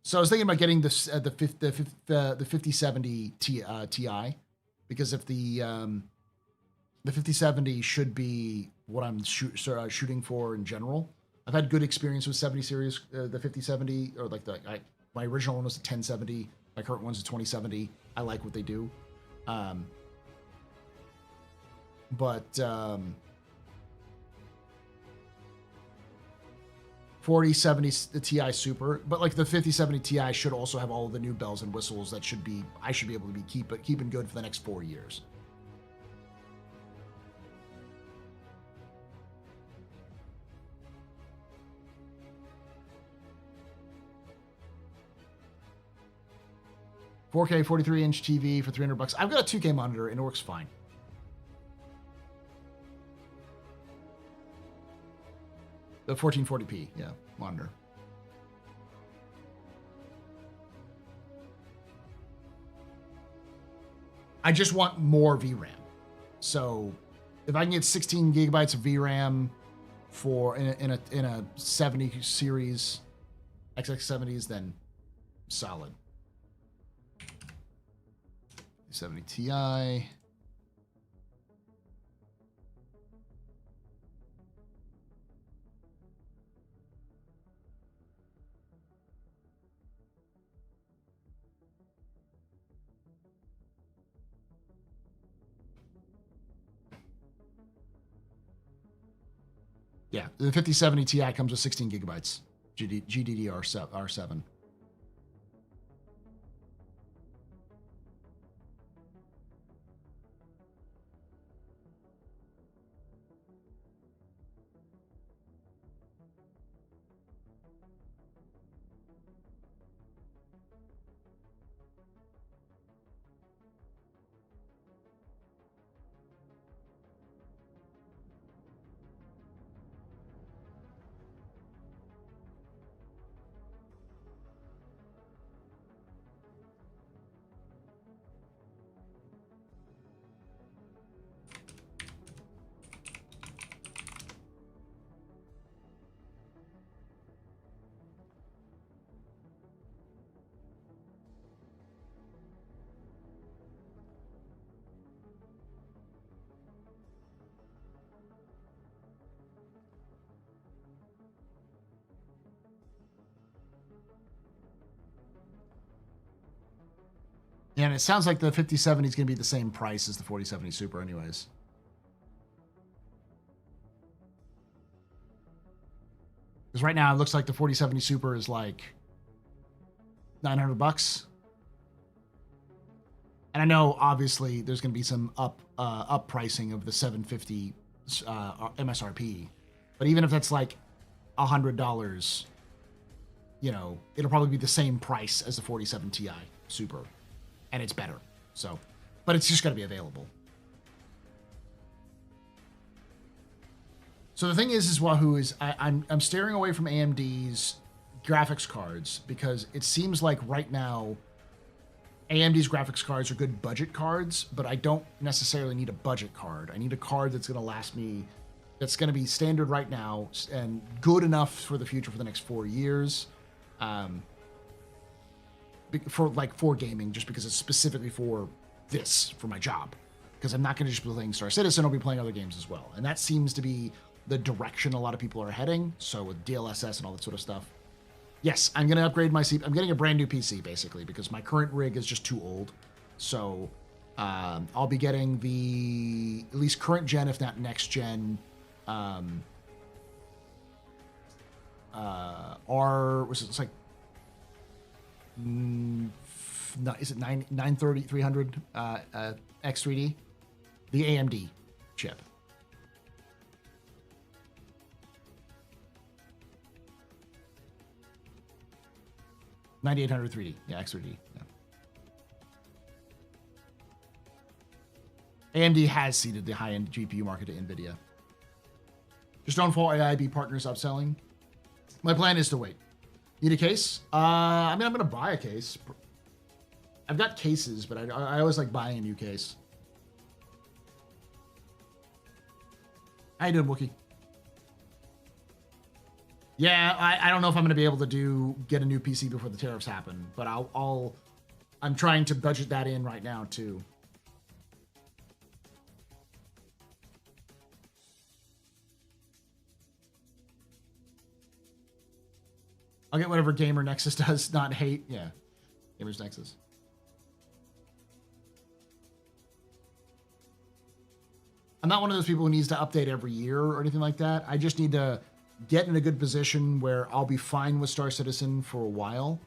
S1: So I was thinking about getting the 5070 Ti, because if the 5070 should be what I'm shooting for in general. I've had good experience with 70 series, the 5070, or like my original one was a 1070. My current one's a 2070. I like what they do. But 4070 the Ti Super, but like the 5070 Ti should also have all of the new bells and whistles that I should be able to be keeping good for the next 4 years. $4K 43-inch TV for $300. I've got a 2K monitor and it works fine. The 1440p, yeah, monitor. I just want more VRAM. So if I can get 16 gigabytes of VRAM for in a 70 series XX70s, then solid. 70 Ti. Yeah, the 5070 Ti comes with 16 gigabytes GDDR7. And it sounds like the 5070 is going to be the same price as the 4070 Super anyways. Because right now it looks like the 4070 Super is like $900. And I know obviously there's going to be some up pricing of the 750 MSRP. But even if that's like $100, you know, it'll probably be the same price as the 47 Ti Super. And it's better. So, but it's just got to be available. So the thing is Wahoo, is I'm steering away from AMD's graphics cards because it seems like right now AMD's graphics cards are good budget cards, but I don't necessarily need a budget card. I need a card that's going to last me, that's going to be standard right now and good enough for the future for the next 4 years. For gaming, just because it's specifically for this, for my job. Because I'm not going to just be playing Star Citizen, I'll be playing other games as well. And that seems to be the direction a lot of people are heading. So with DLSS and all that sort of stuff. Yes, I'm going to upgrade my CPU. I'm getting a brand new PC, basically, because my current rig is just too old. So I'll be getting the, at least current gen, if not next gen, it's like, is it 930, 300 X3D? The AMD chip. $9,800 3D. Yeah, X3D. Yeah. AMD has seeded the high-end GPU market to NVIDIA. Just don't fall AIB partners upselling. My plan is to wait. Need a case? I mean, I'm going to buy a case. I've got cases, but I always like buying a new case. How you doing, Wookie? Yeah, I don't know if I'm going to be able to get a new PC before the tariffs happen, but I'm trying to budget that in right now too. I'll get whatever Gamer Nexus does, not hate. Yeah, Gamer's Nexus. I'm not one of those people who needs to update every year or anything like that. I just need to get in a good position where I'll be fine with Star Citizen for a while,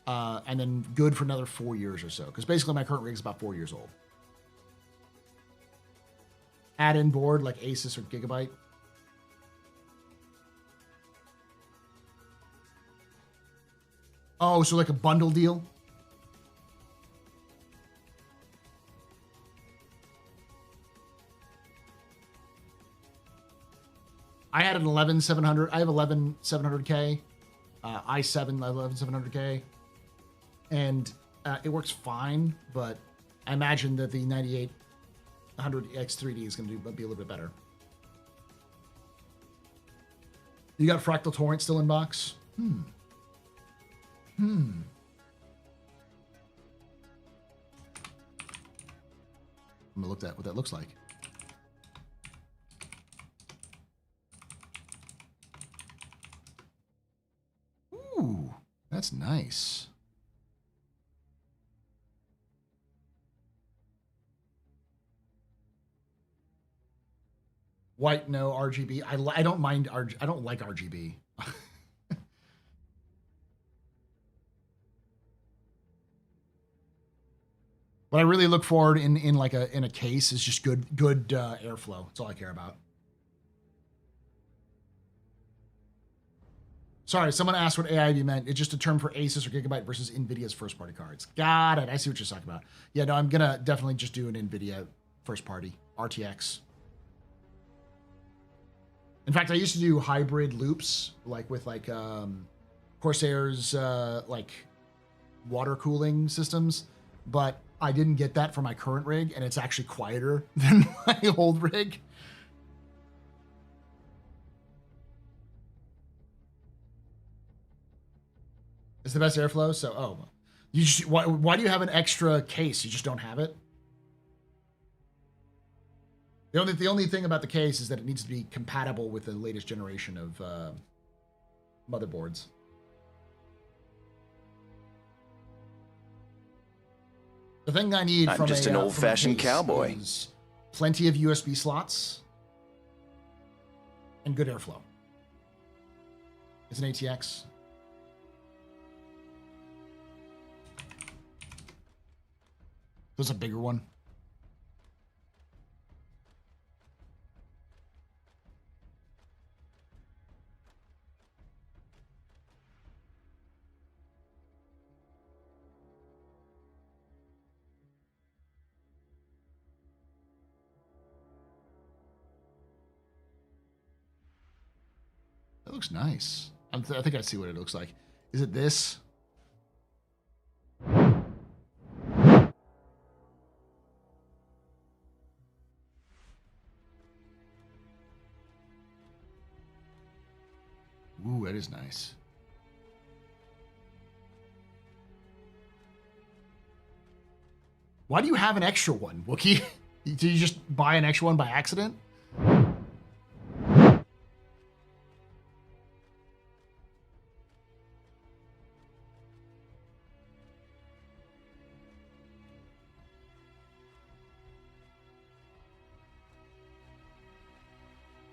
S1: and then good for another 4 years or so. Because basically my current rig is about 4 years old. Add-in board like Asus or Gigabyte. Oh, so like a bundle deal? I had an 11700. I have 11700K, i7 11700K, and it works fine. But I imagine that the 9800X3D is going to be a little bit better. You got Fractal Torrent still in box? I'm gonna look at what that looks like. Ooh, that's nice. White, no. RGB. I don't mind I don't like RGB. What I really look forward in a case is just good airflow. That's all I care about. Sorry, someone asked what AIB meant. It's just a term for Asus or Gigabyte versus NVIDIA's first-party cards. Got it. I see what you're talking about. Yeah, no, I'm gonna definitely just do an NVIDIA first-party RTX. In fact, I used to do hybrid loops, with Corsair's water cooling systems, but I didn't get that for my current rig, and it's actually quieter than my old rig. It's the best airflow. So, why do you have an extra case? You just don't have it? The only thing about the case is that it needs to be compatible with the latest generation of motherboards. The thing I need
S8: I'm
S1: from
S8: just an
S1: from a
S8: old-fashioned
S1: case
S8: cowboy.
S1: is plenty of USB slots and good airflow. It's an ATX. There's a bigger one. That looks nice. I think I see what it looks like. Is it this? Ooh, that is nice. Why do you have an extra one, Wookie? Did you just buy an extra one by accident?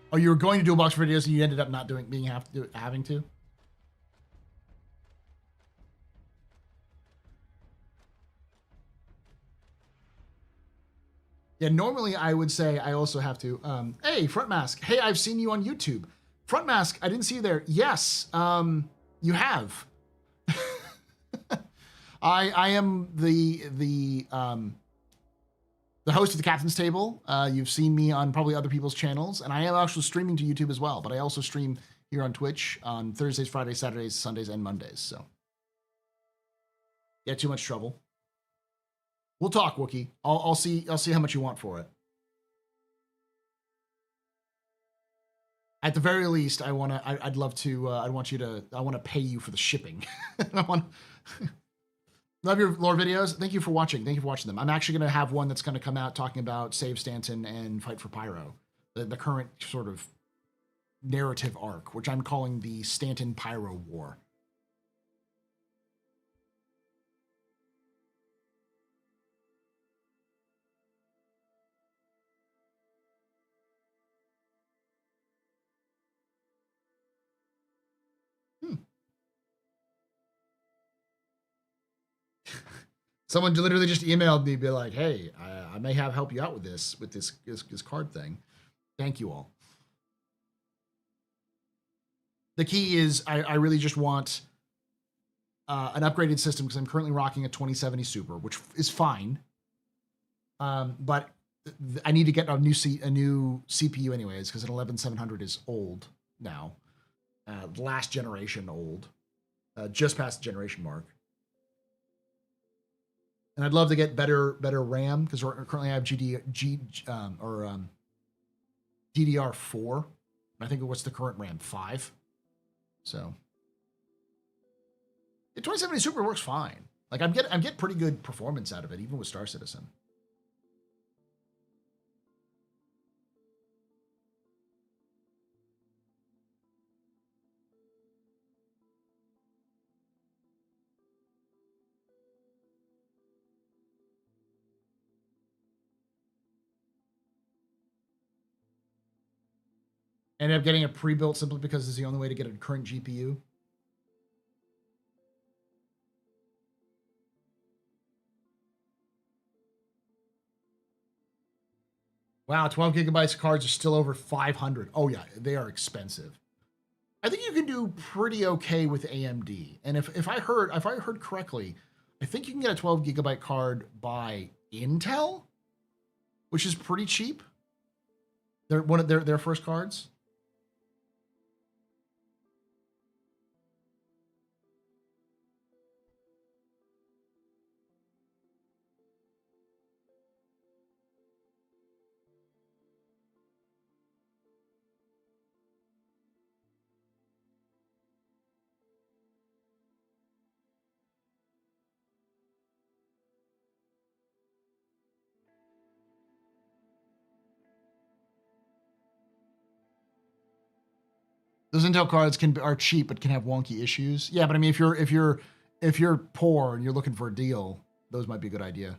S1: Oh, you were going to do a box videos and you ended up not having to? Yeah, normally I would say I also have to. Hey, Front Mask. Hey, I've seen you on YouTube. Front Mask, I didn't see you there. Yes, you have. I am the host of the Captain's Table. You've seen me on probably other people's channels, and I am actually streaming to YouTube as well. But I also stream here on Twitch on Thursdays, Fridays, Saturdays, Sundays, and Mondays. So, yeah, too much trouble. We'll talk, Wookie. I'll see how much you want for it. At the very least, I want to pay you for the shipping. Love your lore videos. Thank you for watching. Thank you for watching them. I'm actually going to have one that's going to come out talking about Save Stanton and Fight for Pyro, the current sort of narrative arc, which I'm calling the Stanton Pyro War. Someone literally just emailed me, be like, "Hey, I may have help you out with this card thing. Thank you all." The key is I really just want an upgraded system because I'm currently rocking a 2070 Super, which is fine. But I need to get a new CPU anyways because an 11700 is old now, last generation old, just past the generation mark. And I'd love to get better RAM because currently I have DDR4. I think what's the current RAM? 5. So the 2070 Super works fine. Like I'm getting pretty good performance out of it, even with Star Citizen. Ended up getting a pre-built simply because it's the only way to get a current GPU. Wow, 12 gigabytes of cards are still over 500. Oh yeah, they are expensive. I think you can do pretty okay with AMD. And if I heard correctly, I think you can get a 12 gigabyte card by Intel, which is pretty cheap. They're one of their first cards. Those Intel cards are cheap, but can have wonky issues. Yeah, but I mean, if you're poor and you're looking for a deal, those might be a good idea.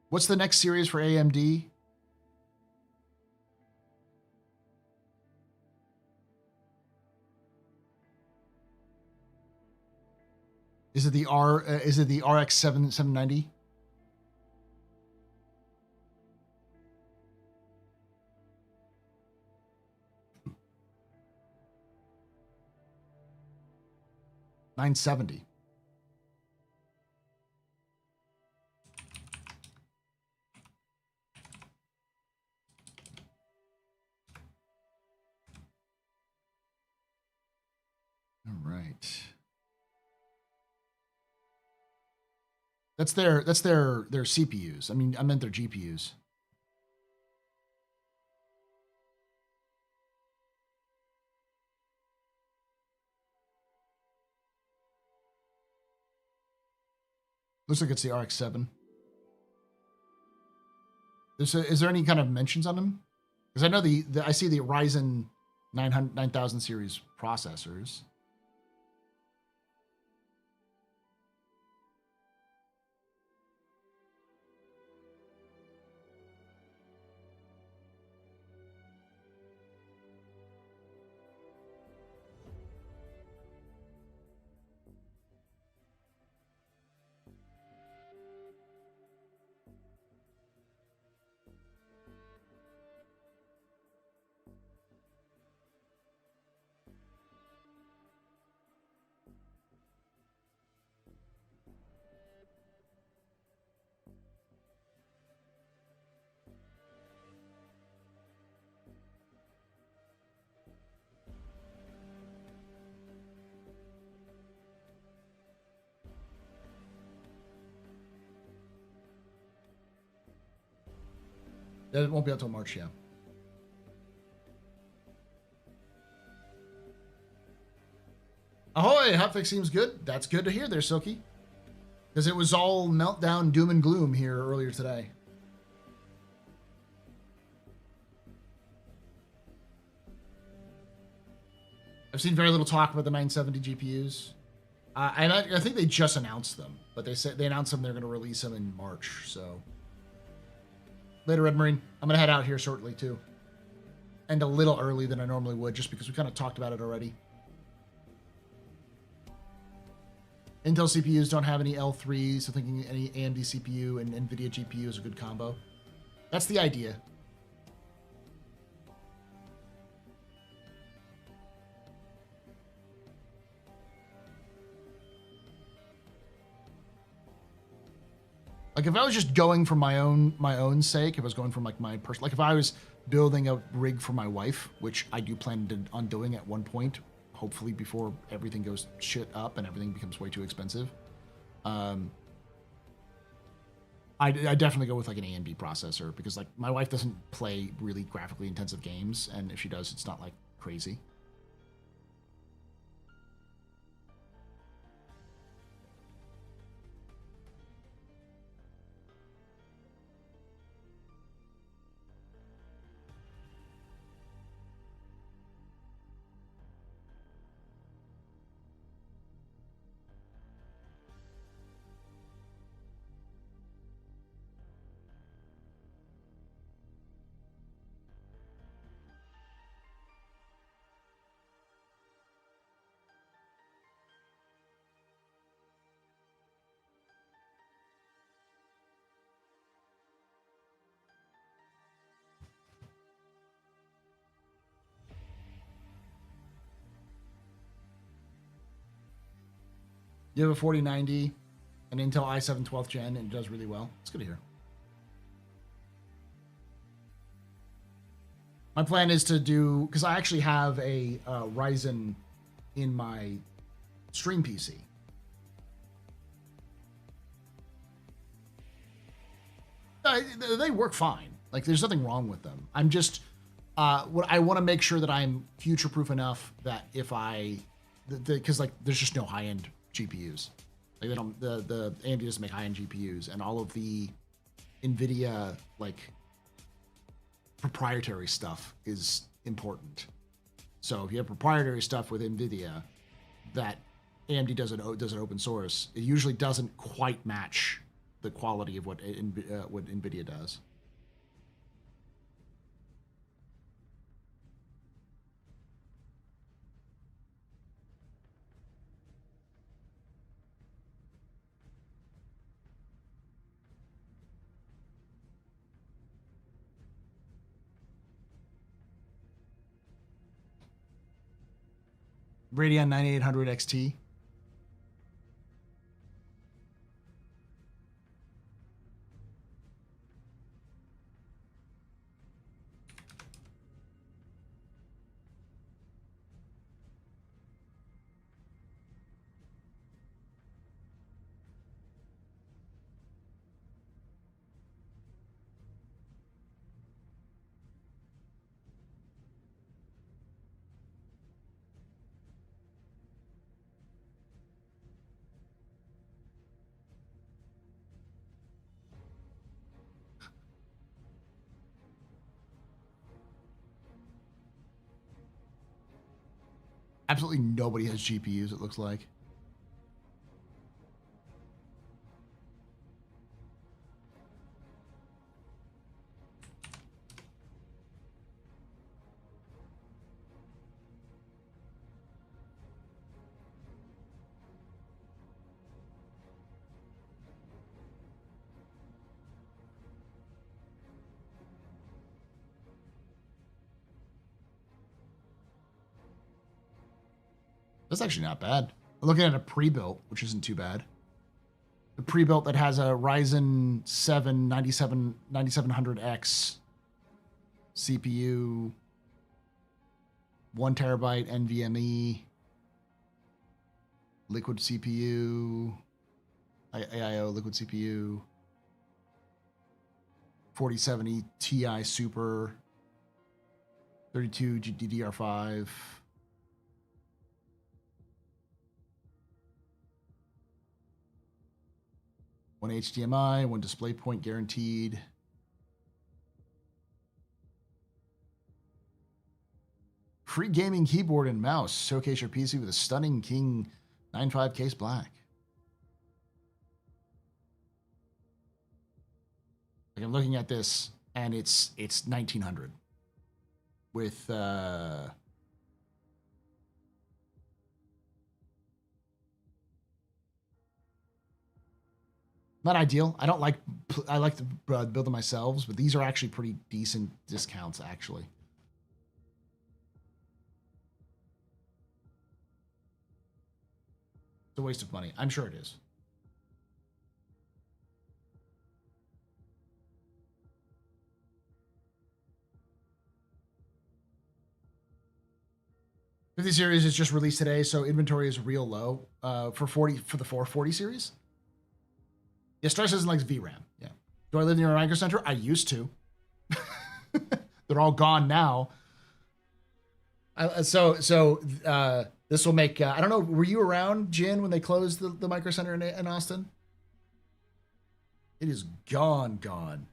S1: What's the next series for AMD? Is it the RX 790? $970. All right. That's their CPUs. I mean, I meant their GPUs. Looks like it's the RX-7. Is there any kind of mentions on them? Because I know I see the Ryzen 9000 series processors. It won't be until March, yeah. Ahoy! Hotfix seems good. That's good to hear there, Silky. Because it was all meltdown, doom and gloom here earlier today. I've seen very little talk about the 970 GPUs. And I think they just announced them. But they announced them, they're going to release them in March, so... Later, Red Marine. I'm going to head out here shortly, too. And a little early than I normally would, just because we kind of talked about it already. Intel CPUs don't have any L3, so thinking any AMD CPU and NVIDIA GPU is a good combo. That's the idea. Like if I was just going for my own sake, if I was going from like my personal, like if I was building a rig for my wife, which I do plan on doing at one point, hopefully before everything goes shit up and everything becomes way too expensive, I definitely go with like an AMD processor because like my wife doesn't play really graphically intensive games, and if she does, it's not like crazy. You have a 4090, an Intel i7 12th gen, and it does really well. It's good to hear. My plan is to do, because I actually have a Ryzen in my stream PC. They work fine. Like, there's nothing wrong with them. I'm just, what I want to make sure that I'm future-proof enough that if because like, there's just no high-end GPUs. Like they don't, the AMD doesn't make high-end GPUs, and all of the NVIDIA like proprietary stuff is important. So if you have proprietary stuff with NVIDIA that AMD doesn't open source, it usually doesn't quite match the quality of what NVIDIA does. Radeon 9800 XT. Absolutely nobody has GPUs, it looks like. That's actually not bad. I'm looking at a pre-built, which isn't too bad. The pre-built that has a Ryzen 7 9700X CPU, 1 terabyte NVMe, liquid CPU, AIO liquid CPU, 4070 Ti Super, 32 DDR5. One HDMI, one display point guaranteed. Free gaming keyboard and mouse. Showcase your PC with a stunning King 9.5 case black. Like I'm looking at this, and it's 1900 with not ideal. I like to build them myself, but these are actually pretty decent discounts, actually. It's a waste of money. I'm sure it is. The series is just released today, so inventory is real low for the 440 series. Yeah, Stress doesn't like VRAM. Yeah. Do I live near a Micro Center? I used to. They're all gone now. So this will make. I don't know. Were you around, Jin, when they closed the Micro Center in Austin? It is gone.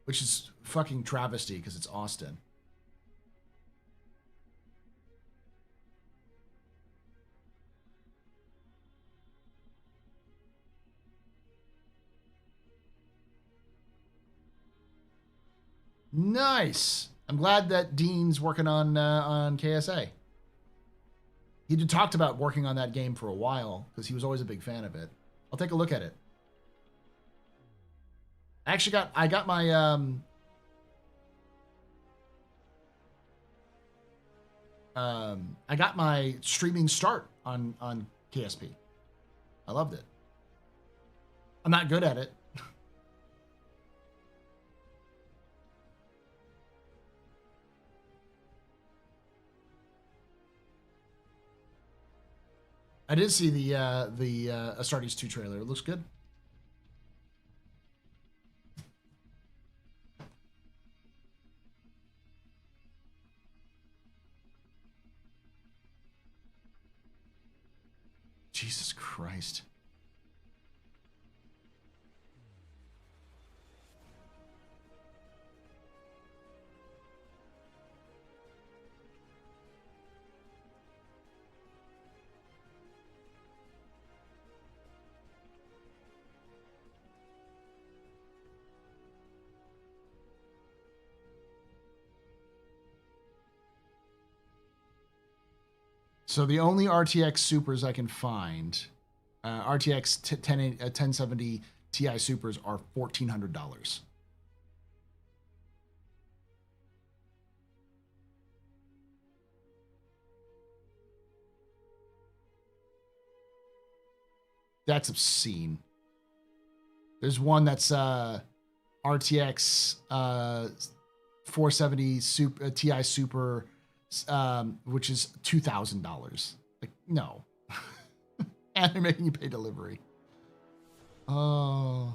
S1: Which is fucking travesty because it's Austin. Nice. I'm glad that Dean's working on KSA. He talked about working on that game for a while because he was always a big fan of it. I'll take a look at it. I got my I got my streaming start on KSP. I loved it. I'm not good at it. I did see the Astartes 2 trailer. It looks good. Jesus Christ. So the only RTX Supers I can find, RTX 1070 Ti Supers are $1,400. That's obscene. There's one that's RTX 470 Ti Super, which is $2,000. Like, no. And they're making you pay delivery. Oh.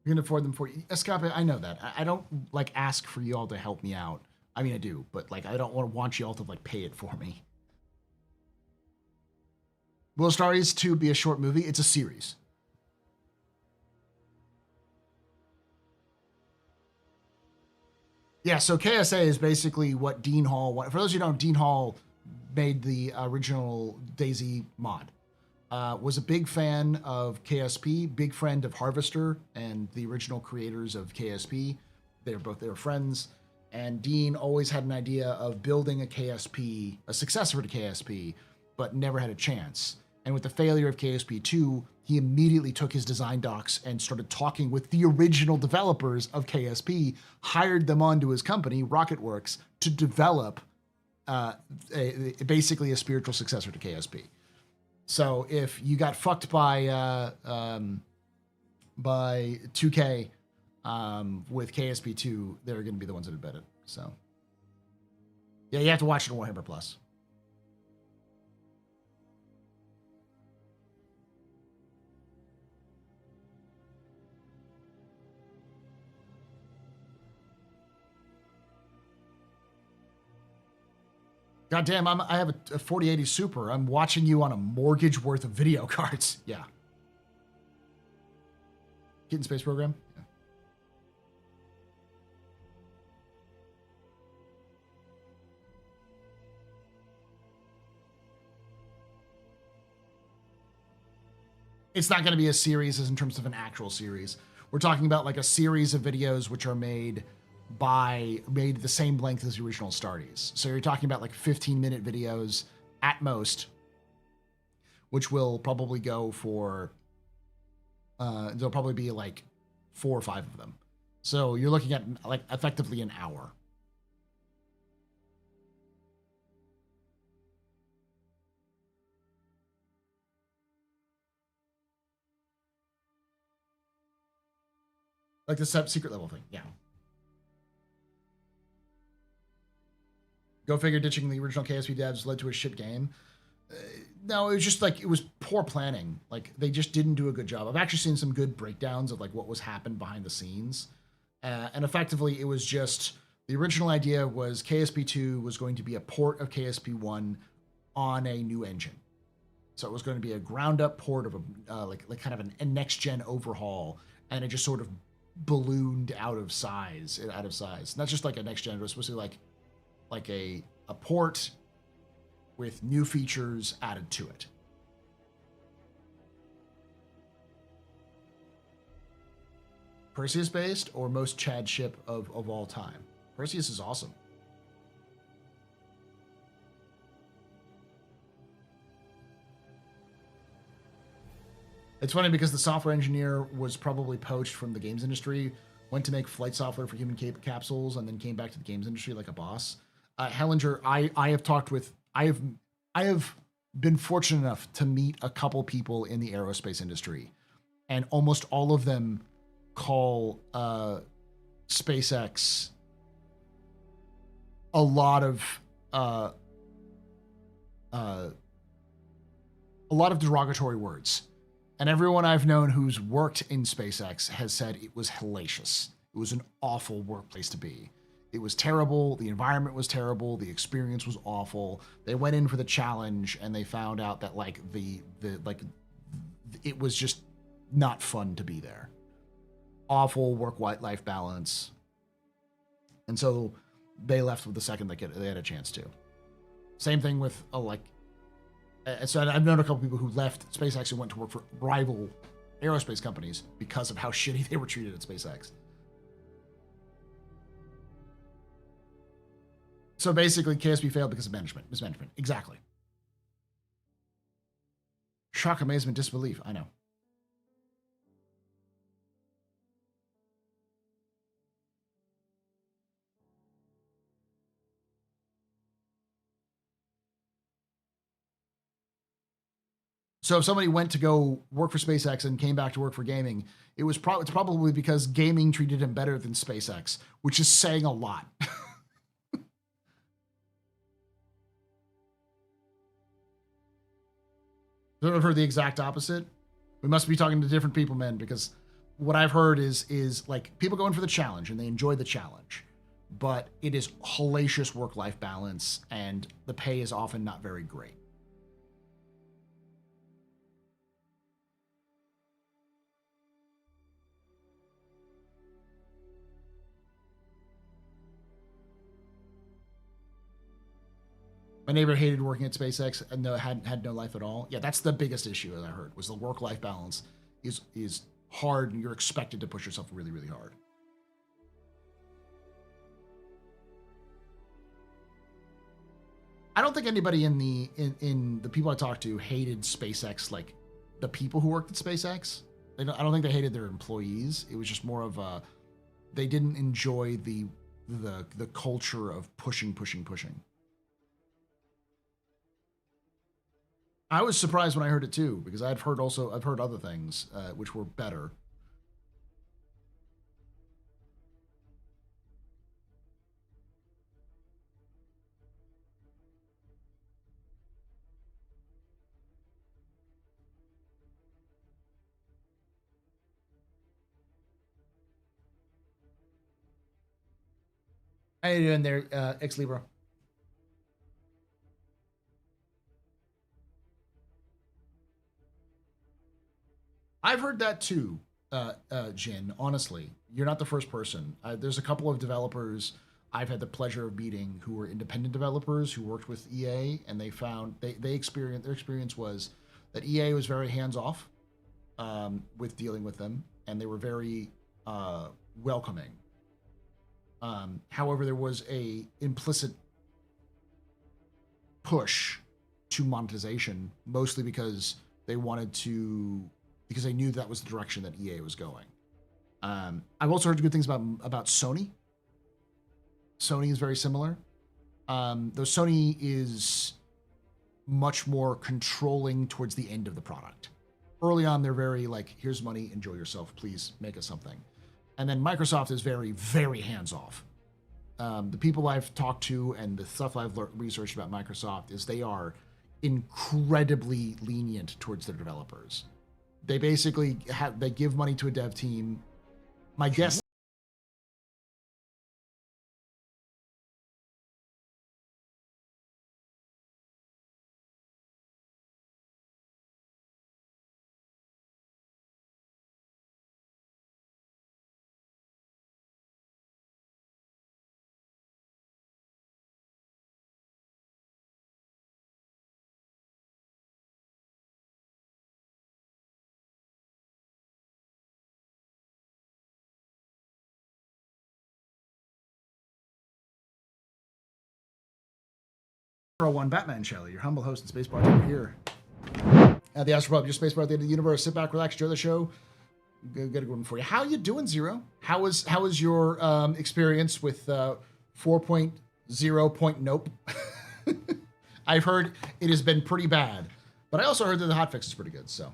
S1: You're gonna afford them for you. Escape, I know that. I don't like ask for you all to help me out. I mean, I do, but like, I don't want you all to like pay it for me. Will Stories 2 be a short movie? It's a series. Yeah, so KSA is basically what Dean Hall, for those of you who don't know, Dean Hall made the original DayZ mod. Was a big fan of KSP, big friend of Harvester and the original creators of KSP. They were friends. And Dean always had an idea of building a KSP, a successor to KSP, but never had a chance. And with the failure of KSP 2, he immediately took his design docs and started talking with the original developers of KSP, hired them onto his company, Rocketworks, to develop basically a spiritual successor to KSP. So if you got fucked by 2K with KSP2, they're going to be the ones that embed it. So yeah, you have to watch it on Warhammer Plus. God damn, I have a 4080 Super. I'm watching you on a mortgage worth of video cards. Yeah. Kitten Space Program? Yeah. It's not going to be a series as in terms of an actual series. We're talking about like a series of videos which are made the same length as the original Starties. So you're talking about like 15-minute videos at most, which will probably go for, there'll probably be like 4 or 5 of them. So you're looking at like effectively an hour. Like the secret level thing, yeah. Go figure, ditching the original KSP devs led to a shit game. No, it was just like, it was poor planning. Like, they just didn't do a good job. I've actually seen some good breakdowns of like what was happened behind the scenes. And effectively, it was just, the original idea was KSP2 was going to be a port of KSP1 on a new engine. So it was going to be a ground up port of a, like kind of a next gen overhaul. And it just sort of ballooned out of size. Not just like a next gen, it was supposed to be like a port with new features added to it. Perseus based or most Chad ship of all time? Perseus is awesome. It's funny because the software engineer was probably poached from the games industry, went to make flight software for human capsules, and then came back to the games industry like a boss. Hellinger, I have been fortunate enough to meet a couple people in the aerospace industry, and almost all of them call SpaceX a lot of derogatory words. And everyone I've known who's worked in SpaceX has said it was hellacious. It was an awful workplace to be. It was terrible. The environment was terrible. The experience was awful. They went in for the challenge and they found out that like it was just not fun to be there. Awful work-life balance. And so they left with the second they had a chance to. Same thing with so I've known a couple people who left SpaceX and went to work for rival aerospace companies because of how shitty they were treated at SpaceX. So basically, KSB failed because of mismanagement. Exactly. Shock, amazement, disbelief. I know. So if somebody went to go work for SpaceX and came back to work for gaming, it's probably because gaming treated him better than SpaceX, which is saying a lot. I've heard the exact opposite. We must be talking to different people, man, because what I've heard is like people go in for the challenge and they enjoy the challenge, but it is hellacious work-life balance and the pay is often not very great. My neighbor hated working at SpaceX and had no life at all. Yeah, that's the biggest issue that I heard was the work-life balance is hard and you're expected to push yourself really, really hard. I don't think anybody in the people I talked to hated SpaceX like the people who worked at SpaceX. I don't think they hated their employees. It was just more of a they didn't enjoy the culture of pushing. I was surprised when I heard it too, because I've heard other things which were better. How you doing there, Ex Libra? I've heard that too, Jin. Honestly, you're not the first person. There's a couple of developers I've had the pleasure of meeting who were independent developers who worked with EA, and they found their experience was that EA was very hands off with dealing with them, and they were very welcoming. However, there was a implicit push to monetization, mostly because they knew that was the direction that EA was going. I've also heard good things about Sony. Sony is very similar. Though Sony is much more controlling towards the end of the product. Early on, they're very like, here's money, enjoy yourself, please make us something. And then Microsoft is very, very hands-off. The people I've talked to and the stuff I've researched about Microsoft is they are incredibly lenient towards their developers. They basically they give money to a dev team. My guess. One Batman Shelley, your humble host and space bartender here at the AstroPub, your space bar at the end of the universe. Sit back, relax, enjoy the show. Get a good one for you. How you doing, Zero? How was your experience with 4.0 Nope? I've heard it has been pretty bad, but I also heard that the hotfix is pretty good. So,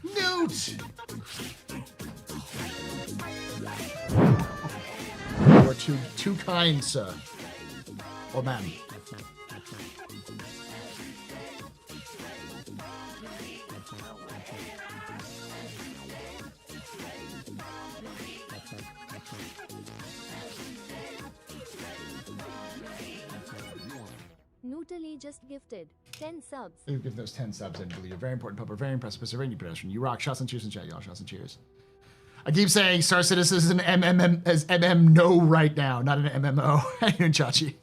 S1: Newt. You are too kind, sir. Or ma'am.
S3: Nutali just gifted 10 subs.
S1: You give those 10 subs, and believe you're very important pupper, very impressive, very new pedestrian. You rock. Shots and cheers in chat, y'all. Shots and cheers. I keep saying Star Citizen is an MM no right now, not an MMO. How you doing, Chachi?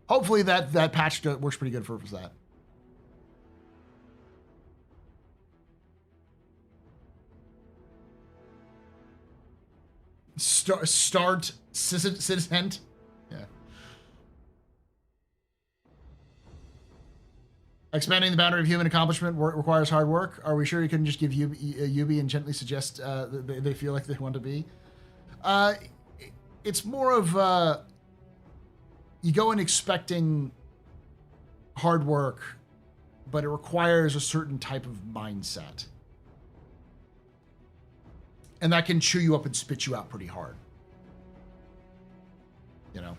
S1: Hopefully that patch works pretty good for that. Start Citizen. Yeah. Expanding the boundary of human accomplishment requires hard work. Are we sure you couldn't just give Yubi and gently suggest they feel like they want to be? It's more of you go in expecting hard work, but it requires a certain type of mindset. And that can chew you up and spit you out pretty hard. You know?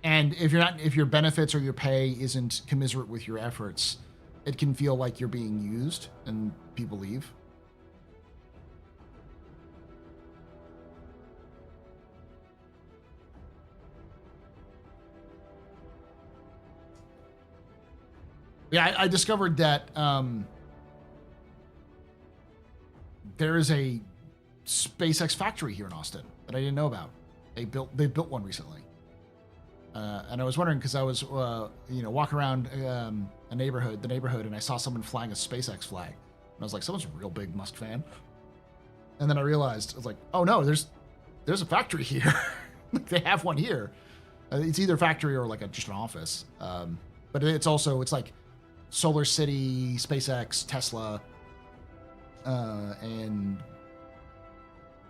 S1: And if your benefits or your pay isn't commiserate with your efforts, it can feel like you're being used and people leave. Yeah, I discovered that there is a SpaceX factory here in Austin that I didn't know about. They built one recently, and I was wondering because I was walking around the neighborhood, and I saw someone flying a SpaceX flag, and I was like, someone's a real big Musk fan. And then I realized I was like, oh no, there's a factory here. They have one here. It's either a factory or like just an office, but it's like Solar City, SpaceX, Tesla, and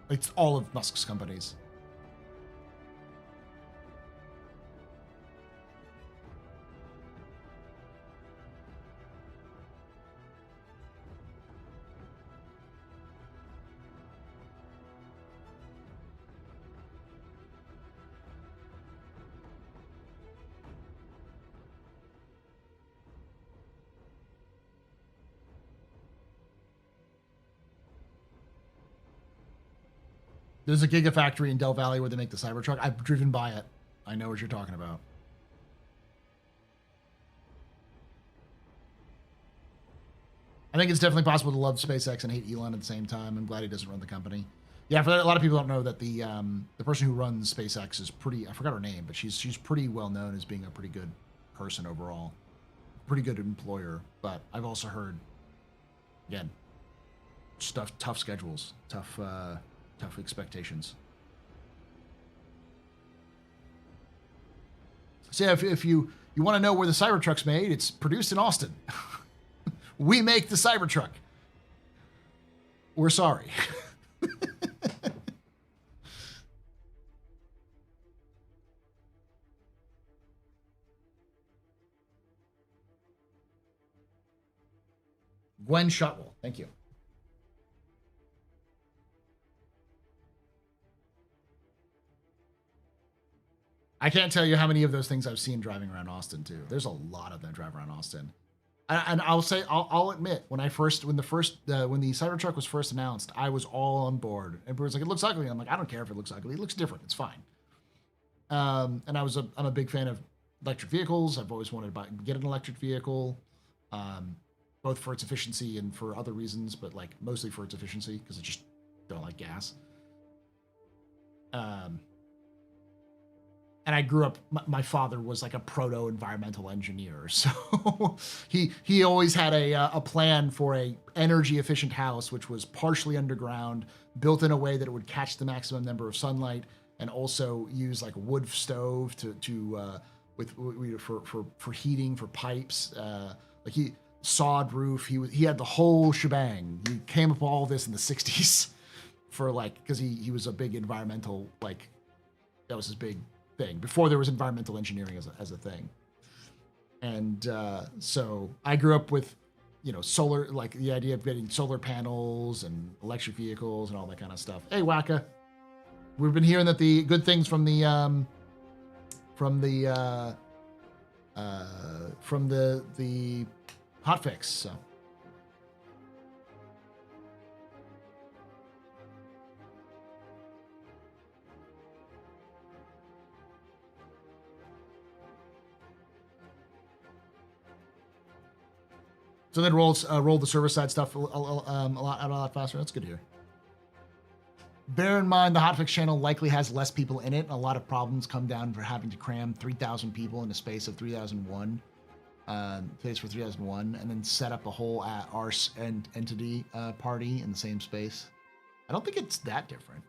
S1: it's all of Musk's companies. There's a gigafactory in Del Valley where they make the Cybertruck. I've driven by it. I know what you're talking about. I think it's definitely possible to love SpaceX and hate Elon at the same time. I'm glad he doesn't run the company. Yeah, for that, a lot of people don't know that the person who runs SpaceX is pretty. I forgot her name, but she's pretty well known as being a pretty good person overall, pretty good employer. But I've also heard, again, tough schedules, tough expectations. So yeah, if you want to know where the Cybertruck's made, it's produced in Austin. We make the Cybertruck. We're sorry. Gwen Shotwell, thank you. I can't tell you how many of those things I've seen driving around Austin too. There's a lot of them driving around Austin. And I'll admit, when the Cybertruck was first announced, I was all on board. Everyone's like, it looks ugly. I'm like, I don't care if it looks ugly. It looks different. It's fine. And I'm a big fan of electric vehicles. I've always wanted to get an electric vehicle, both for its efficiency and for other reasons, but like mostly for its efficiency because I just don't like gas. And I grew up, my father was like a proto-environmental engineer. So he always had a plan for a energy efficient house, which was partially underground, built in a way that it would catch the maximum number of sunlight and also use like a wood stove for heating, for pipes. Like he sawed roof. He had the whole shebang. He came up with all this in the 60s for because he was a big environmental, that was his big thing before there was environmental engineering as a thing. And so I grew up with solar, like the idea of getting solar panels and electric vehicles and all that kind of stuff. Hey Wacka, we've been hearing that the good things from the hotfix. So So then roll the server side stuff a lot faster. That's good to hear. Bear in mind, the hotfix channel likely has less people in it, and a lot of problems come down for having to cram 3,000 people in a space of 3001, space for 3001, and then set up a whole arse and entity party in the same space. I don't think it's that different.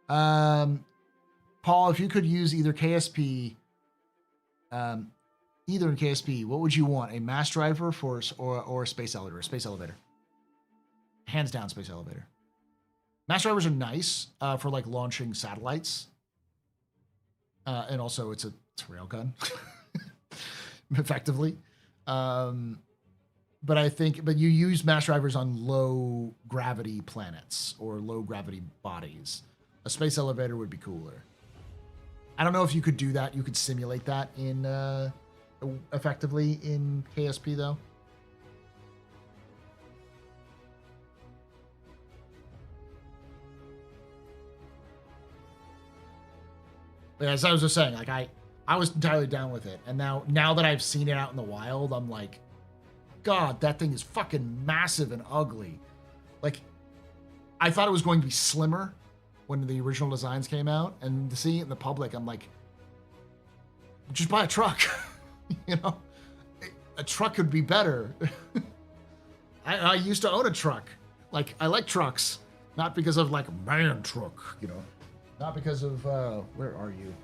S1: Paul, if you could use either KSP, either in KSP, what would you want? A mass driver or a space elevator? A space elevator. Hands down, space elevator. Mass drivers are nice for like launching satellites, and also it's a railgun, effectively. But you use mass drivers on low gravity planets or low gravity bodies. A space elevator would be cooler. I don't know if you could do that. You could simulate that in effectively in KSP though. But as I was just saying, like I was entirely down with it, and now that I've seen it out in the wild, I'm like, God, that thing is fucking massive and ugly. Like, I thought it was going to be slimmer when the original designs came out, and to see it in the public, I'm like, just buy a truck. You know, a truck could be better. I used to own a truck. Like, I like trucks, not because of like man truck, you know, not because of where are you?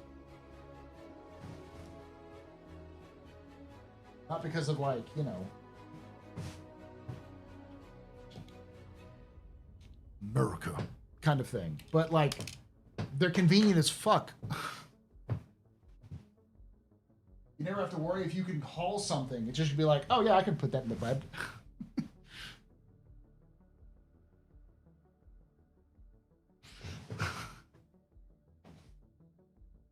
S1: Not because of like, you know, America kind of thing, but like they're convenient as fuck. You never have to worry if you can haul something. It just be like, oh yeah, I can put that in the bed.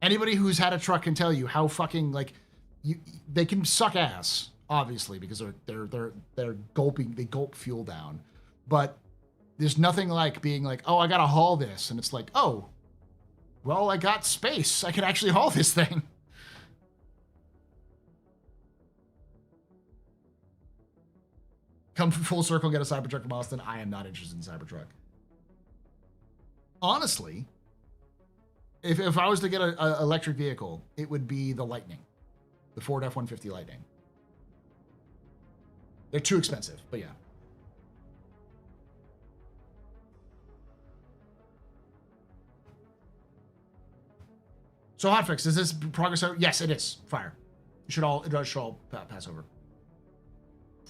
S1: Anybody who's had a truck can tell you how fucking like they can suck ass, obviously, because they're gulping, they gulp fuel down. But there's nothing like being like, oh, I gotta haul this, and it's like, oh, well, I got space. I can actually haul this thing. Come full circle, get a Cybertruck from Austin. I am not interested in Cybertruck. Honestly, if I was to get an electric vehicle, it would be the Lightning, the Ford F-150 Lightning. They're too expensive, but yeah. So hotfix, is this progress? Yes, it is. Fire. It should all pass over.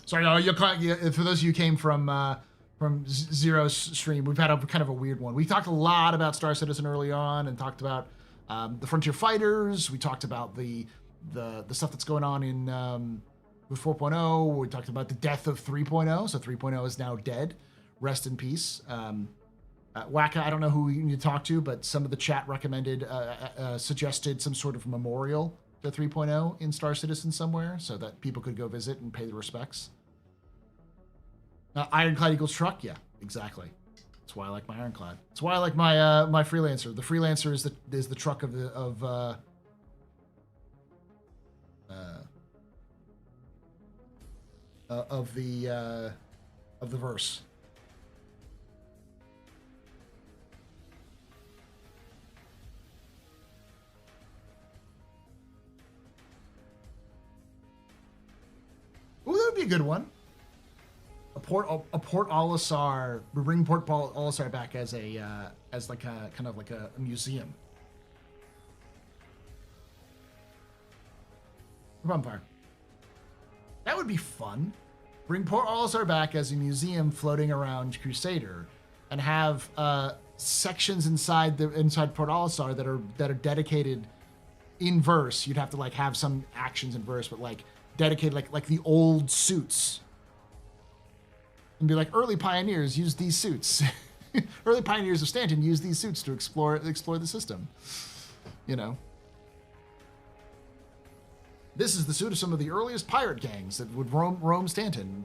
S1: Sorry, for those of you who came from Zero's stream, we've had a kind of a weird one. We talked a lot about Star Citizen early on, and talked about the Frontier Fighters. We talked about the stuff that's going on in with 4.0. We talked about the death of 3.0. So 3.0 is now dead. Rest in peace. Wacka, I don't know who you need to talk to, but some of the chat recommended, suggested some sort of memorial to 3.0 in Star Citizen somewhere, so that people could go visit and pay the respects. Ironclad equals truck? Yeah, exactly. That's why I like my Ironclad. That's why I like my my Freelancer. The Freelancer is the truck of the verse. Ooh, that would be a good one. A Port Olisar. We bring Port Olisar back as like a kind of like a museum. Bonfire. That would be fun. Bring Port Olisar back as a museum floating around Crusader, and have sections inside Port Olisar that are dedicated in verse. You'd have to like have some actions in verse, but like dedicated like the old suits. And be like, early pioneers used these suits. Early pioneers of Stanton used these suits to explore the system. You know. This is the suit of some of the earliest pirate gangs that would roam Stanton.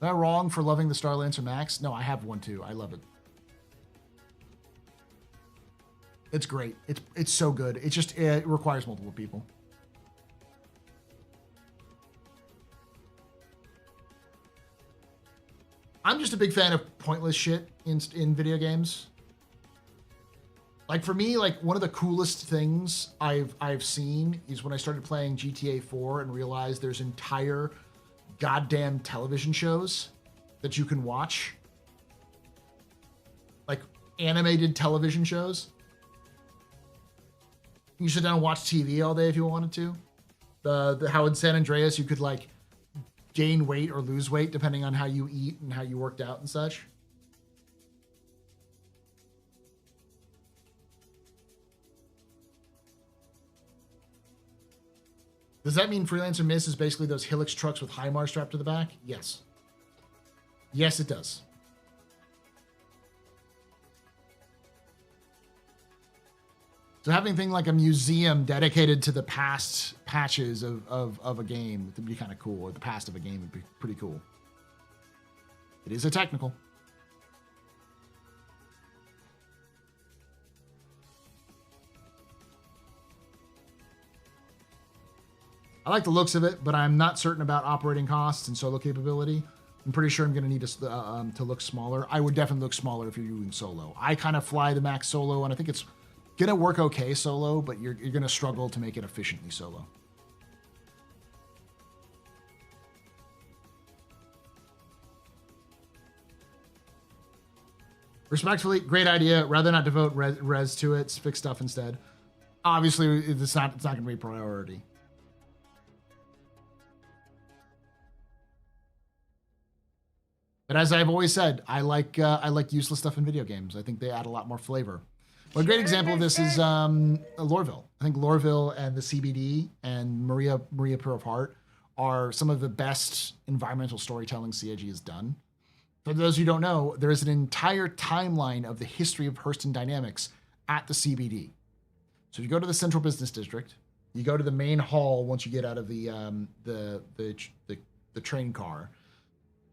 S1: Am I wrong for loving the Star Lancer Max? No, I have one too. I love it. It's great. It's so good. It requires multiple people. I'm just a big fan of pointless shit in video games. Like for me, like one of the coolest things I've seen is when I started playing GTA 4 and realized there's entire goddamn television shows that you can watch. Like animated television shows. You sit down and watch TV all day if you wanted to. How in San Andreas you could like gain weight or lose weight depending on how you eat and how you worked out and such. Does that mean Freelancer Miss is basically those Hilux trucks with HIMARS strapped to the back? Yes. Yes, it does. So having thing like a museum dedicated to the past patches of a game would be kind of cool, or the past of a game would be pretty cool. It is a technical. I like the looks of it, but I'm not certain about operating costs and solo capability. I'm pretty sure I'm going to need to look smaller. I would definitely look smaller if you're doing solo. I kind of fly the Max solo, and I think it's going to work okay solo, but you're going to struggle to make it efficiently solo. Respectfully, great idea. Rather not devote res to it, fix stuff instead. Obviously, it's not going to be a priority. But as I've always said, I like useless stuff in video games. I think they add a lot more flavor. Well, a great example of this is Lorville. I think Lorville and the CBD and Maria Pure of Heart are some of the best environmental storytelling CIG has done. For those who don't know, there is an entire timeline of the history of Hurston Dynamics at the CBD. So you go to the Central Business District, you go to the main hall once you get out of the train car,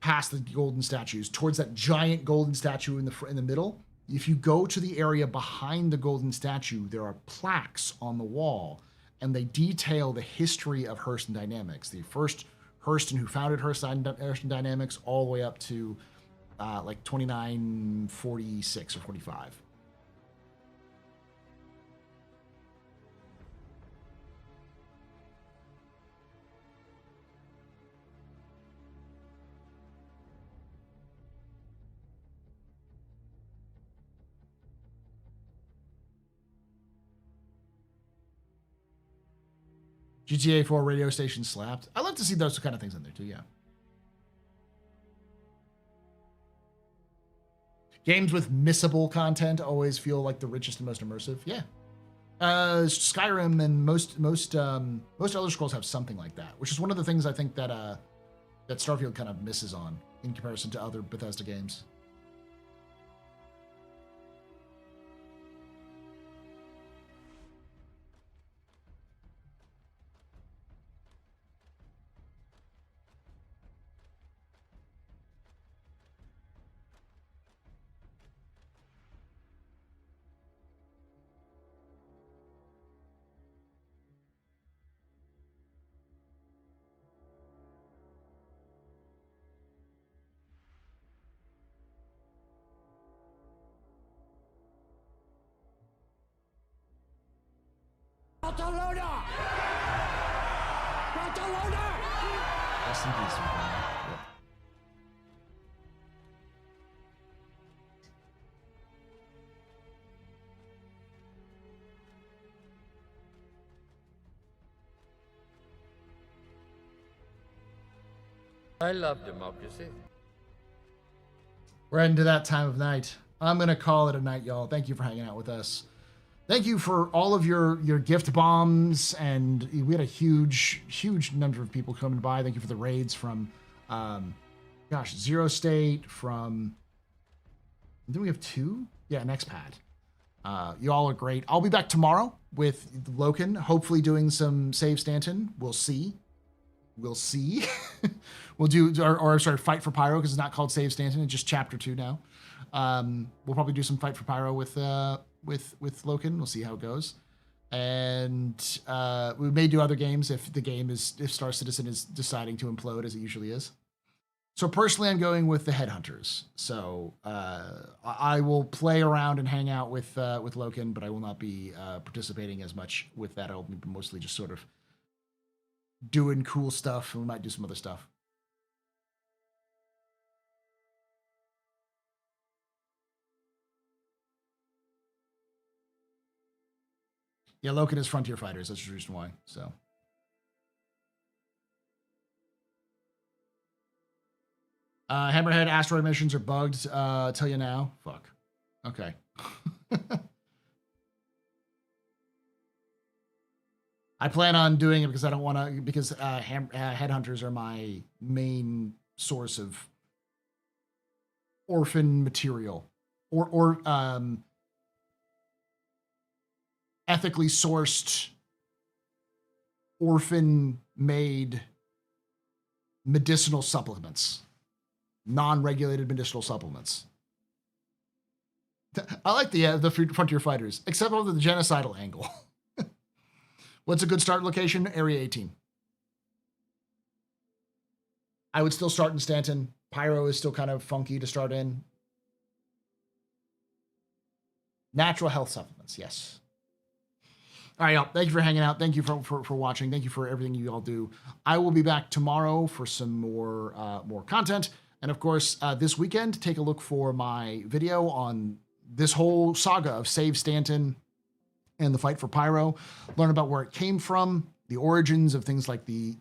S1: past the golden statues, towards that giant golden statue in the middle. If you go to the area behind the golden statue, there are plaques on the wall, and they detail the history of Hurston Dynamics. The first Hurston who founded Hurston Dynamics all the way up to like 2946 or 45. GTA 4 radio station slapped. I love to see those kind of things in there too, yeah. Games with missable content always feel like the richest and most immersive. Yeah. Skyrim and most Elder Scrolls have something like that, which is one of the things I think that Starfield kind of misses on in comparison to other Bethesda games.
S4: Barcelona! Barcelona!
S1: Rest in peace, yep.
S15: I love democracy.
S1: We're heading to that time of night. I'm going to call it a night, y'all. Thank you for hanging out with us. Thank you for all of your gift bombs, and we had a huge number of people coming by. Thank you for the raids from, Zero State, from, I think we have 2? Yeah, an expat. You all are great. I'll be back tomorrow with Loken, hopefully doing some Save Stanton. We'll see. We'll do, or sorry, Fight for Pyro, because it's not called Save Stanton. It's just Chapter 2 now. We'll probably do some Fight for Pyro with Loken. We'll see how it goes. And we may do other games if Star Citizen is deciding to implode, as it usually is. So personally, I'm going with the Headhunters. So I will play around and hang out with Loken, but I will not be participating as much with that. I'll be mostly just sort of doing cool stuff, and we might do some other stuff. Yeah, Loken is Frontier Fighters. That's the reason why. So. Hammerhead asteroid missions are bugged. Tell you now. Fuck. Okay. I plan on doing it because I don't want to, because headhunters are my main source of orphan material or ethically sourced orphan made medicinal supplements. Non-regulated medicinal supplements. I like the Frontier Fighters, except for the genocidal angle. What's a good start location? Area 18. I would still start in Stanton. Pyro is still kind of funky to start in. Natural health supplements, yes. All right, y'all. Thank you for hanging out. Thank you for watching. Thank you for everything you all do. I will be back tomorrow for some more content. And of course, this weekend, take a look for my video on this whole saga of Save Stanton and the Fight for Pyro. Learn about where it came from, the origins of things like the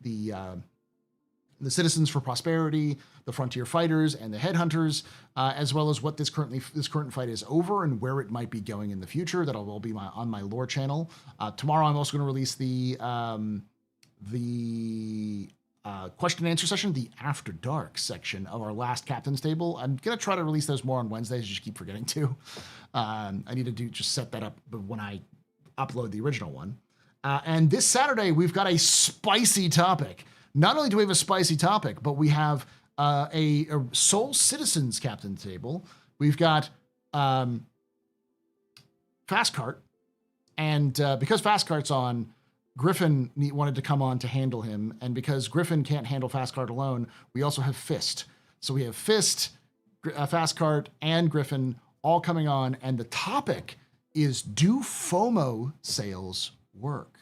S1: Citizens for Prosperity, the Frontier Fighters, and the Headhunters, as well as what this current fight is over and where it might be going in the future. That'll all be on my lore channel. Tomorrow, I'm also going to release the question and answer session, the After Dark section of our last Captain's Table. I'm going to try to release those more on Wednesdays. I just keep forgetting to. I need to just set that up when I upload the original one. And this Saturday, we've got a spicy topic. Not only do we have a spicy topic, but we have a Soul Citizens Captain's Table. We've got Fast Cart. And because Fast Cart's on, Griffin wanted to come on to handle him, and because Griffin can't handle Fast Cart alone, we also have Fist. So we have Fist, Fast Cart, and Griffin all coming on, and the topic is, do FOMO sales work?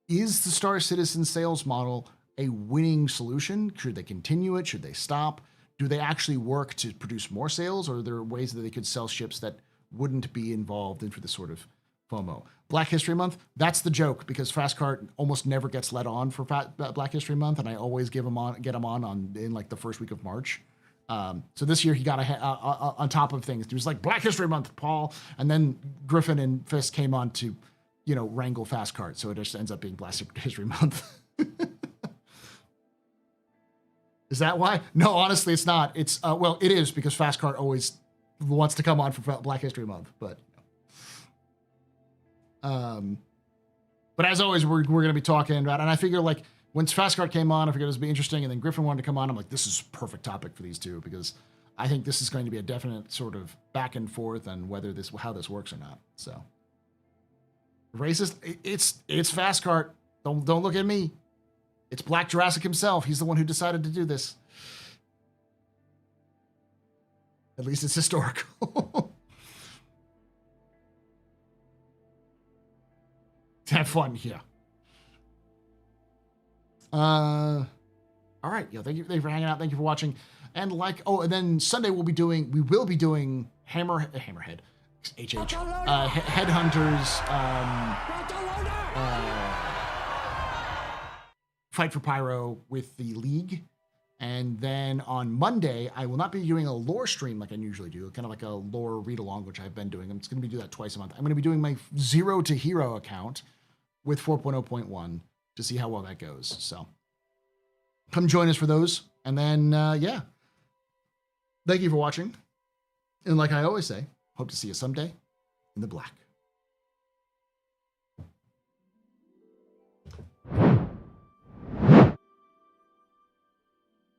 S1: Is the Star Citizen sales model a winning solution? Should they continue it? Should they stop? Do they actually work to produce more sales, or are there ways that they could sell ships that wouldn't be involved in for this sort of FOMO? Black History Month, that's the joke, because Fast Cart almost never gets let on for Black History Month, and I always get him on in like the first week of March. So this year he got on top of things. He was like, Black History Month, Paul, and then Griffin and Fist came on to, wrangle Fast Cart, so it just ends up being Black History Month. Is that why? No, honestly, it's not. It's well, it is, because Fast Cart always wants to come on for Black History Month, but. But as always, we're going to be talking about, and I figure like once Fast Cart came on, I figured it would be interesting, and then Griffin wanted to come on. I'm like, this is a perfect topic for these two, because I think this is going to be a definite sort of back and forth on how this works or not. So racist, it's Fast Cart. Don't look at me. It's Black Jurassic himself. He's the one who decided to do this. At least it's historical. Have fun here. All right, thank you for hanging out. Thank you for watching. And and then Sunday we will be doing Hammerhead, Headhunters, Fight for Pyro with the League. And then on Monday, I will not be doing a lore stream like I usually do, kind of like a lore read-along, which I've been doing. I'm just going to do that twice a month. I'm going to be doing my Zero to Hero account with 4.0.1 to see how well that goes. So come join us for those. And then, thank you for watching. And like I always say, hope to see you someday in the black.